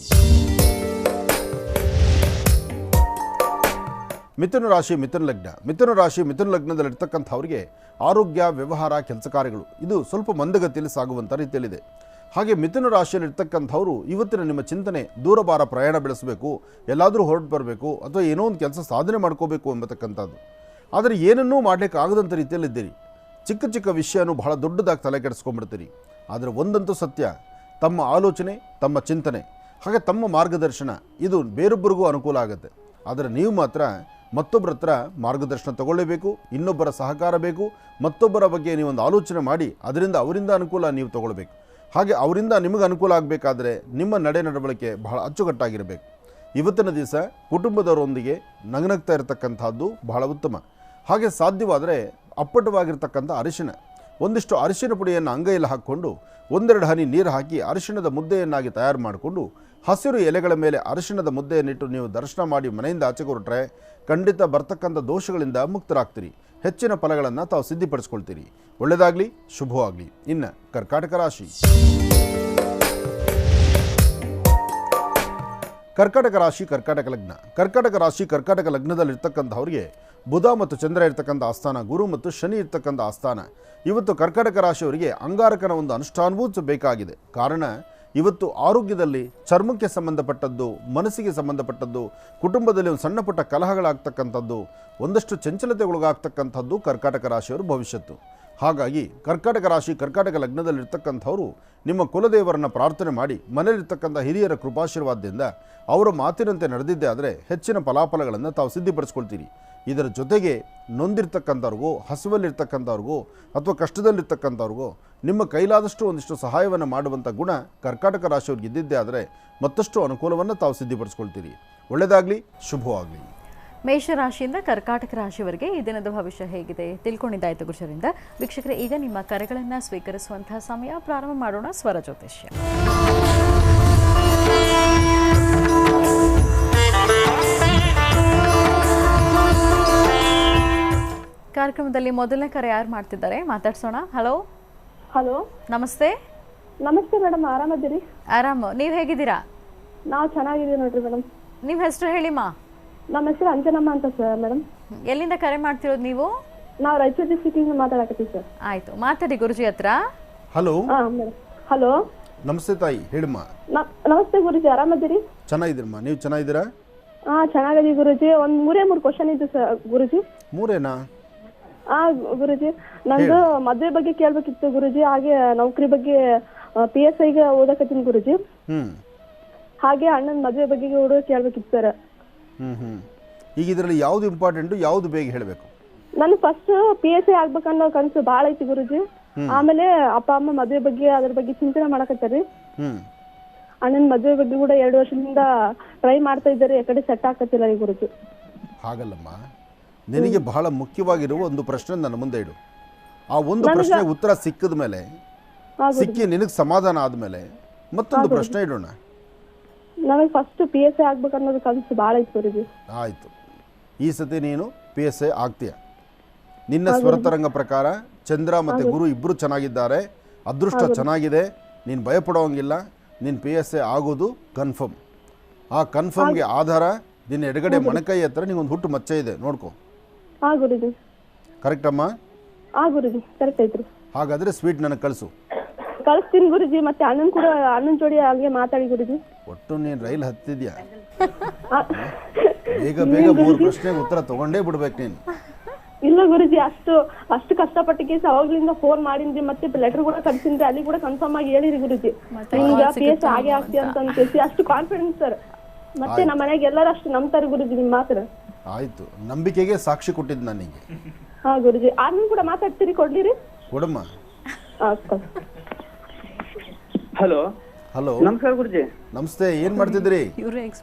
ಮಿಥುನ ಲಗ್ನದಲ್ಲಿರ್ತಕ್ಕಂಥವರಿಗೆ ಆರೋಗ್ಯ, ವ್ಯವಹಾರ, ಕೆಲಸ ಕಾರ್ಯಗಳು ಇದು ಸ್ವಲ್ಪ ಮಂದಗತಿಯಲ್ಲಿ ಸಾಗುವಂಥ ರೀತಿಯಲ್ಲಿದೆ. ಹಾಗೆ ಮಿಥುನ ರಾಶಿಯಲ್ಲಿರ್ತಕ್ಕಂಥವರು ಇವತ್ತಿನ ನಿಮ್ಮ ಚಿಂತನೆ ದೂರಭಾರ ಪ್ರಯಾಣ ಬೆಳೆಸಬೇಕು, ಎಲ್ಲಾದರೂ ಹೊರಟು ಬರಬೇಕು ಅಥವಾ ಏನೋ ಒಂದು ಕೆಲಸ ಸಾಧನೆ ಮಾಡ್ಕೋಬೇಕು ಎಂಬತಕ್ಕಂಥದ್ದು. ಆದರೆ ಏನನ್ನೂ ಮಾಡಲಿಕ್ಕೆ ಆಗದಂಥ ರೀತಿಯಲ್ಲಿದ್ದೀರಿ. ಚಿಕ್ಕ ಚಿಕ್ಕ ವಿಷಯನೂ ಬಹಳ ದೊಡ್ಡದಾಗಿ ತಲೆ ಕೆಡಿಸ್ಕೊಂಡ್ಬಿಡ್ತೀರಿ. ಆದರೆ ಒಂದಂತೂ ಸತ್ಯ, ತಮ್ಮ ಆಲೋಚನೆ, ತಮ್ಮ ಚಿಂತನೆ, ಹಾಗೆ ತಮ್ಮ ಮಾರ್ಗದರ್ಶನ ಇದು ಬೇರೊಬ್ಬರಿಗೂ ಅನುಕೂಲ ಆಗುತ್ತೆ. ಆದರೆ ನೀವು ಮಾತ್ರ ಮತ್ತೊಬ್ಬರ ಹತ್ರ ಮಾರ್ಗದರ್ಶನ ತಗೊಳ್ಳೇಬೇಕು, ಇನ್ನೊಬ್ಬರ ಸಹಕಾರ ಬೇಕು. ಮತ್ತೊಬ್ಬರ ಬಗ್ಗೆ ನೀವೊಂದು ಆಲೋಚನೆ ಮಾಡಿ ಅವರಿಂದ ಅನುಕೂಲ ನೀವು ತಗೊಳ್ಬೇಕು. ಹಾಗೆ ಅವರಿಂದ ನಿಮಗೆ ಅನುಕೂಲ ಆಗಬೇಕಾದ್ರೆ ನಿಮ್ಮ ನಡವಳಿಕೆ ಬಹಳ ಅಚ್ಚುಕಟ್ಟಾಗಿರಬೇಕು. ಇವತ್ತಿನ ದಿವಸ ಕುಟುಂಬದವರೊಂದಿಗೆ ನಗನಗ್ತಾ ಇರತಕ್ಕಂಥದ್ದು ಬಹಳ ಉತ್ತಮ. ಹಾಗೆ ಸಾಧ್ಯವಾದರೆ ಅಪ್ಪಟವಾಗಿರ್ತಕ್ಕಂಥ ಒಂದಿಷ್ಟು ಅರಿಶಿನ ಪುಡಿಯನ್ನು ಅಂಗೈಯಲ್ಲಿ ಹಾಕ್ಕೊಂಡು 1-2 ಹನಿ ನೀರು ಹಾಕಿ ಅರಿಶಿಣದ ಮುದ್ದೆಯನ್ನಾಗಿ ತಯಾರು ಮಾಡಿಕೊಂಡು ಹಸಿರು ಎಲೆಗಳ ಮೇಲೆ ಅರಿಶಿಣದ ಮುದ್ದೆಯನ್ನಿಟ್ಟು ನೀವು ದರ್ಶನ ಮಾಡಿ ಮನೆಯಿಂದ ಆಚೆಗೆ ಹೊರಟ್ರೆ ಖಂಡಿತ ಬರ್ತಕ್ಕಂಥ ದೋಷಗಳಿಂದ ಮುಕ್ತರಾಗ್ತೀರಿ. ಹೆಚ್ಚಿನ ಫಲಗಳನ್ನು ತಾವು ಸಿದ್ಧಿಪಡಿಸ್ಕೊಳ್ತೀರಿ. ಒಳ್ಳೆಯದಾಗಲಿ, ಶುಭವಾಗಲಿ. ಇನ್ನು ಕರ್ಕಾಟಕ ರಾಶಿ. ಕರ್ಕಾಟಕ ಲಗ್ನದಲ್ಲಿರ್ತಕ್ಕಂಥವ್ರಿಗೆ ಬುಧ ಮತ್ತು ಚಂದ್ರ ಇರ್ತಕ್ಕಂಥ ಆಸ್ಥಾನ, ಗುರು ಮತ್ತು ಶನಿ ಇರ್ತಕ್ಕಂಥ ಆಸ್ಥಾನ. ಇವತ್ತು ಕರ್ಕಾಟಕ ರಾಶಿಯವರಿಗೆ ಅಂಗಾರಕನ ಒಂದು ಅನುಷ್ಠಾನವೂ ಬೇಕಾಗಿದೆ. ಕಾರಣ ಇವತ್ತು ಆರೋಗ್ಯದಲ್ಲಿ ಚರ್ಮಕ್ಕೆ ಸಂಬಂಧಪಟ್ಟದ್ದು, ಮನಸ್ಸಿಗೆ ಸಂಬಂಧಪಟ್ಟದ್ದು, ಕುಟುಂಬದಲ್ಲಿ ಒಂದು ಸಣ್ಣ ಪುಟ್ಟ ಕಲಹಗಳಾಗ್ತಕ್ಕಂಥದ್ದು, ಒಂದಷ್ಟು ಚಂಚಲತೆಗೊಳಗಾಗ್ತಕ್ಕಂಥದ್ದು ಕರ್ಕಾಟಕ ರಾಶಿಯವರು ಭವಿಷ್ಯತ್ತು. ಹಾಗಾಗಿ ಕರ್ಕಾಟಕ ಲಗ್ನದಲ್ಲಿರ್ತಕ್ಕಂಥವರು ನಿಮ್ಮ ಕುಲದೇವರನ್ನು ಪ್ರಾರ್ಥನೆ ಮಾಡಿ ಮನೆಯಲ್ಲಿರ್ತಕ್ಕಂಥ ಹಿರಿಯರ ಕೃಪಾಶೀರ್ವಾದದಿಂದ ಅವರ ಮಾತಿನಂತೆ ನಡೆದಿದ್ದೇ ಆದರೆ ಹೆಚ್ಚಿನ ಫಲಾಫಲಗಳನ್ನು ತಾವು ಸಿದ್ಧಿಪಡಿಸ್ಕೊಳ್ತೀರಿ. ಇದರ ಜೊತೆಗೆ ನೊಂದಿರ್ತಕ್ಕಂಥವ್ರಿಗೂ, ಹಸಿವಲ್ಲಿರ್ತಕ್ಕಂಥವ್ರಿಗೂ ಅಥವಾ ಕಷ್ಟದಲ್ಲಿರ್ತಕ್ಕಂಥವ್ರಿಗೂ ನಿಮ್ಮ ಕೈಲಾದಷ್ಟು ಒಂದಿಷ್ಟು ಸಹಾಯವನ್ನು ಮಾಡುವಂಥ ಗುಣ ಕರ್ಕಾಟಕ ರಾಶಿಯವ್ರಿಗೆ ಇದ್ದಿದ್ದೇ ಆದರೆ ಮತ್ತಷ್ಟು ಅನುಕೂಲವನ್ನು ತಾವು ಸಿದ್ಧಿಪಡಿಸ್ಕೊಳ್ತೀರಿ. ಒಳ್ಳೆಯದಾಗಲಿ, ಶುಭವಾಗಲಿ. ಮೇಷರಾಶಿಯಿಂದ ಕರ್ಕಾಟಕ ರಾಶಿಯವರೆಗೆ ಈ ದಿನದ ಭವಿಷ್ಯ ಹೇಗಿದೆ ತಿಳ್ಕೊಂಡಿದ್ದಾಯಿತು ಗುರುಶರಿಂದ. ವೀಕ್ಷಕರೇ, ಈಗ ನಿಮ್ಮ ಕರೆಗಳನ್ನು ಸ್ವೀಕರಿಸುವಂತಹ ಸಮಯ. ಪ್ರಾರಂಭ ಮಾಡೋಣ ಸ್ವರ ಜ್ಯೋತಿಷ್ಯ. ಕಾರ್ಯಕ್ರಮದಲ್ಲಿ ಮೊದಲನೇ ಕರೆ ಯಾರು ಮಾಡ್ತಿದ್ದಾರೆ ಮಾತಾಡ್ಸೋಣ. ಹಲೋ. ನಮಸ್ತೆ. ನಮಸ್ತೆ ಮೇಡಮ್, ಆರಾಮದಿರಿ? ಆರಾಮ್. ನೀವು ಹೇಗಿದ್ದೀರಾ? ನಾವು ಚೆನ್ನಾಗಿದ್ದೀವಿ ನೋಡ್ರಿ ಮೇಡಮ್. ನಿಮ್ಮ ಹೆಸರು ಹೇಳಿಮ್ಮ. ನಮ್ಮ ಹೆಸರು ಅಂಜನಮ್ಮ ಅಂತ ಸರ್ ಮೇಡಮ್. ಎಲ್ಲಿಂದ ಕರೆ ಮಾಡ್ತಿರೋದು ನೀವು? ನಾವು ರಾಯಚೂರು ಡಿಸ್ಟ್ರಿಕ್ಟಿಂದ ಮಾತಾಡಕತ್ತೀವಿ ಸರ್. ಆಯ್ತು, ಮಾತಾಡಿ ಗುರುಜಿ ಹತ್ರ. ಹಲೋ ಹಾಂ ಮೇಡಮ್. ಹಲೋ, ನಮಸ್ತೆ ತಾಯಿ, ಹೇಳಿಮ್ಮ. ನಮಸ್ತೆ ಗುರುಜಿ, ಆರಾಮದಿರಿ? ಚೆನ್ನಾಗಿದ್ದೀರಮ್ಮ, ನೀವು ಚೆನ್ನಾಗಿದ್ದೀರಾ? ಹಾಂ ಚೆನ್ನಾಗದಿ ಗುರುಜಿ. ಒಂದು 3 ಕ್ವಶನ್ ಇದ್ದು ಸರ್ ಗುರುಜಿ. ಮೂರೇನಾ? ಹಾಂ ಗುರುಜಿ, ನಂದು ಮದುವೆ ಬಗ್ಗೆ ಕೇಳಬೇಕಿತ್ತು ಗುರುಜಿ. ಹಾಗೆ ನೌಕರಿ ಬಗ್ಗೆ PSIಗೆ ಓದಕತ್ತೀನಿ ಗುರುಜಿ. ಹಾಗೆ ಅಣ್ಣನ ಮದುವೆ ಬಗ್ಗೆ ಕೂಡ ಕೇಳಬೇಕಿತ್ತು ಸರ್. ಈಗ ಇದರಲ್ಲಿ ಯಾವುದು ಇಂಪಾರ್ಟೆಂಟು, ಯಾವುದು ಬೇಗ ಹೇಳಬೇಕು? ನನಗೆ ಫಸ್ಟ್ PSI ಆಗ್ಬೇಕನ್ನೋ ಕನಸು ಭಾಳ ಐತಿ ಗುರುಜಿ. ಆಮೇಲೆ ಅಪ್ಪ ಅಮ್ಮ ಮದುವೆ ಬಗ್ಗೆ ಅದ್ರ ಬಗ್ಗೆ ಚಿಂತನೆ ಮಾಡಕತ್ತಾರಿ. ಅಣ್ಣನ ಮದುವೆ ಬಗ್ಗೆ ಕೂಡ 2 ವರ್ಷದಿಂದ ಟ್ರೈ ಮಾಡ್ತಾ ಇದ್ದಾರೆ, ಕಡೆ ಸೆಟ್ ಆಗ್ತಿಲ್ಲ ಈ ಗುರುಜಿ. ಹಾಗಲ್ಲಮ್ಮ, ನಿನಗೆ ಬಹಳ ಮುಖ್ಯವಾಗಿರುವ ಒಂದು ಪ್ರಶ್ನೆ ನನ್ನ ಮುಂದೆ ಇಡು. ಆ ಒಂದು ಪ್ರಶ್ನೆ ಉತ್ತರ ಸಿಕ್ಕಿದ ಮೇಲೆ, ಸಿಕ್ಕಿ ನಿನಗೆ ಸಮಾಧಾನ ಆದ್ಮೇಲೆ ಮತ್ತೊಂದು ಪ್ರಶ್ನೆ ಇಡೋಣ. ನನಗೆ ಫಸ್ಟ್ PSI ಆಗ್ಬೇಕನ್ನೋದು ಕನಸು ಭಾಳ ಐತಿ ಗುರುಜಿ. ಆಯ್ತು, ಈ ಸತಿ ನೀನು PSI ಆಗ್ತೀಯ. ನಿನ್ನ ಸ್ವರತರಂಗ ಪ್ರಕಾರ ಚಂದ್ರ ಮತ್ತು ಗುರು ಇಬ್ಬರು ಚೆನ್ನಾಗಿದ್ದಾರೆ, ಅದೃಷ್ಟ ಚೆನ್ನಾಗಿದೆ, ನೀನು ಭಯಪಡೋಂಗಿಲ್ಲ. ನೀನು PSI ಆಗೋದು ಕನ್ಫರ್ಮ್. ಆ ಕನ್ಫರ್ಮ್ಗೆ ಆಧಾರ ನಿನ್ನ ಎಡಗಡೆ ಮೊಣಕೈ ಹತ್ರ ನಿಂಗೊಂದು ಹುಟ್ಟು ಮಚ್ಚೆ ಇದೆ, ನೋಡ್ಕೊ. ಹಾಂ ಗುರುಜಿ. ಕರೆಕ್ಟ್ ಅಮ್ಮ? ಹಾಂ ಗುರುಜಿ, ಕರೆಕ್ಟ್ ಐತ್ರಿ. ಹಾಗಾದರೆ ಸ್ವೀಟ್ ನನಗೆ ಕಳಿಸು. ಕಳಿಸ್ತೀನಿ ಗುರುಜಿ. ಮತ್ತೆ ಅಣ್ಣನ ಜೋಡಿ ಹಂಗೆ ಮಾತಾಡಿ ಗುರುಜಿ. ಒಟ್ಟು ನೀನು ರೈಲ್ ಹತ್ತಿದ್ಯಾ? ಬೇಗ ಬೇಗ 3 ಪ್ರಶ್ನೆಗೆ ಉತ್ತರ ತಗೊಂಡೇ ಬಿಡ್ಬೇಕು ನೀನು. ಇಲ್ಲ ಗುರುಜಿ, ಅಷ್ಟು ಕಷ್ಟಪಟ್ಟ ಕೇಸ್ ಅವಾಗ್ಲಿಂದ ಫೋನ್ ಮಾಡಿದ್ರಿ, ಮತ್ತೆ ಲೆಟರ್ ಕೂಡ ಕಳ್ಸಿನ್ರಿ, ಅಲ್ಲಿ ಕೂಡ ಕನ್ಫರ್ಮ್ ಆಗಿ ಹೇಳಿರಿ ಗುರುಜಿ ನಿಮ್ಗೆ PSI ಆಗೇ ಆಗ್ತಿ ಅಂತ ಅನ್ಕೇಸಿ. ಅಷ್ಟು ಕಾನ್ಫಿಡೆನ್ಸ್ ಸರ್. ಮತ್ತೆ ನಮ್ಮ ಮನೆಗೆ ಎಲ್ಲರೂ ಅಷ್ಟು ನಂಬ್ತಾರೆ ಗುರುಜಿ ನಿಮ್ಮ ಮಾತ್ರ. ಆಯ್ತು, ನಂಬಿಕೆಗೆ ಸಾಕ್ಷಿ ಕೊಟ್ಟಿದ್ದು ನನಗೆ. ಹಾ ಗುರುಜಿ, ಅಣ್ಣ ಕೂಡ ಮಾತಾಡ್ತೀರಿ, ಕೊಡ್ಲಿರಿ? ಕೊಡಮ್ಮ. ಹಲೋ ಹಲೋ, ನಮಸ್ಕಾರ ಗುರುಜಿ. ನಮಸ್ತೆ, ಏನ್ ಮಾಡ್ತಿದ್ರಿ?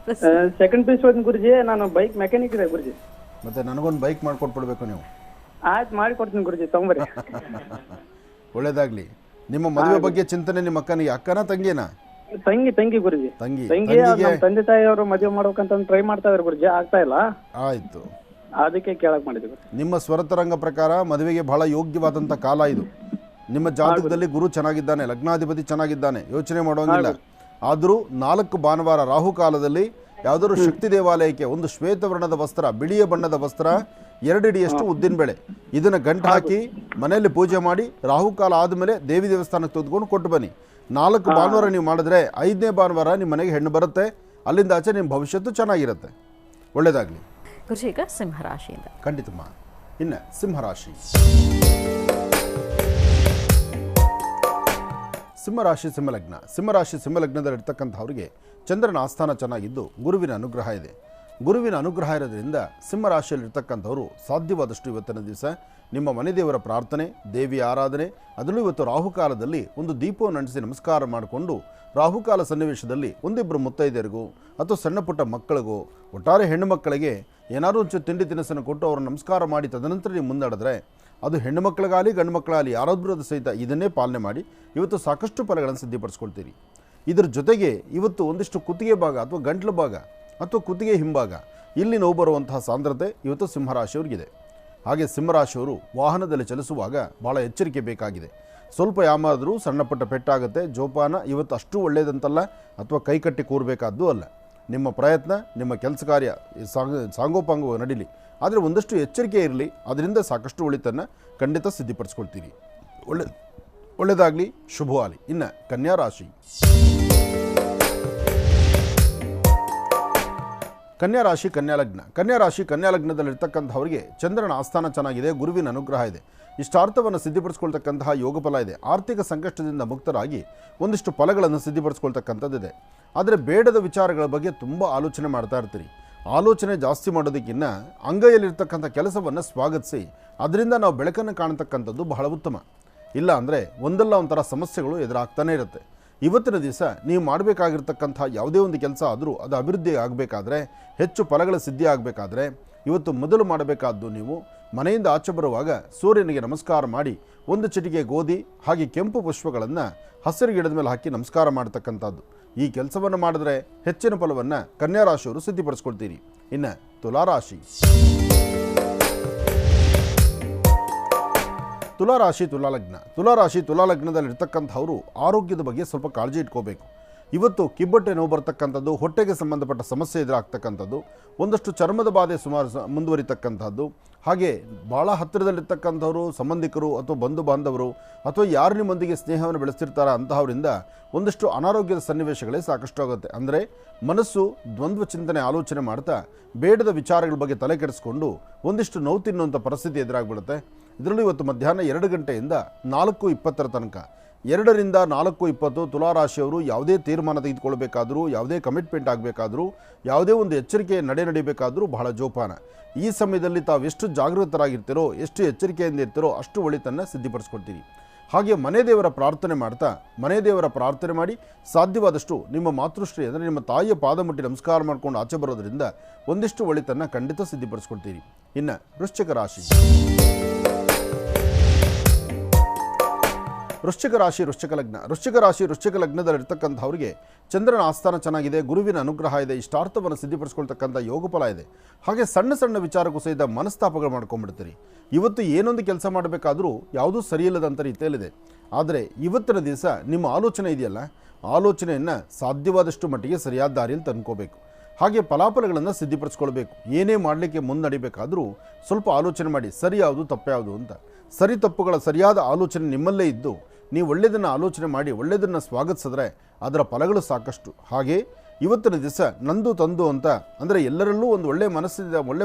ಸೆಕೆಂಡ್ ಪೀಸ್ ಓದ್ತೀನಿ ಗುರುಜಿ. ನಾನು ಬೈಕ್ ಮೆಕ್ಯಾನಿಕ್ ಇದೆ ಗುರುಜಿ. ಮತ್ತೆ ನನಗೊಂದು ಬೈಕ್ ಮಾಡ್ಕೊಟ್ಬಿಡ್ಬೇಕು ನೀವು. ಆಯ್ತು, ಮಾಡಿ ಕೊಡ್ತೀನಿ ಗುರುಜಿ, ತಗೊಂಬರ್ರಿ. ಒಳ್ಳೇದಾಗ್ಲಿ. ನಿಮ್ಮ ಮದುವೆ ಬಗ್ಗೆ ಚಿಂತನೆ ನಿಮ್ಮ ಅಕ್ಕನಿಗೆ? ಅಕ್ಕನ ತಂಗಿನಾ? ತಂಗಿ ಗುರುಜಿ. ತಂಗಿ. ನಮ್ಮ ತಂದೆ ತಾಯಿಯವರು ಮದುವೆ ಮಾಡ್ಬೇಕಂತ ಟ್ರೈ ಮಾಡ್ತಾ ಇದಾರೆ ಗುರುಜಿ, ಆಗ್ತಾ ಇಲ್ಲ. ಆಯ್ತು, ಅದಕ್ಕೆ ಕೇಳಕ್ ಮಾಡಿದ್ವಿ. ನಿಮ್ಮ ಸ್ವರತರಂಗ ಪ್ರಕಾರ ಮದುವೆಗೆ ಬಹಳ ಯೋಗ್ಯವಾದಂತ ಕಾಲ ಇದು. ನಿಮ್ಮ ಜಾತಕದಲ್ಲಿ ಗುರು ಚೆನ್ನಾಗಿದ್ದಾನೆ, ಲಗ್ನಾಧಿಪತಿ ಚೆನ್ನಾಗಿದ್ದಾನೆ, ಯೋಚನೆ ಮಾಡೋಂಗಿಲ್ಲ. ಆದರೂ 4 ಭಾನುವಾರ ರಾಹುಕಾಲದಲ್ಲಿ ಯಾವುದಾದ್ರು ಶಕ್ತಿ ದೇವಾಲಯಕ್ಕೆ ಒಂದು ಶ್ವೇತವರ್ಣದ ವಸ್ತ್ರ, ಬಿಳಿಯ ಬಣ್ಣದ ವಸ್ತ್ರ, 2 ಇಡಿಯಷ್ಟು ಉದ್ದಿನ ಬೇಳೆ, ಇದನ್ನು ಗಂಟು ಹಾಕಿ ಮನೆಯಲ್ಲಿ ಪೂಜೆ ಮಾಡಿ ರಾಹುಕಾಲ ಆದಮೇಲೆ ದೇವಿ ದೇವಸ್ಥಾನಕ್ಕೆ ತೆಗೆದುಕೊಂಡು ಕೊಟ್ಟು ಬನ್ನಿ. 4 ಭಾನುವಾರ ನೀವು ಮಾಡಿದ್ರೆ 5ನೇ ಭಾನುವಾರ ನಿಮ್ಮ ಮನೆಗೆ ಹೆಣ್ಣು ಬರುತ್ತೆ. ಅಲ್ಲಿಂದ ಆಚೆ ನಿಮ್ಮ ಭವಿಷ್ಯತ್ತು ಚೆನ್ನಾಗಿರುತ್ತೆ. ಒಳ್ಳೇದಾಗಲಿ. ಗುರುಜಿ, ಈಗ ಸಿಂಹರಾಶಿಯಿಂದ. ಖಂಡಿತಮ್ಮ. ಇನ್ನು ಸಿಂಹರಾಶಿ. ಸಿಂಹರಾಶಿ ಸಿಂಹಲಗ್ನ. ಸಿಂಹರಾಶಿ ಸಿಂಹಲಗ್ನದಲ್ಲಿರ್ತಕ್ಕಂಥವ್ರಿಗೆ ಚಂದ್ರನ ಆಸ್ಥಾನ ಚೆನ್ನಾಗಿದ್ದು ಗುರುವಿನ ಅನುಗ್ರಹ ಇದೆ. ಗುರುವಿನ ಅನುಗ್ರಹ ಇರೋದ್ರಿಂದ ಸಿಂಹರಾಶಿಯಲ್ಲಿರ್ತಕ್ಕಂಥವರು ಸಾಧ್ಯವಾದಷ್ಟು ಇವತ್ತಿನ ದಿವಸ ನಿಮ್ಮ ಮನೆ ದೇವರ ಪ್ರಾರ್ಥನೆ, ದೇವಿಯ ಆರಾಧನೆ, ಅದರಲ್ಲೂ ಇವತ್ತು ರಾಹುಕಾಲದಲ್ಲಿ ಒಂದು ದೀಪವನ್ನು ಅಂಟಿಸಿ ನಮಸ್ಕಾರ ಮಾಡಿಕೊಂಡು ರಾಹುಕಾಲ ಸನ್ನಿವೇಶದಲ್ಲಿ ಒಂದಿಬ್ಬರು ಮುತ್ತೈದೆಯರಿಗೂ ಅಥವಾ ಸಣ್ಣ ಪುಟ್ಟ ಮಕ್ಕಳಿಗೂ, ಒಟ್ಟಾರೆ ಹೆಣ್ಣು ಮಕ್ಕಳಿಗೆ ಏನಾದರೂ ಒಂಚೂರು ತಿಂಡಿ ತಿನಿಸನ್ನು ಕೊಟ್ಟು ಅವ್ರನ್ನ ನಮಸ್ಕಾರ ಮಾಡಿ ತದನಂತರ ನೀವು ಮುಂದಾಡಿದ್ರೆ ಅದು ಹೆಣ್ಣು ಮಕ್ಕಳಿಗಾಗಲಿ ಗಂಡು ಮಕ್ಕಳಾಗಲಿ ಯಾರಾದ್ರೂ ಸಹಿತ ಇದನ್ನೇ ಪಾಲನೆ ಮಾಡಿ ಇವತ್ತು ಸಾಕಷ್ಟು ಫಲಗಳನ್ನು ಸಿದ್ಧಪಡಿಸ್ಕೊಳ್ತೀರಿ. ಇದರ ಜೊತೆಗೆ ಇವತ್ತು ಒಂದಿಷ್ಟು ಕುತ್ತಿಗೆ ಭಾಗ ಅಥವಾ ಗಂಟ್ಲು ಭಾಗ ಅಥವಾ ಕುತ್ತಿಗೆ ಹಿಂಭಾಗ ಇಲ್ಲಿ ನೋವು ಬರುವಂತಹ ಸಾಂದ್ರತೆ ಇವತ್ತು ಸಿಂಹರಾಶಿಯವರಿಗಿದೆ. ಹಾಗೆ ಸಿಂಹರಾಶಿಯವರು ವಾಹನದಲ್ಲಿ ಚಲಿಸುವಾಗ ಭಾಳ ಎಚ್ಚರಿಕೆ ಬೇಕಾಗಿದೆ. ಸ್ವಲ್ಪ ಯಾಮಾದರೂ ಸಣ್ಣ ಪುಟ್ಟ ಪೆಟ್ಟಾಗುತ್ತೆ. ಜೋಪಾನ ಇವತ್ತು ಅಷ್ಟು ಒಳ್ಳೆಯದಂತಲ್ಲ, ಅಥವಾ ಕೈಕಟ್ಟಿ ಕೂರಬೇಕಾದ್ದು ಅಲ್ಲ. ನಿಮ್ಮ ಪ್ರಯತ್ನ, ನಿಮ್ಮ ಕೆಲಸ ಕಾರ್ಯ ಸಾಂಗೋಪಾಂಗವಾಗಿ ನಡೀಲಿ, ಆದರೆ ಒಂದಷ್ಟು ಎಚ್ಚರಿಕೆ ಇರಲಿ. ಅದರಿಂದ ಸಾಕಷ್ಟು ಒಳಿತನ್ನು ಖಂಡಿತ ಸಿದ್ಧಪಡಿಸ್ಕೊಳ್ತೀರಿ. ಒಳ್ಳೆಯದಾಗಲಿ, ಶುಭವಾಗಲಿ. ಇನ್ನು ಕನ್ಯಾ ರಾಶಿ. ಕನ್ಯಾ ರಾಶಿ ಕನ್ಯಾ ಲಗ್ನ. ಕನ್ಯಾ ರಾಶಿ ಕನ್ಯಾ ಲಗ್ನದಲ್ಲಿರ್ತಕ್ಕಂಥವ್ರಿಗೆ ಚಂದ್ರನ ಆಸ್ಥಾನ ಚೆನ್ನಾಗಿದೆ, ಗುರುವಿನ ಅನುಗ್ರಹ ಇದೆ, ಇಷ್ಟಾರ್ಥವನ್ನು ಸಿದ್ಧಪಡಿಸ್ಕೊಳ್ತಕ್ಕಂತಹ ಯೋಗ ಫಲ ಇದೆ. ಆರ್ಥಿಕ ಸಂಕಷ್ಟದಿಂದ ಮುಕ್ತರಾಗಿ ಒಂದಿಷ್ಟು ಫಲಗಳನ್ನು ಸಿದ್ಧಪಡಿಸ್ಕೊಳ್ತಕ್ಕಂಥದ್ದಿದೆ. ಆದರೆ ಬೇಡದ ವಿಚಾರಗಳ ಬಗ್ಗೆ ತುಂಬ ಆಲೋಚನೆ ಮಾಡ್ತಾ ಇರ್ತೀರಿ. ಆಲೋಚನೆ ಜಾಸ್ತಿ ಮಾಡೋದಕ್ಕಿಂತ ಅಂಗೈಯಲ್ಲಿರ್ತಕ್ಕಂಥ ಕೆಲಸವನ್ನು ಸ್ವಾಗತಿಸಿ ಅದರಿಂದ ನಾವು ಬೆಳಕನ್ನು ಕಾಣತಕ್ಕಂಥದ್ದು ಬಹಳ ಉತ್ತಮ. ಇಲ್ಲ ಅಂದರೆ ಒಂದಲ್ಲ ಒಂಥರ ಸಮಸ್ಯೆಗಳು ಎದುರಾಗ್ತಾನೆ ಇರುತ್ತೆ. ಇವತ್ತಿನ ದಿವಸ ನೀವು ಮಾಡಬೇಕಾಗಿರ್ತಕ್ಕಂಥ ಯಾವುದೇ ಒಂದು ಕೆಲಸ ಆದರೂ ಅದು ಅಭಿವೃದ್ಧಿ ಆಗಬೇಕಾದ್ರೆ, ಹೆಚ್ಚು ಫಲಗಳ ಸಿದ್ಧಿ ಆಗಬೇಕಾದ್ರೆ ಇವತ್ತು ಮೊದಲು ಮಾಡಬೇಕಾದ್ದು ನೀವು ಮನೆಯಿಂದ ಆಚೆ ಬರುವಾಗ ಸೂರ್ಯನಿಗೆ ನಮಸ್ಕಾರ ಮಾಡಿ ಒಂದು ಚಿಟಿಕೆ ಗೋಧಿ ಹಾಗೆ ಕೆಂಪು ಪುಷ್ಪಗಳನ್ನು ಹಸಿರು ಗಿಡದ ಮೇಲೆ ಹಾಕಿ ನಮಸ್ಕಾರ ಮಾಡ್ತಕ್ಕಂಥದ್ದು. ಈ ಕೆಲಸವನ್ನು ಮಾಡಿದ್ರೆ ಹೆಚ್ಚಿನ ಫಲವನ್ನು ಕನ್ಯಾ ರಾಶಿಯವರು ಸಿದ್ಧಪಡಿಸ್ಕೊಳ್ತೀರಿ. ಇನ್ನು ತುಲಾರಾಶಿ. ತುಲಾರಾಶಿ ತುಲಾಲಗ್ನ. ತುಲಾರಾಶಿ ತುಲಾಲಗ್ನದಲ್ಲಿರ್ತಕ್ಕಂಥವರು ಆರೋಗ್ಯದ ಬಗ್ಗೆ ಸ್ವಲ್ಪ ಕಾಳಜಿ ಇಟ್ಕೋಬೇಕು. ಇವತ್ತು ಕಿಬ್ಬೊಟ್ಟೆ ನೋವು ಬರ್ತಕ್ಕಂಥದ್ದು, ಹೊಟ್ಟೆಗೆ ಸಂಬಂಧಪಟ್ಟ ಸಮಸ್ಯೆ ಎದುರಾಗ್ತಕ್ಕಂಥದ್ದು, ಒಂದಷ್ಟು ಚರ್ಮದ ಬಾಧೆ ಸುಮಾರು ಮುಂದುವರಿತಕ್ಕಂಥದ್ದು, ಹಾಗೆ ಭಾಳ ಹತ್ತಿರದಲ್ಲಿರ್ತಕ್ಕಂಥವರು, ಸಂಬಂಧಿಕರು ಅಥವಾ ಬಂಧು ಬಾಂಧವರು ಅಥವಾ ಯಾರು ನಿಮ್ಮೊಂದಿಗೆ ಸ್ನೇಹವನ್ನು ಬೆಳೆಸ್ತಿರ್ತಾರ ಅಂತಹವರಿಂದ ಒಂದಷ್ಟು ಅನಾರೋಗ್ಯದ ಸನ್ನಿವೇಶಗಳೇ ಸಾಕಷ್ಟು ಆಗುತ್ತೆ. ಅಂದರೆ ಮನಸ್ಸು ದ್ವಂದ್ವ ಚಿಂತನೆ ಆಲೋಚನೆ ಮಾಡ್ತಾ ಬೇಡದ ವಿಚಾರಗಳ ಬಗ್ಗೆ ತಲೆ ಕೆಡಿಸ್ಕೊಂಡು ಒಂದಿಷ್ಟು ನೋವು ತಿನ್ನುವಂಥ ಪರಿಸ್ಥಿತಿ ಎದುರಾಗ್ಬಿಡುತ್ತೆ. ಇದರಲ್ಲೂ ಇವತ್ತು ಮಧ್ಯಾಹ್ನ 2 ಗಂಟೆಯಿಂದ 4:20 ತನಕ 2 ರಿಂದ 4:20 ತುಲಾರಾಶಿಯವರು ಯಾವುದೇ ತೀರ್ಮಾನ ತೆಗೆದುಕೊಳ್ಬೇಕಾದ್ರೂ, ಯಾವುದೇ ಕಮಿಟ್ಮೆಂಟ್ ಆಗಬೇಕಾದ್ರೂ, ಯಾವುದೇ ಒಂದು ಎಚ್ಚರಿಕೆ ನಡೆಯಬೇಕಾದ್ರೂ ಬಹಳ ಜೋಪಾನ. ಈ ಸಮಯದಲ್ಲಿ ತಾವು ಎಷ್ಟು ಜಾಗೃತರಾಗಿರ್ತೀರೋ, ಎಷ್ಟು ಎಚ್ಚರಿಕೆಯಿಂದ ಇರ್ತೀರೋ ಅಷ್ಟು ಒಳಿತನ್ನು ಸಿದ್ಧಿಪಡಿಸ್ಕೊಳ್ತೀರಿ. ಹಾಗೆ ಮನೆ ದೇವರ ಪ್ರಾರ್ಥನೆ ಮಾಡ್ತಾ ಮನೆ ದೇವರ ಪ್ರಾರ್ಥನೆ ಮಾಡಿ ಸಾಧ್ಯವಾದಷ್ಟು ನಿಮ್ಮ ಮಾತೃಶ್ರೀ ಅಂದರೆ ನಿಮ್ಮ ತಾಯಿಯ ಪಾದ ಮುಟ್ಟಿ ನಮಸ್ಕಾರ ಮಾಡ್ಕೊಂಡು ಆಚೆ ಬರೋದ್ರಿಂದ ಒಂದಿಷ್ಟು ಒಳಿತನ್ನು ಖಂಡಿತ ಸಿದ್ಧಿಪಡಿಸ್ಕೊಳ್ತೀರಿ. ಇನ್ನು ವೃಶ್ಚಿಕ ರಾಶಿ, ವೃಶ್ಚಿಕ ರಾಶಿ ವೃಶ್ಚಿಕ ಲಗ್ನ. ವೃಶ್ಚಿಕ ರಾಶಿ ವೃಶ್ಚಿಕ ಲಗ್ನದಲ್ಲಿರ್ತಕ್ಕಂಥವ್ರಿಗೆ ಚಂದ್ರನ ಆಸ್ಥಾನ ಚೆನ್ನಾಗಿದೆ, ಗುರುವಿನ ಅನುಗ್ರಹ ಇದೆ, ಇಷ್ಟಾರ್ಥವನ್ನು ಸಿದ್ಧಿಪಡಿಸ್ಕೊಳ್ತಕ್ಕಂಥ ಯೋಗಫಲ ಇದೆ. ಹಾಗೆ ಸಣ್ಣ ಸಣ್ಣ ವಿಚಾರಕ್ಕೂ ಸಹಿತ ಮನಸ್ತಾಪಗಳು ಮಾಡ್ಕೊಂಡ್ಬಿಡ್ತೀರಿ. ಇವತ್ತು ಏನೊಂದು ಕೆಲಸ ಮಾಡಬೇಕಾದ್ರೂ ಯಾವುದೂ ಸರಿಯಿಲ್ಲದಂಥ ರೀತಿಯಲ್ಲಿದೆ. ಆದರೆ ಇವತ್ತಿನ ದಿವಸ ನಿಮ್ಮ ಆಲೋಚನೆ ಇದೆಯಲ್ಲ, ಆಲೋಚನೆಯನ್ನು ಸಾಧ್ಯವಾದಷ್ಟು ಮಟ್ಟಿಗೆ ಸರಿಯಾದ ದಾರಿಯಲ್ಲಿ ತಂದ್ಕೋಬೇಕು. ಹಾಗೆ ಫಲಾಫಲಗಳನ್ನು ಸಿದ್ಧಿಪಡಿಸ್ಕೊಳ್ಬೇಕು. ಏನೇ ಮಾಡಲಿಕ್ಕೆ ಮುನ್ನಡಿಬೇಕಾದರೂ ಸ್ವಲ್ಪ ಆಲೋಚನೆ ಮಾಡಿ, ಸರಿ ಯಾವುದು ತಪ್ಪು ಯಾವುದು ಅಂತ. ಸರಿ ತಪ್ಪುಗಳ ಸರಿಯಾದ ಆಲೋಚನೆ ನಿಮ್ಮಲ್ಲೇ ಇದ್ದು ನೀವು ಒಳ್ಳೆಯದನ್ನು ಆಲೋಚನೆ ಮಾಡಿ ಒಳ್ಳೆಯದನ್ನು ಸ್ವಾಗತಿಸಿದ್ರೆ ಅದರ ಫಲಗಳು ಸಾಕಷ್ಟು. ಹಾಗೆ ಇವತ್ತಿನ ದಿವಸ ನಂದು ತಂದು ಅಂತ ಅಂದರೆ ಎಲ್ಲರಲ್ಲೂ ಒಂದು ಒಳ್ಳೆಯ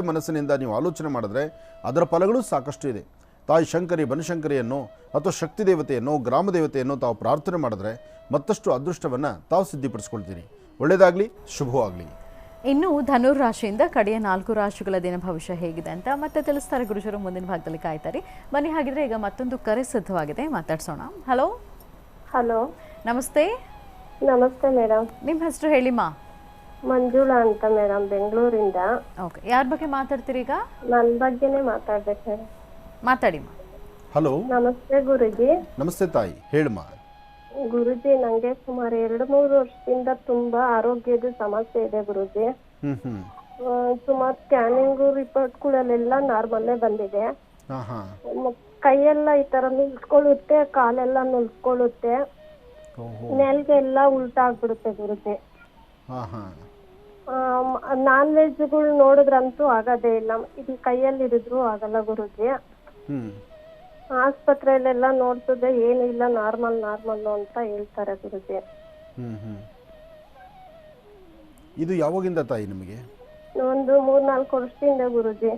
ಮನಸ್ಸಿನಿಂದ ನೀವು ಆಲೋಚನೆ ಮಾಡಿದ್ರೆ ಅದರ ಫಲಗಳು ಸಾಕಷ್ಟು ಇದೆ. ತಾಯಿ ಶಂಕರಿ ಬನಶಂಕರಿಯನ್ನು ಅಥವಾ ಶಕ್ತಿ ದೇವತೆಯನ್ನು, ಗ್ರಾಮ ದೇವತೆಯನ್ನು ತಾವು ಪ್ರಾರ್ಥನೆ ಮಾಡಿದ್ರೆ ಮತ್ತಷ್ಟು ಅದೃಷ್ಟವನ್ನು ತಾವು ಸಿದ್ಧಿಪಡಿಸ್ಕೊಳ್ತೀರಿ. ಒಳ್ಳೆಯದಾಗಲಿ, ಶುಭವಾಗಲಿ. ಇನ್ನು ಧನುರ್ ರಾಶಿಯಿಂದ ಕಡೆಯ 4 ರಾಶಿಗಳ ದಿನ ಭವಿಷ್ಯ ಹೇಗಿದೆ ಅಂತ ಮತ್ತೆ ತಿಳಿಸ್ತಾರೆ ಗುರುಜರು. ಮುಂದಿನ ಭಾಗದಲ್ಲಿ ಕಾಯ್ತಾರೆ ಬನ್ನಿ. ಹಾಗಿದ್ರೆ ಈಗ ಮತ್ತೊಂದು ಕರೆ ಸಿದ್ಧವಾಗಿದೆ, ಮಾತಾಡ್ಸೋಣ. ಹಲೋ ಹಲೋ, ನಮಸ್ತೆ. ನಮಸ್ತೆ ಮೇಡಮ್. ನಿಮ್ಮ ಹೆಸರು ಹೇಳಿಮ್ಮ? ಮಂಜುಳಾ ಅಂತ ಮೇಡಮ್, ಬೆಂಗಳೂರಿಂದ. ಓಕೆ, ಯಾರ ಬಗ್ಗೆ ಮಾತಾಡ್ತೀರಿ ಈಗ? ನನ್ನ ಬಗ್ಗೆನೇ ಮಾತಾಡ್ಬೇಕು ಮೇಡಮ್. ಮಾತಾಡಿಮ್ಮ. ಹಲೋ, ನಮಸ್ತೆ ಗುರುಜಿ. ನಮಸ್ತೆ ತಾಯಿ, ಹೇಳಮ್ಮ. ಗುರುಜಿ, ನಂಗೆ ಸುಮಾರು 2-3 ವರ್ಷದಿಂದ ತುಂಬಾ ಆರೋಗ್ಯದ ಸಮಸ್ಯೆ ಇದೆ ಗುರುಜಿ. ಸುಮಾರು ಸ್ಕ್ಯಾನಿಂಗ್ ರಿಪೋರ್ಟ್ಗಳಲ್ಲೆಲ್ಲ ನಾರ್ಮಲ್ಲೇ ಬಂದಿದೆ. ಕೈಯೆಲ್ಲ ಈ ತರ ನಿಲ್ಸ್ಕೊಳ್ಳುತ್ತೆ, ಕಾಲೆಲ್ಲ ನಿಲ್ಸ್ಕೊಳ್ಳುತ್ತೆ, ನೆಲ್ಗೆಲ್ಲ ಉಲ್ಟಾ ಆಗ್ಬಿಡುತ್ತೆ ಗುರುಜಿ. ನಾನ್ ವೆಜ್ಗಳು ನೋಡಿದ್ರಂತೂ ಆಗೋದೇ ಇಲ್ಲ, ಇದು ಕೈಯಲ್ಲಿ ಇರಿದ್ರು ಆಗಲ್ಲ ಗುರುಜಿ. ಆಸ್ಪತ್ರೆಯಲ್ಲೆಲ್ಲ ನೋಡ್ತಿದ್ದೆ, ಏನು ಇಲ್ಲ, ನಾರ್ಮಲ್ ಅಂತ ಹೇಳ್ತಾರೆ ಗುರುಜಿ. ಇದು ಯಾವಾಗಿಂದ ತಾಯಿ ನಿಮಗೆ? ಒಂದು 3-4 ವರ್ಷದಿಂದ ಗುರುಜಿ.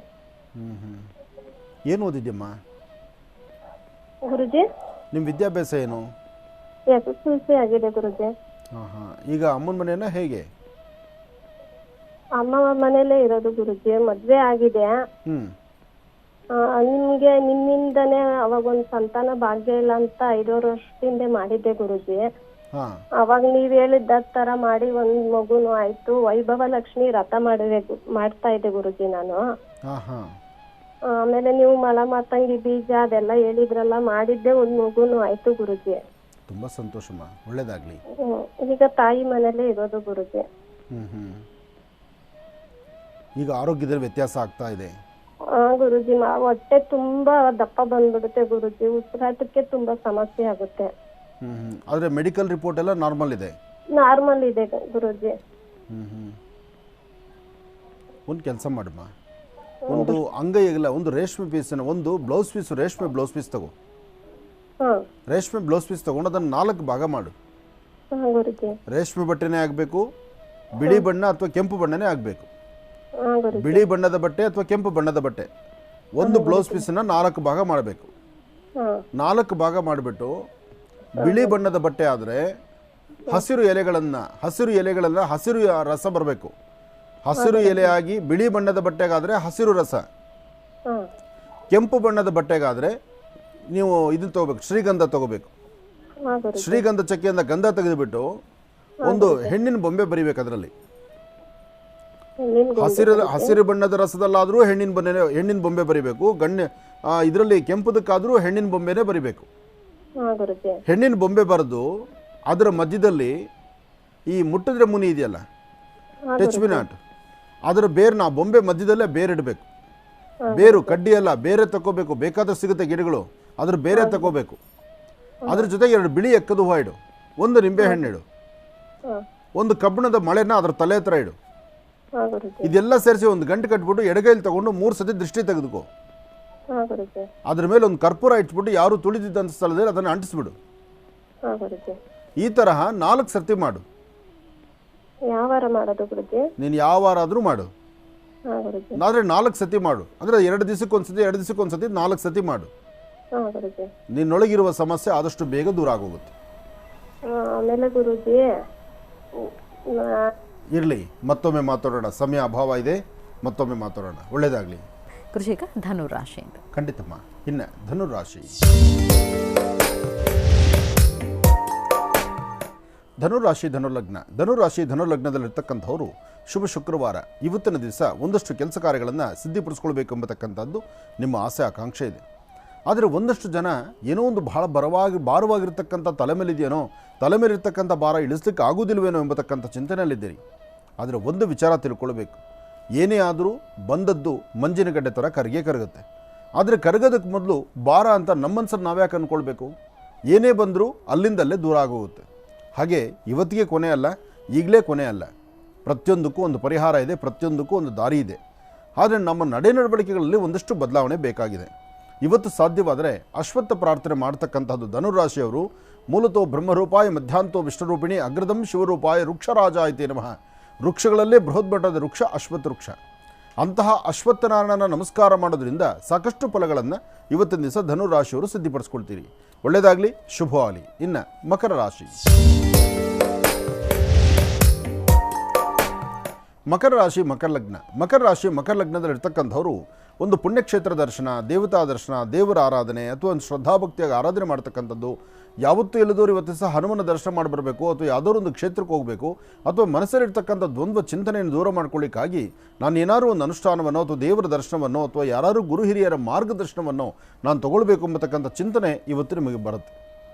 ಏನು ಓದಿದ್ಯಮ್ಮ ಗುರುಜಿ? ನಿಮ್ಮ ವಿದ್ಯಾಭ್ಯಾಸ ಏನು? SSLC ಆಗಿದೆ ಗುರುಜಿ. ಈಗ ಅಮ್ಮನ ಮನೆಯನ್ನ ಹೇಗೆ? ಅಮ್ಮ ಮನೇಲೇ ಇರೋದು ಗುರುಜಿ. ಮದ್ವೆ ಆಗಿದೆ. ನಿಮ್ಗೆ ನಿಮ್ಮಿಂದನೇ ಅವಾಗ ಒಂದು ಸಂತಾನ ಭಾಗ್ಯ ಇಲ್ಲ ಅಂತ 5 ವರ್ಷದಿಂದ ಮಾಡಿದ್ದೆ ಗುರುಜಿ. ಅವಾಗ ನೀವ್ ಹೇಳಿದ ತರ ಮಾಡಿ ಒಂದ್ ಮಗುನು ಆಯ್ತು. ವೈಭವ ಲಕ್ಷ್ಮಿ ವ್ರತ ಮಾಡ್ತಾ ಇದ್ದೆ ಗುರುಜಿ ನಾನು. ಆಮೇಲೆ ನೀವು ಮಲ ಮಾತಂಗಿ ಬೀಜ ಅದೆಲ್ಲ ಹೇಳಿದ್ರಲ್ಲ, ಮಾಡಿದ್ದೆ, ಒಂದ್ ಮಗುನು ಆಯ್ತು ಗುರುಜಿ. ತುಂಬಾ ಸಂತೋಷಮ್ಮ, ಒಳ್ಳೇದಾಗ್ಲಿ. ಈಗ ತಾಯಿ ಮನೇಲೆ ಇರೋದು ಗುರುಜಿ. ಈಗ ಆರೋಗ್ಯದಲ್ಲಿ ವ್ಯತ್ಯಾಸ ಆಗ್ತಾ ಇದೆ? ಗುರುಜಿ, ಹೊಟ್ಟೆ ತುಂಬಾ ದಪ್ಪ ಬಂದ್ಬಿಡುತ್ತೆ ಗುರುಜಿ. ಉಸಿರಾಟಕ್ಕೆ ತುಂಬಾ ಸಮಸ್ಯೆ ಆಗುತ್ತೆ. ಆದ್ರೆ ಮೆಡಿಕಲ್ ರಿಪೋರ್ಟ್ ಎಲ್ಲ ನಾರ್ಮಲ್ ಇದೆ? ನಾರ್ಮಲ್ ಇದೆ ಗುರುಜಿ. ಒಂದು ಕೆಲಸ ಮಾಡಮ್ಮ, ಒಂದು ಅಂಗೈಗೆಲ್ಲ ಒಂದು ರೇಷ್ಮೆ ಪೀಸನ್ನ, ಒಂದು ಬ್ಲೌಸ್ ಪೀಸ್, ರೇಷ್ಮೆ ಬ್ಲೌಸ್ ಪೀಸ್ ತಗೋ. ರೇಷ್ಮೆ ಬ್ಲೌಸ್ ಪೀಸ್ ತಗೊಂಡು ಅದನ್ನ 4 ಭಾಗ ಮಾಡು. ರೇಷ್ಮೆ ಬಟ್ಟೆನೇ ಆಗಬೇಕು, ಬಿಳಿ ಬಣ್ಣ ಅಥವಾ ಕೆಂಪು ಬಣ್ಣನೇ ಆಗಬೇಕು. ಬಿಳಿ ಬಣ್ಣದ ಬಟ್ಟೆ ಅಥವಾ ಕೆಂಪು ಬಣ್ಣದ ಬಟ್ಟೆ, ಒಂದು ಬ್ಲೌಸ್ ಪೀಸನ್ನ 4 ಭಾಗ ಮಾಡಬೇಕು. 4 ಭಾಗ ಮಾಡಿಬಿಟ್ಟು ಬಿಳಿ ಬಣ್ಣದ ಬಟ್ಟೆ ಆದರೆ ಹಸಿರು ಎಲೆಗಳನ್ನ ಹಸಿರು ರಸ ಬರಬೇಕು. ಹಸಿರು ಎಲೆಯಾಗಿ ಬಿಳಿ ಬಣ್ಣದ ಬಟ್ಟೆಗಾದರೆ ಹಸಿರು ರಸ, ಕೆಂಪು ಬಣ್ಣದ ಬಟ್ಟೆಗಾದರೆ ನೀವು ಇದನ್ನ ತಗೋಬೇಕು, ಶ್ರೀಗಂಧ ತಗೋಬೇಕು. ಶ್ರೀಗಂಧ ಚಕ್ಕೆಯಿಂದ ಗಂಧ ತೆಗೆದುಬಿಟ್ಟು ಒಂದು ಹೆಣ್ಣಿನ ಬೊಂಬೆ ಬರಿಬೇಕು. ಅದರಲ್ಲಿ ಹಸಿರು ಬಣ್ಣದ ರಸದಲ್ಲಾದರೂ ಹೆಣ್ಣಿನ ಬೊಂಬೆ ಬರಿಬೇಕು. ಇದರಲ್ಲಿ ಕೆಂಪುದಕ್ಕಾದರೂ ಹೆಣ್ಣಿನ ಬೊಂಬೆನೇ ಬರಿಬೇಕು. ಹೆಣ್ಣಿನ ಬೊಂಬೆ ಬರೆದು ಅದರ ಮಧ್ಯದಲ್ಲಿ ಈ ಮುಟ್ಟಿದ್ರೆ ಮುನಿ ಇದೆಯಲ್ಲ, ಟಚ್ ಮಿ ನಾಟ್, ಅದರ ಬೇರ್ನ ಬೊಂಬೆ ಮಧ್ಯದಲ್ಲೇ ಬೇರಿಡಬೇಕು. ಬೇರು ಕಡ್ಡಿ ಅಲ್ಲ, ಬೇರೆ ತಗೋಬೇಕು. ಬೇಕಾದ ಸಿಗುತ್ತೆ ಗಿಡಗಳು, ಅದ್ರ ಬೇರೆ ತಗೋಬೇಕು. ಅದ್ರ ಜೊತೆಗೆ 2 ಬಿಳಿ ಎಕ್ಕದ ಹೂವು ಇಡು, 1 ನಿಂಬೆ ಹಣ್ಣು ಇಡು. ಒಂದು ಕಬ್ಬಿಣದ ಮಳೆನ ಅದರ ತಲೆ ಹತ್ರ ಇಡು. ಹಾಂ ಗುರುಜಿ. ಇದೆಲ್ಲ ಸೇರಿಸಿ ಒಂದು ಗಂಟು ಕಟ್ಬಿಟ್ಟು ಎಡಗೈಲಿ ತಗೊಂಡು 3 ಸತಿ ದೃಷ್ಟಿ ತೆಗೆದುಕೋ. ಹಾಂ ಗುರುಜಿ. ಅದ್ರ ಮೇಲೆ ಒಂದು ಕರ್ಪೂರ ಇಟ್ಬಿಟ್ಟು ಯಾರು ತುಳಿದಿದ್ದಂಥ ಸ್ಥಳದಲ್ಲಿ ಅದನ್ನು ಅಂಟಿಸ್ಬಿಡು. ಹಾಂ ಗುರುಜಿ. ಈ ತರಹ 4 ಸರ್ತಿ ಮಾಡು. ಯಾವ ವಾರ ಮಾಡೋದು ಗುರುಜಿ? ನೀನು ಯಾವ ವಾರ ಆದರೂ ಮಾಡು. ಹಾಂ ಗುರುಜಿ. ಆದರೆ 4 ಸತಿ ಮಾಡು. ಅಂದರೆ 2 ದಿವಸಕ್ಕೊಂದ್ಸತಿ 2 ದಿವಸಕ್ಕೊಂದ್ಸತಿ 4 ಸತಿ ಮಾಡು. ಹಾಂ ಗುರುಜಿ. ನಿನ್ನೊಳಗಿರುವ ಸಮಸ್ಯೆ ಆದಷ್ಟು ಬೇಗ ದೂರ ಆಗೋಗುತ್ತೆ. ಆಮೇಲೆ ಗುರುಜಿ ಇರಲಿ, ಮತ್ತೊಮ್ಮೆ ಮಾತಾಡೋಣ. ಸಮಯ ಅಭಾವ ಇದೆ, ಮತ್ತೊಮ್ಮೆ ಮಾತಾಡೋಣ. ಒಳ್ಳೆಯದಾಗಲಿ. ಗುರುಜಿ, ಈಗ ಧನುರಾಶಿಯಿಂದ. ಖಂಡಿತಮ್ಮ. ಇನ್ನು ಧನುರಾಶಿ. ಧನುರಾಶಿ ಧನುಲಗ್ನ. ಧನುರಾಶಿ ಧನುಲಗ್ನದಲ್ಲಿರ್ತಕ್ಕಂಥವರು ಶುಭ ಶುಕ್ರವಾರ ಇವತ್ತಿನ ದಿವಸ ಒಂದಷ್ಟು ಕೆಲಸ ಕಾರ್ಯಗಳನ್ನು ಸಿದ್ಧಿಪಡಿಸ್ಕೊಳ್ಬೇಕು ಎಂಬತಕ್ಕಂಥದ್ದು ನಿಮ್ಮ ಆಸೆ ಆಕಾಂಕ್ಷೆ ಇದೆ. ಆದರೆ ಒಂದಷ್ಟು ಜನ ಏನೋ ಒಂದು ಬಹಳ ಭಾರವಾಗಿರ್ತಕ್ಕಂಥ ತಲೆ ಮೇಲಿದೆಯೇನೋ, ತಲೆ ಮೇಲಿರ್ತಕ್ಕಂಥ ಭಾರ ಇಳಿಸ್ಲಿಕ್ಕೆ ಆಗೋದಿಲ್ವೇನೋ ಎಂಬತಕ್ಕಂಥ ಚಿಂತನೆಯಲ್ಲಿದ್ದೀರಿ. ಆದರೆ ಒಂದು ವಿಚಾರ ತಿಳ್ಕೊಳ್ಬೇಕು, ಏನೇ ಆದರೂ ಬಂದದ್ದು ಮಂಜಿನ ಗಡ್ಡೆ ಥರ ಕರಗುತ್ತೆ. ಆದರೆ ಕರಗೋದಕ್ಕೆ ಮೊದಲು ಭಾರ ಅಂತ ನಮ್ಮ ಮನಸ್ಸನ್ನು ನಾವ್ಯಾಕೆ ಅಂದ್ಕೊಳ್ಬೇಕು? ಏನೇ ಬಂದರೂ ಅಲ್ಲಿಂದಲ್ಲೇ ದೂರ ಆಗೋಗುತ್ತೆ. ಹಾಗೆ ಇವತ್ತಿಗೆ ಕೊನೆ ಅಲ್ಲ, ಈಗಲೇ ಕೊನೆ ಅಲ್ಲ. ಪ್ರತಿಯೊಂದಕ್ಕೂ ಒಂದು ಪರಿಹಾರ ಇದೆ, ಪ್ರತಿಯೊಂದಕ್ಕೂ ಒಂದು ದಾರಿ ಇದೆ. ಆದರೆ ನಮ್ಮ ನಡವಳಿಕೆಗಳಲ್ಲಿ ಒಂದಷ್ಟು ಬದಲಾವಣೆ ಬೇಕಾಗಿದೆ. ಇವತ್ತು ಸಾಧ್ಯವಾದರೆ ಅಶ್ವತ್ಥ ಪ್ರಾರ್ಥನೆ ಮಾಡ್ತಕ್ಕಂಥದ್ದು ಧನುರಾಶಿಯವರು ಮೂಲತಃ ಬ್ರಹ್ಮರೂಪಾಯ ಮಧ್ಯಾಂತೋ ವಿಷ್ಣುರೂಪಿಣಿ ಅಗ್ರದಂ ಶಿವರೂಪಾಯ ವೃಕ್ಷರಾಜ ಐತೆ ನಮಃ. ವೃಕ್ಷಗಳಲ್ಲೇ ಬೃಹದ್ಬಟ್ಟದ ವೃಕ್ಷ ಅಶ್ವತ್ಥ ವೃಕ್ಷ. ಅಂತಹ ಅಶ್ವತ್ಥನಾರಾಯಣನ ನಮಸ್ಕಾರ ಮಾಡೋದ್ರಿಂದ ಸಾಕಷ್ಟು ಫಲಗಳನ್ನು ಇವತ್ತಿನ ದಿವಸ ಧನುರಾಶಿಯವರು ಸಿದ್ಧಿಪಡಿಸ್ಕೊಳ್ತೀರಿ. ಒಳ್ಳೆಯದಾಗಲಿ, ಶುಭವಾಗಲಿ. ಇನ್ನು ಮಕರ ರಾಶಿ. ಮಕರ ರಾಶಿ ಮಕರ ಲಗ್ನ. ಮಕರ ರಾಶಿ ಮಕರ ಲಗ್ನದಲ್ಲಿರ್ತಕ್ಕಂಥವರು ಒಂದು ಪುಣ್ಯಕ್ಷೇತ್ರ ದರ್ಶನ, ದೇವತಾ ದರ್ಶನ, ದೇವರ ಆರಾಧನೆ ಅಥವಾ ಒಂದು ಶ್ರದ್ಧಾಭಕ್ತಿಯಾಗಿ ಆರಾಧನೆ ಮಾಡ್ತಕ್ಕಂಥದ್ದು. ಯಾವತ್ತೂ ಎಲ್ಲದವರು ಇವತ್ತು ಸಹ ಹನುಮನ ದರ್ಶನ ಮಾಡಿ ಬರಬೇಕು, ಅಥವಾ ಯಾವುದೋ ಒಂದು ಕ್ಷೇತ್ರಕ್ಕೆ ಹೋಗಬೇಕು, ಅಥವಾ ಮನಸ್ಸಲ್ಲಿರ್ತಕ್ಕಂಥ ದ್ವಂದ್ವ ಚಿಂತನೆಯನ್ನು ದೂರ ಮಾಡ್ಕೊಳ್ಳಿಕ್ಕಾಗಿ ನಾನು ಏನಾದರೂ ಒಂದು ಅನುಷ್ಠಾನವನ್ನು ಅಥವಾ ದೇವರ ದರ್ಶನವನ್ನು ಅಥವಾ ಯಾರು ಗುರು ಹಿರಿಯರ ಮಾರ್ಗದರ್ಶನವನ್ನು ನಾನು ತಗೊಳ್ಬೇಕು ಎಂಬತಕ್ಕಂಥ ಚಿಂತನೆ ಇವತ್ತು ನಿಮಗೆ ಬರುತ್ತೆ.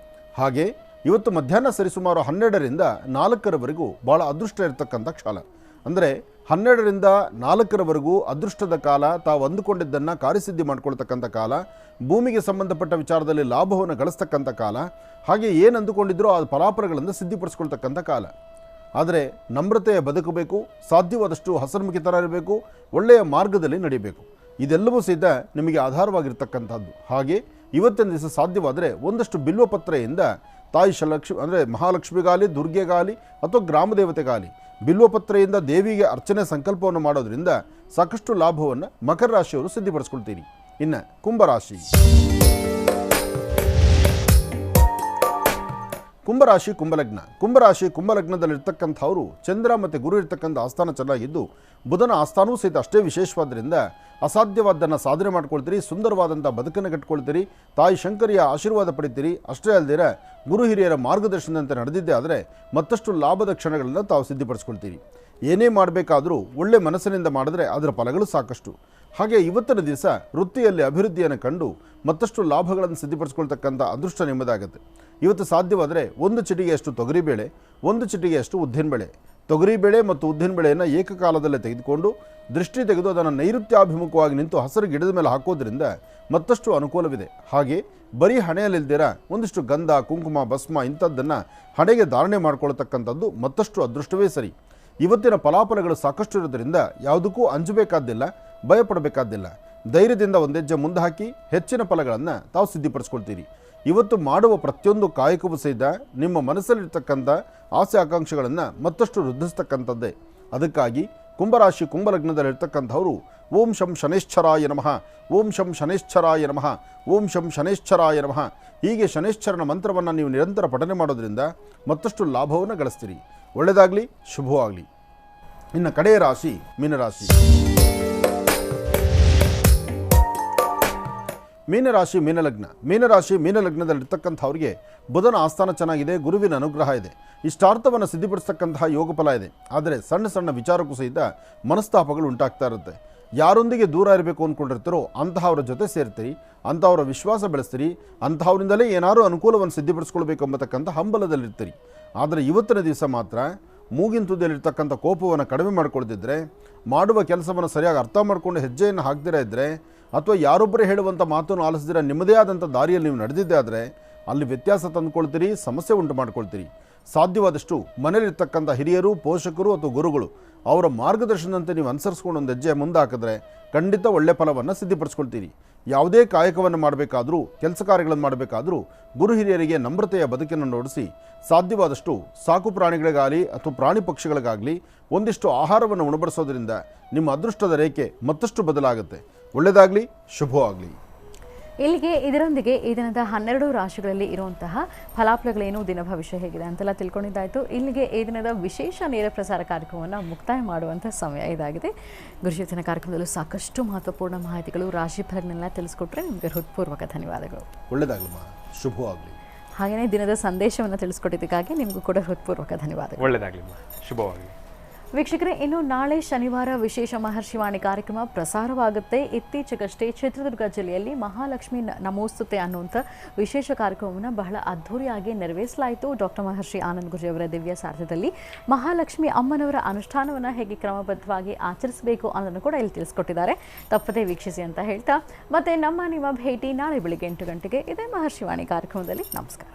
ಹಾಗೆ ಇವತ್ತು ಮಧ್ಯಾಹ್ನ ಸರಿಸುಮಾರು 12ರಿಂದ 4ರವರೆಗೂ ಭಾಳ ಅದೃಷ್ಟ ಇರತಕ್ಕಂಥ ಕಾಲ. ಅಂದರೆ 12ರಿಂದ 4ರವರೆಗೂ ಅದೃಷ್ಟದ ಕಾಲ. ತಾವು ಅಂದುಕೊಂಡಿದ್ದನ್ನು ಕಾರ್ಯಸಿದ್ಧಿ ಮಾಡ್ಕೊಳ್ತಕ್ಕಂಥ ಕಾಲ, ಭೂಮಿಗೆ ಸಂಬಂಧಪಟ್ಟ ವಿಚಾರದಲ್ಲಿ ಲಾಭವನ್ನು ಗಳಿಸ್ತಕ್ಕಂಥ ಕಾಲ, ಹಾಗೆ ಏನು ಅಂದುಕೊಂಡಿದ್ರೋ ಆ ಫಲಾಫಲಗಳನ್ನು ಸಿದ್ಧಿಪಡಿಸ್ಕೊಳ್ತಕ್ಕಂಥ ಕಾಲ. ಆದರೆ ನಮ್ರತೆಯ ಬದುಕಬೇಕು, ಸಾಧ್ಯವಾದಷ್ಟು ಹಸನ್ಮುಖಿತರ ಇರಬೇಕು, ಒಳ್ಳೆಯ ಮಾರ್ಗದಲ್ಲಿ ನಡೀಬೇಕು. ಇದೆಲ್ಲವೂ ಸಹಿತ ನಿಮಗೆ ಆಧಾರವಾಗಿರ್ತಕ್ಕಂಥದ್ದು. ಹಾಗೆ ಇವತ್ತಿನ ದಿವಸ ಸಾಧ್ಯವಾದರೆ ಒಂದಷ್ಟು ಬಿಲ್ವಪತ್ರೆಯಿಂದ ತಾಯಿ ಅಂದರೆ ಮಹಾಲಕ್ಷ್ಮಿಗಾಲಿ, ದುರ್ಗೆಗಾಲಿ ಅಥವಾ ಗ್ರಾಮದೇವತೆಗಾಲಿ ಬಿಲ್ವಪತ್ರೆಯಿಂದ ದೇವಿಗೆ ಅರ್ಚನೆ ಸಂಕಲ್ಪವನ್ನು ಮಾಡೋದ್ರಿಂದ ಸಾಕಷ್ಟು ಲಾಭವನ್ನು ಮಕರ ರಾಶಿಯವರು ಸಿದ್ಧಿಪಡಿಸ್ಕೊಳ್ತೀರಿ. ಇನ್ನು ಕುಂಭರಾಶಿ. ಕುಂಭರಾಶಿ ಕುಂಭಲಗ್ನ. ಕುಂಭರಾಶಿ ಕುಂಭಲಗ್ನದಲ್ಲಿರ್ತಕ್ಕಂಥವರು ಚಂದ್ರ ಮತ್ತು ಗುರು ಇರ್ತಕ್ಕಂಥ ಆಸ್ಥಾನ ಚೆನ್ನಾಗಿದ್ದು, ಬುಧನ ಆಸ್ಥಾನವೂ ಸಹಿತ ಅಷ್ಟೇ ವಿಶೇಷವಾದ್ದರಿಂದ ಅಸಾಧ್ಯವಾದ್ದನ್ನು ಸಾಧನೆ ಮಾಡ್ಕೊಳ್ತೀರಿ, ಸುಂದರವಾದಂಥ ಬದುಕನ್ನು ಕಟ್ಕೊಳ್ತೀರಿ, ತಾಯಿ ಶಂಕರಿಯ ಆಶೀರ್ವಾದ ಪಡಿತೀರಿ. ಅಷ್ಟೇ ಅಲ್ಲದಿರ ಗುರು ಹಿರಿಯರ ಮಾರ್ಗದರ್ಶನದಂತೆ ನಡೆದಿದ್ದೇ ಆದರೆ ಮತ್ತಷ್ಟು ಲಾಭದ ಕ್ಷಣಗಳನ್ನು ತಾವು ಸಿದ್ಧಿಪಡಿಸ್ಕೊಳ್ತೀರಿ. ಏನೇ ಮಾಡಬೇಕಾದರೂ ಒಳ್ಳೆ ಮನಸ್ಸಿನಿಂದ ಮಾಡಿದ್ರೆ ಅದರ ಫಲಗಳು ಸಾಕಷ್ಟು. ಹಾಗೆ ಇವತ್ತಿನ ದಿವಸ ವೃತ್ತಿಯಲ್ಲಿ ಅಭಿವೃದ್ಧಿಯನ್ನು ಕಂಡು ಮತ್ತಷ್ಟು ಲಾಭಗಳನ್ನು ಸಿದ್ಧಿಪಡಿಸ್ಕೊಳ್ತಕ್ಕಂಥ ಅದೃಷ್ಟ ನಿಮ್ಮದಾಗುತ್ತೆ. ಇವತ್ತು ಸಾಧ್ಯವಾದರೆ 1 ಚಿಟಿಗೆಯಷ್ಟು ತೊಗರಿಬೇಳೆ, 1 ಚಿಟಿಗೆಯಷ್ಟು ಉದ್ದಿನಬೇಳೆ, ತೊಗರಿಬೇಳೆ ಮತ್ತು ಉದ್ದಿನಬೇಳೆಯನ್ನು ಏಕಕಾಲದಲ್ಲೇ ತೆಗೆದುಕೊಂಡು ದೃಷ್ಟಿ ತೆಗೆದು ಅದನ್ನು ನೈಋತ್ಯಾಭಿಮುಖವಾಗಿ ನಿಂತು ಹಸಿರು ಗಿಡದ ಮೇಲೆ ಹಾಕೋದ್ರಿಂದ ಮತ್ತಷ್ಟು ಅನುಕೂಲವಿದೆ. ಹಾಗೆ ಬರೀ ಹಣೆಯಲ್ಲಿಲ್ದಿರ ಒಂದಿಷ್ಟು ಗಂಧ, ಕುಂಕುಮ, ಭಸ್ಮ ಇಂಥದ್ದನ್ನು ಹಣೆಗೆ ಧಾರಣೆ ಮಾಡ್ಕೊಳ್ತಕ್ಕಂಥದ್ದು ಮತ್ತಷ್ಟು ಅದೃಷ್ಟವೇ ಸರಿ. ಇವತ್ತಿನ ಫಲಾಫಲಗಳು ಸಾಕಷ್ಟು ಇರೋದ್ರಿಂದ ಯಾವುದಕ್ಕೂ ಅಂಜಬೇಕಾದ್ದಿಲ್ಲ, ಭಯಪಡಬೇಕಾದ್ದಿಲ್ಲ. ಧೈರ್ಯದಿಂದ ಒಂದೆಜ್ಜೆ ಮುಂದೆ ಹಾಕಿ ಹೆಚ್ಚಿನ ಫಲಗಳನ್ನು ತಾವು ಸಿದ್ಧಿಪಡಿಸ್ಕೊಳ್ತೀರಿ. ಇವತ್ತು ಮಾಡುವ ಪ್ರತಿಯೊಂದು ಕಾಯಕವೂ ಸಹಿತ ನಿಮ್ಮ ಮನಸ್ಸಲ್ಲಿರ್ತಕ್ಕಂಥ ಆಸೆ ಆಕಾಂಕ್ಷೆಗಳನ್ನು ಮತ್ತಷ್ಟು ವೃದ್ಧಿಸ್ತಕ್ಕಂಥದ್ದೇ. ಅದಕ್ಕಾಗಿ ಕುಂಭರಾಶಿ ಕುಂಭಲಗ್ನದಲ್ಲಿರ್ತಕ್ಕಂಥವರು ಓಂ ಶಂ ಶನೈಶ್ಚರಾಯ ನಮಃ, ಓಂ ಶಂ ಶನೈಶ್ಚರಾಯ ನಮಃ, ಓಂ ಶಂ ಶನೈಶ್ಚರಾಯ ನಮಃ ಹೀಗೆ ಶನೈಶ್ಚರನ ಮಂತ್ರವನ್ನು ನೀವು ನಿರಂತರ ಪಠನೆ ಮಾಡೋದ್ರಿಂದ ಮತ್ತಷ್ಟು ಲಾಭವನ್ನು ಗಳಿಸ್ತೀರಿ. ಒಳ್ಳೆಯದಾಗಲಿ, ಶುಭವಾಗಲಿ. ಇನ್ನು ಕಡೆಯ ರಾಶಿ ಮೀನರಾಶಿ. ಮೀನರಾಶಿ ಮೀನಲಗ್ನ. ಮೀನರಾಶಿ ಮೀನಲಗ್ನದಲ್ಲಿರ್ತಕ್ಕಂಥವ್ರಿಗೆ ಬುಧನ ಆಸ್ಥಾನ ಚೆನ್ನಾಗಿದೆ, ಗುರುವಿನ ಅನುಗ್ರಹ ಇದೆ, ಇಷ್ಟಾರ್ಥವನ್ನು ಸಿದ್ಧಿಪಡಿಸ್ತಕ್ಕಂತಹ ಯೋಗ ಫಲ ಇದೆ. ಆದರೆ ಸಣ್ಣ ಸಣ್ಣ ವಿಚಾರಕ್ಕೂ ಸಹಿತ ಮನಸ್ತಾಪಗಳು ಉಂಟಾಗ್ತಾ ಇರುತ್ತೆ. ಯಾರೊಂದಿಗೆ ದೂರ ಇರಬೇಕು ಅಂದ್ಕೊಂಡಿರ್ತಾರೋ ಅಂತಹವರ ಜೊತೆ ಸೇರ್ತೀರಿ, ಅಂಥವರ ವಿಶ್ವಾಸ ಬೆಳೆಸ್ತೀರಿ, ಅಂಥವರಿಂದಲೇ ಏನಾದರೂ ಅನುಕೂಲವನ್ನು ಸಿದ್ಧಿಪಡಿಸ್ಕೊಳ್ಬೇಕು ಎಂಬತಕ್ಕಂಥ ಹಂಬಲದಲ್ಲಿರ್ತೀರಿ. ಆದರೆ ಇವತ್ತಿನ ದಿವಸ ಮಾತ್ರ ಮೂಗಿನ ತುದಿಯಲ್ಲಿರ್ತಕ್ಕಂಥ ಕೋಪವನ್ನು ಕಡಿಮೆ ಮಾಡ್ಕೊಳ್ದಿದ್ರೆ, ಮಾಡುವ ಕೆಲಸವನ್ನು ಸರಿಯಾಗಿ ಅರ್ಥ ಮಾಡಿಕೊಂಡು ಹೆಜ್ಜೆಯನ್ನು ಹಾಕ್ದಿರ ಇದ್ದರೆ, ಅಥವಾ ಯಾರೊಬ್ಬರೇ ಹೇಳುವಂಥ ಮಾತನ್ನು ಆಲಿಸಿದ್ರೆ ನಿಮ್ಮದೇ ಆದಂಥ ದಾರಿಯಲ್ಲಿ ನೀವು ನಡೆದಿದ್ದೆ ಆದರೆ ಅಲ್ಲಿ ವ್ಯತ್ಯಾಸ ತಂದುಕೊಳ್ತೀರಿ, ಸಮಸ್ಯೆ ಉಂಟು ಮಾಡ್ಕೊಳ್ತೀರಿ. ಸಾಧ್ಯವಾದಷ್ಟು ಮನೇಲಿರ್ತಕ್ಕಂಥ ಹಿರಿಯರು, ಪೋಷಕರು ಅಥವಾ ಗುರುಗಳು ಅವರ ಮಾರ್ಗದರ್ಶನದಂತೆ ನೀವು ಅನುಸರಿಸ್ಕೊಂಡು ಒಂದು ಹೆಜ್ಜೆ ಮುಂದೆ ಹಾಕಿದ್ರೆ ಖಂಡಿತ ಒಳ್ಳೆ ಫಲವನ್ನು ಸಿದ್ಧಪಡಿಸ್ಕೊಳ್ತೀರಿ. ಯಾವುದೇ ಕಾಯಕವನ್ನು ಮಾಡಬೇಕಾದ್ರೂ, ಕೆಲಸ ಕಾರ್ಯಗಳನ್ನು ಮಾಡಬೇಕಾದ್ರೂ ಗುರು ಹಿರಿಯರಿಗೆ ನಮ್ರತೆಯ ಬದುಕನ್ನು ನೋಡಿಸಿ ಸಾಧ್ಯವಾದಷ್ಟು ಸಾಕು ಪ್ರಾಣಿಗಳಿಗಾಗಲಿ ಅಥವಾ ಪ್ರಾಣಿ ಪಕ್ಷಿಗಳಿಗಾಗಲಿ ಒಂದಿಷ್ಟು ಆಹಾರವನ್ನು ಉಣಬಡಿಸೋದ್ರಿಂದ ನಿಮ್ಮ ಅದೃಷ್ಟದ ರೇಖೆ ಮತ್ತಷ್ಟು ಬದಲಾಗುತ್ತೆ. ಒಳ್ಳೆಯದಾಗಲಿ, ಶುಭವಾಗಲಿ. ಇಲ್ಲಿಗೆ ಇದರೊಂದಿಗೆ ಈ ದಿನದ 12 ರಾಶಿಗಳಲ್ಲಿ ಇರುವಂತಹ ಫಲಾಫಲಗಳೇನು, ದಿನ ಭವಿಷ್ಯ ಹೇಗಿದೆ ಅಂತೆಲ್ಲ ತಿಳ್ಕೊಂಡಿದ್ದಾಯಿತು. ಇಲ್ಲಿಗೆ ಈ ದಿನದ ವಿಶೇಷ ನೇರ ಪ್ರಸಾರ ಕಾರ್ಯಕ್ರಮವನ್ನು ಮುಕ್ತಾಯ ಮಾಡುವಂಥ ಸಮಯ ಇದಾಗಿದೆ. ಗುರುಜಿವತ್ತಿನ ಕಾರ್ಯಕ್ರಮದಲ್ಲೂ ಸಾಕಷ್ಟು ಮಹತ್ವಪೂರ್ಣ ಮಾಹಿತಿಗಳು, ರಾಶಿ ಫಲಗಳನ್ನೆಲ್ಲ ತಿಳಿಸ್ಕೊಟ್ರೆ ನಿಮಗೆ ಹೃತ್ಪೂರ್ವಕ ಧನ್ಯವಾದಗಳು. ಒಳ್ಳೆಯದಾಗಲಮ್ಮ, ಶುಭವಾಗಲಿ. ಹಾಗೆಯೇ ದಿನದ ಸಂದೇಶವನ್ನು ತಿಳಿಸ್ಕೊಟ್ಟಿದ್ದಕ್ಕಾಗಿ ನಿಮಗೂ ಕೂಡ ಹೃತ್ಪೂರ್ವಕ ಧನ್ಯವಾದಗಳು. ಒಳ್ಳೆಯದಾಗಲಿ, ಶುಭವಾಗಲಿ. ವೀಕ್ಷಕರೇ, ಇನ್ನು ನಾಳೆ ಶನಿವಾರ ವಿಶೇಷ ಮಹರ್ಷಿವಾಣಿ ಕಾರ್ಯಕ್ರಮ ಪ್ರಸಾರವಾಗುತ್ತೆ. ಇತ್ತೀಚೆಗಷ್ಟೇ ಚಿತ್ರದುರ್ಗ ಜಿಲ್ಲೆಯಲ್ಲಿ ಮಹಾಲಕ್ಷ್ಮಿ ನಮೋಸ್ತುತೆ ಅನ್ನುವಂಥ ವಿಶೇಷ ಕಾರ್ಯಕ್ರಮವನ್ನು ಬಹಳ ಅದ್ಧೂರಿಯಾಗಿ ನೆರವೇರಿಸಲಾಯಿತು. ಡಾಕ್ಟರ್ ಮಹರ್ಷಿ ಆನಂದ್ ಗುರೂಜಿ ಅವರ ದಿವ್ಯ ಸಾರಥ್ಯದಲ್ಲಿ ಮಹಾಲಕ್ಷ್ಮಿ ಅಮ್ಮನವರ ಅನುಷ್ಠಾನವನ್ನು ಹೇಗೆ ಕ್ರಮಬದ್ಧವಾಗಿ ಆಚರಿಸಬೇಕು ಅನ್ನೋದನ್ನು ಕೂಡ ಇಲ್ಲಿ ತಿಳಿಸ್ಕೊಟ್ಟಿದ್ದಾರೆ. ತಪ್ಪದೇ ವೀಕ್ಷಿಸಿ ಅಂತ ಹೇಳ್ತಾ ಮತ್ತೆ ನಿಮ್ಮ ಭೇಟಿ ನಾಳೆ ಬೆಳಿಗ್ಗೆ 8 ಗಂಟೆಗೆ ಇದೇ ಮಹರ್ಷಿವಾಣಿ ಕಾರ್ಯಕ್ರಮದಲ್ಲಿ. ನಮಸ್ಕಾರ.